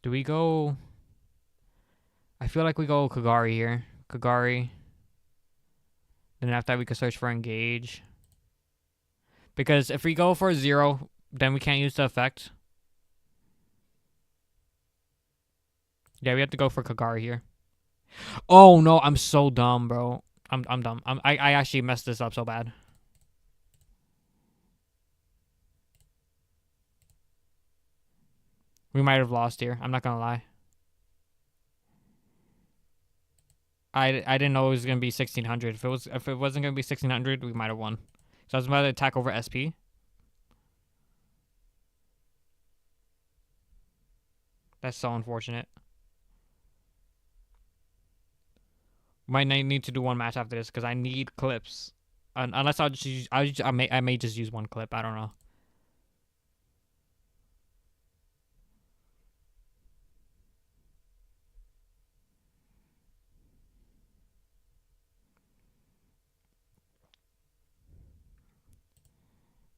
Do we go... I feel like we go Kagari here. Kagari. Then after that, we could search for Engage. Because if we go for 0, then we can't use the effect. Yeah, we have to go for Kagari here. Oh, no, I'm so dumb, bro. I'm dumb. I actually messed this up so bad. We might have lost here. I'm not gonna lie. I didn't know it was gonna be 1600. If it wasn't gonna be 1600, we might have won. So I was about to attack over SP. That's so unfortunate. Might need to do one match after this because I need clips. Unless I'll just use, I may just use one clip. I don't know.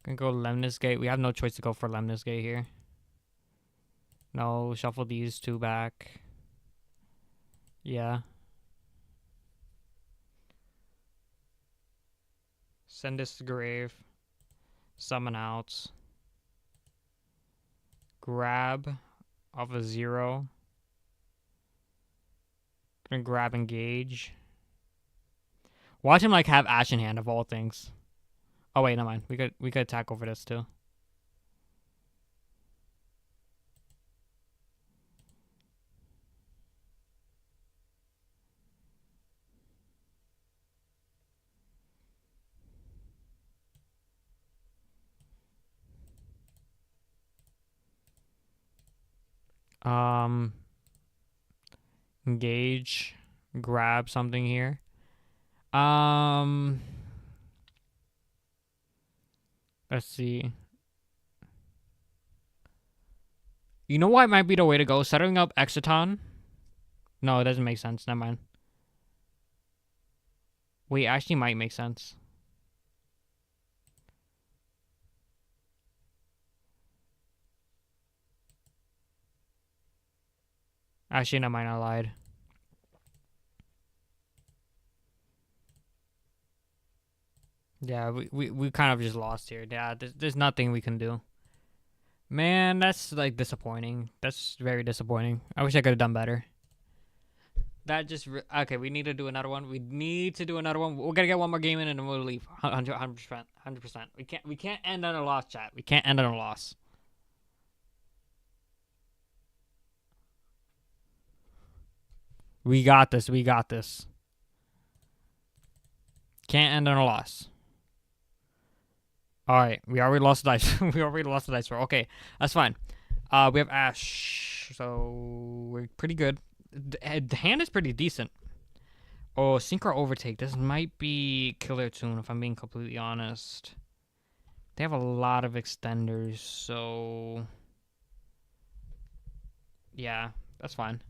Gonna go Lemnis Gate. We have no choice to go for Lemnis Gate here. No, shuffle these two back. Yeah. Send this to grave. Summon out. Grab off a 0. Gonna grab engage. Watch him like have Ash in hand of all things. Oh wait, never mind. We could attack over this too. Engage. Grab something here. Let's see. You know what might be the way to go? Setting up Exciton? No, it doesn't make sense. Never mind. Wait, actually might make sense. Actually, never mind. I lied. Yeah, we kind of just lost here. Yeah, there's nothing we can do. Man, that's like disappointing. That's very disappointing. I wish I could have done better. That just okay. We need to do another one. We need to do another one. We're gonna get one more game in and then we'll leave. 100%. We can't end on a loss, chat. We can't end on a loss. We got this. We got this. Can't end on a loss. All right, we already lost the dice. We already lost the dice roll. Okay, that's fine. We have Ash, so we're pretty good. The hand is pretty decent. Oh, Synchro Overtake. This might be Killer Tune, if I'm being completely honest. They have a lot of extenders, so yeah, that's fine.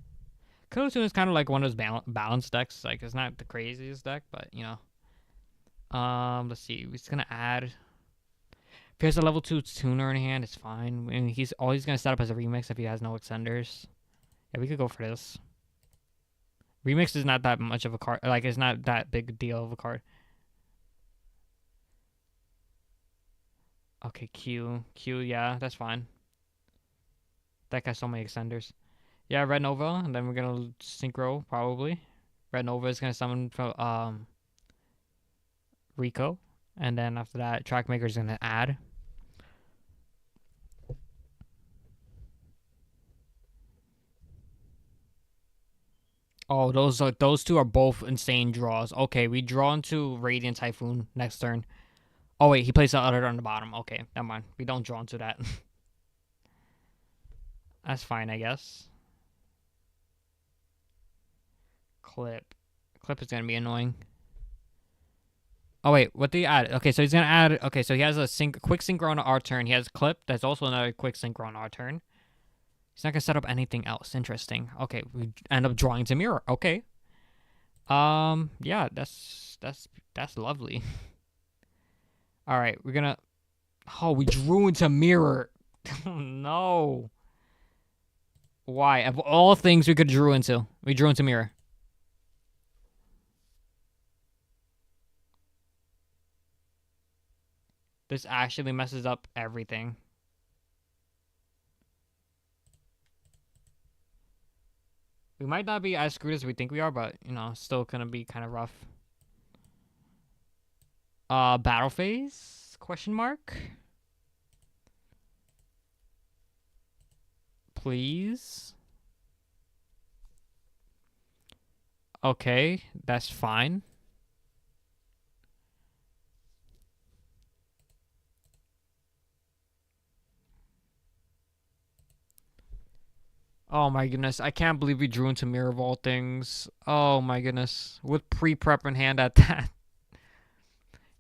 Killer Tune is kind of like one of those balanced decks. Like, it's not the craziest deck, but you know. Let's see. We're just gonna add. If he has a level 2 tuner in hand, it's fine. I mean, he's gonna set up as a remix if he has no extenders. Yeah, we could go for this. Remix is not that much of a card. Like, it's not that big a deal of a card. Okay, Q, yeah, that's fine. That has so many extenders. Yeah, Red Nova, and then we're gonna synchro probably. Red Nova is gonna summon from Rico, and then after that, Trackmaker is gonna add. Oh, those two are both insane draws. Okay, we draw into Radiant Typhoon next turn. Oh wait, he plays the other on the bottom. Okay, never mind. We don't draw into that. That's fine, I guess. Clip is gonna be annoying. Oh wait, what did he add? Okay, so he's gonna add. Okay, so he has a quick synchro on our turn. He has Clip. That's also another quick synchro on our turn. He's not gonna set up anything else. Interesting. Okay, we end up drawing to mirror. Okay. Yeah, that's lovely. All right, we're gonna. Oh, we drew into mirror. No. Why? Of all things we could drew into, we drew into mirror. This actually messes up everything. We might not be as screwed as we think we are, but, you know, still gonna be kind of rough. Battle phase? Question mark? Please? Okay, that's fine. Oh my goodness, I can't believe we drew into Mirror of all things. Oh my goodness. With pre-prep in hand at that.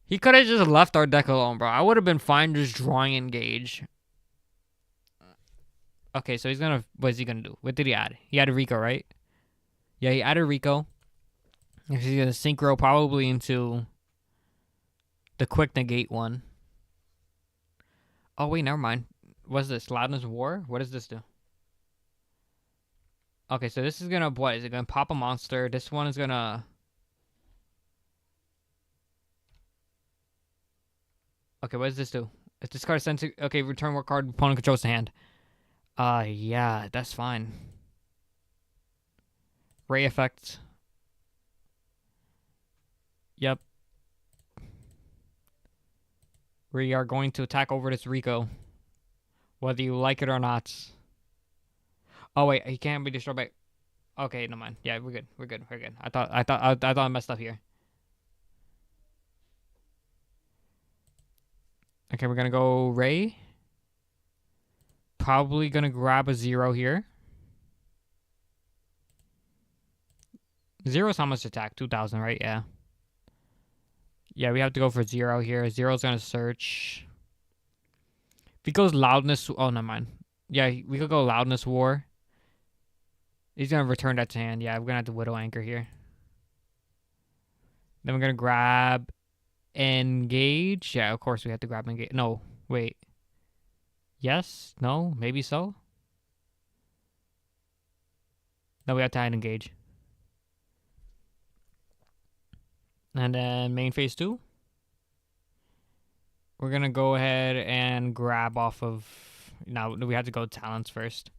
He could have just left our deck alone, bro. I would have been fine just drawing Engage. Okay, so he's gonna... What is he gonna do? What did he add? He added Rico, right? Yeah, he added Rico. He's gonna synchro probably into the quick negate one. Oh, wait, never mind. What's this? Loudness War? What does this do? Okay, so this is gonna... What? Is it gonna pop a monster? This one is gonna... Okay, what does this do? If this card is sent to okay, return what card opponent controls to hand. Yeah, that's fine. Ray effect. Yep. We are going to attack over this Rico, whether you like it or not. Oh wait, he can't be destroyed by. Okay, no mind. Yeah, we're good. We're good. We're good. I thought I messed up here. Okay, we're gonna go Ray. Probably gonna grab a 0 here. 0 is how much attack? 2,000, right? Yeah. Yeah, we have to go for 0 here. 0's gonna search. If he goes loudness, oh no mind. Yeah, we could go loudness war. He's gonna return that to hand. Yeah, we're gonna have to Widow Anchor here. Then we're gonna grab engage. Yeah, of course we have to grab engage. No, wait. Yes? No? Maybe so? No, we have to hide engage. And then main phase 2. We're gonna go ahead and grab off of. Now we have to go talents first.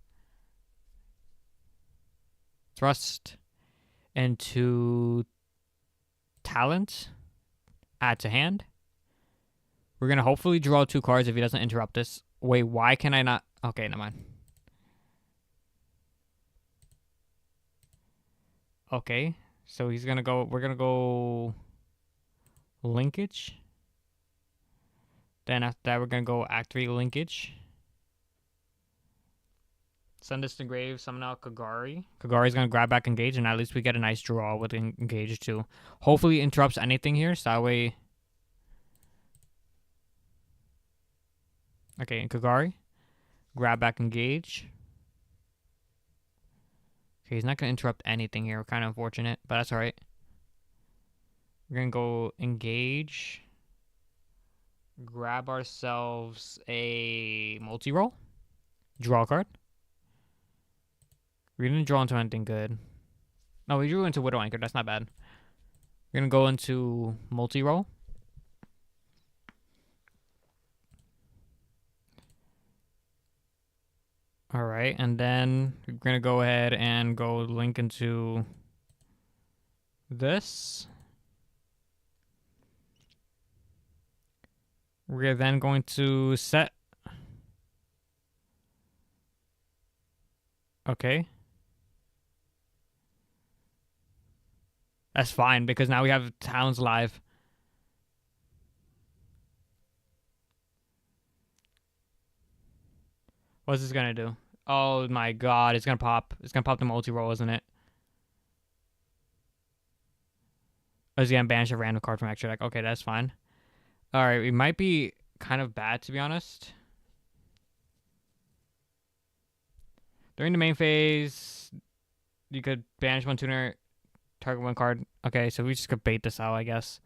Thrust into talent. Add to hand. We're gonna hopefully draw 2 cards if he doesn't interrupt us. Wait, why can I not? Okay, never mind. Okay, so he's gonna go. We're gonna go linkage. Then after that, we're gonna go activate linkage. Send this to grave. Summon out Kagari. Kagari's gonna grab back engage, and at least we get a nice draw with engage too. Hopefully, interrupts anything here, so that way. Okay, and Kagari, grab back engage. Okay, he's not gonna interrupt anything here. Kind of unfortunate, but that's all right. We're gonna go engage. Grab ourselves a multi-roll. Draw a card. We didn't draw into anything good. No, we drew into Widow Anchor. That's not bad. We're gonna go into multi-roll. All right, and then we're gonna go ahead and go link into this. We're then going to set. Okay. That's fine because now we have Talons live. What's this gonna do? Oh my god, it's gonna pop. It's gonna pop the multi-roll, isn't it? Oh, it's gonna banish a random card from extra deck. Okay, that's fine. Alright, we might be kind of bad to be honest. During the main phase, you could banish one tuner, target one card. Okay, so we just could bait this out, I guess.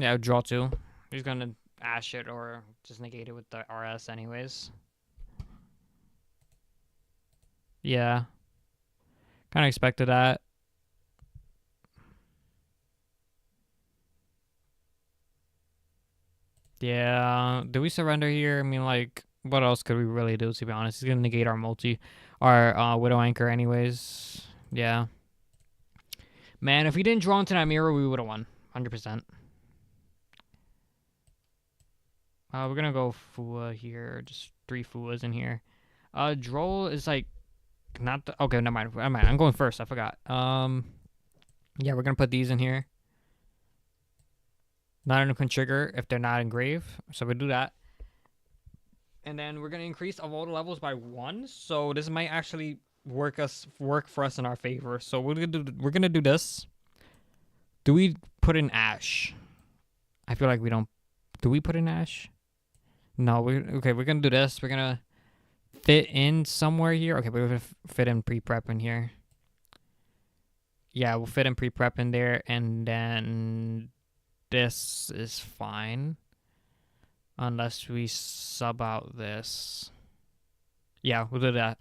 Yeah, draw 2. He's gonna ash it or just negate it with the RS anyways. Yeah. Kind of expected that. Yeah. Do we surrender here? I mean, like, what else could we really do, to be honest? He's gonna negate our Widow Anchor anyways. Yeah. Man, if we didn't draw into that mirror, we would have won. 100%. We're gonna go Fua here. Just 3 Fuas in here. Droll is like not the, okay, never mind. I'm going first. I forgot. Yeah, we're gonna put these in here. None of them can trigger if they're not engraved, so we do that. And then we're gonna increase all the levels by 1. So this might actually work for us in our favor. So we're gonna do this. Do we put in Ash? I feel like we don't. Do we put in Ash? No, we're gonna do this. We're gonna fit in somewhere here. Okay, we're gonna fit in pre-prep in here. Yeah, we'll fit in pre-prep in there, and then this is fine. Unless we sub out this. Yeah, we'll do that.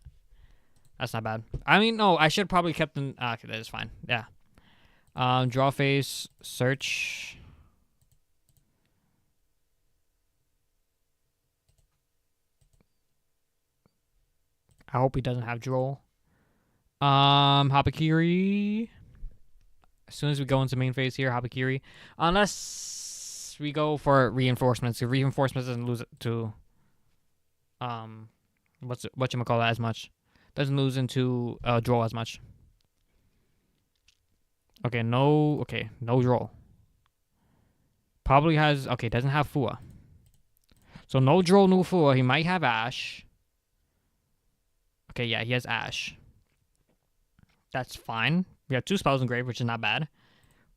That's not bad. I mean, no, I should probably kept in. Okay, that is fine. Yeah. Draw phase, search. I hope he doesn't have Droll. Habakiri. As soon as we go into main phase here, Habakiri. Unless we go for reinforcements. If reinforcements doesn't lose it to whatchamacallit as much. Doesn't lose into Droll as much. Okay, no Droll. Probably has doesn't have Fua. So no Droll, no Fua. He might have Ash. Okay, yeah, he has Ash. That's fine. We have 2 spells in grave, which is not bad.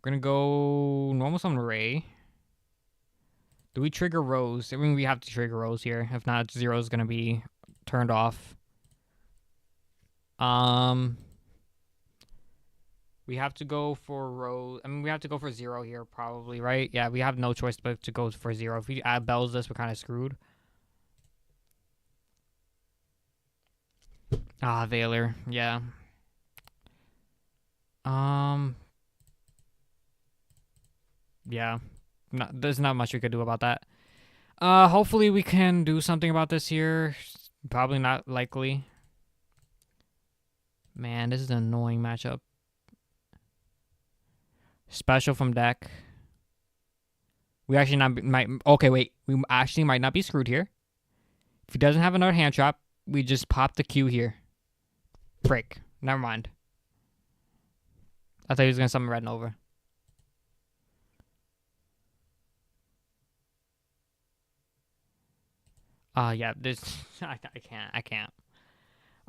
We're gonna go normal summon Ray. Do we trigger Rose? I mean, we have to trigger Rose here. If not, Zero is gonna be turned off. We have to go for Rose. I mean, we have to go for Zero here, probably, right? Yeah, we have no choice but to go for Zero. If we add Bells this, we're kind of screwed. Ah, Veiler. Yeah. Yeah. There's not much we could do about that. Hopefully we can do something about this here. Probably not likely. Man, this is an annoying matchup. Special from deck. We actually might. Okay, wait. We actually might not be screwed here. If he doesn't have another hand trap, we just pop the Q here. Break. Never mind. I thought he was gonna summon Red Nova. Yeah. This I can't.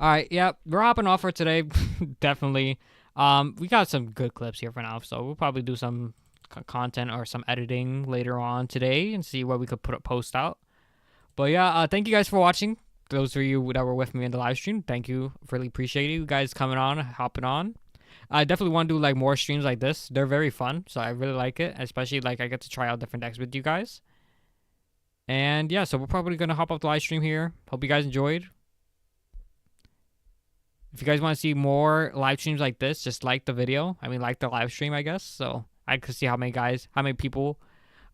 All right. Yep. We're hopping off for today. Definitely. We got some good clips here for now, so we'll probably do some content or some editing later on today and see what we could post out. But yeah, thank you guys for watching. Those of you that were with me in the live stream, thank you. Really appreciate you guys coming on, hopping on. I definitely want to do like more streams like this. They're very fun, so I really like it. Especially like I get to try out different decks with you guys. And yeah, so we're probably gonna hop off the live stream here. Hope you guys enjoyed. If you guys want to see more live streams like this, just like the video. I mean, like the live stream, I guess. So I could see how many people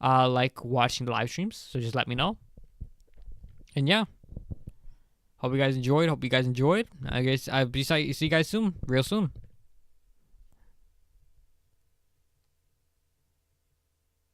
like watching the live streams. So just let me know. And yeah. Hope you guys enjoyed. I guess I'll see you guys soon. Real soon.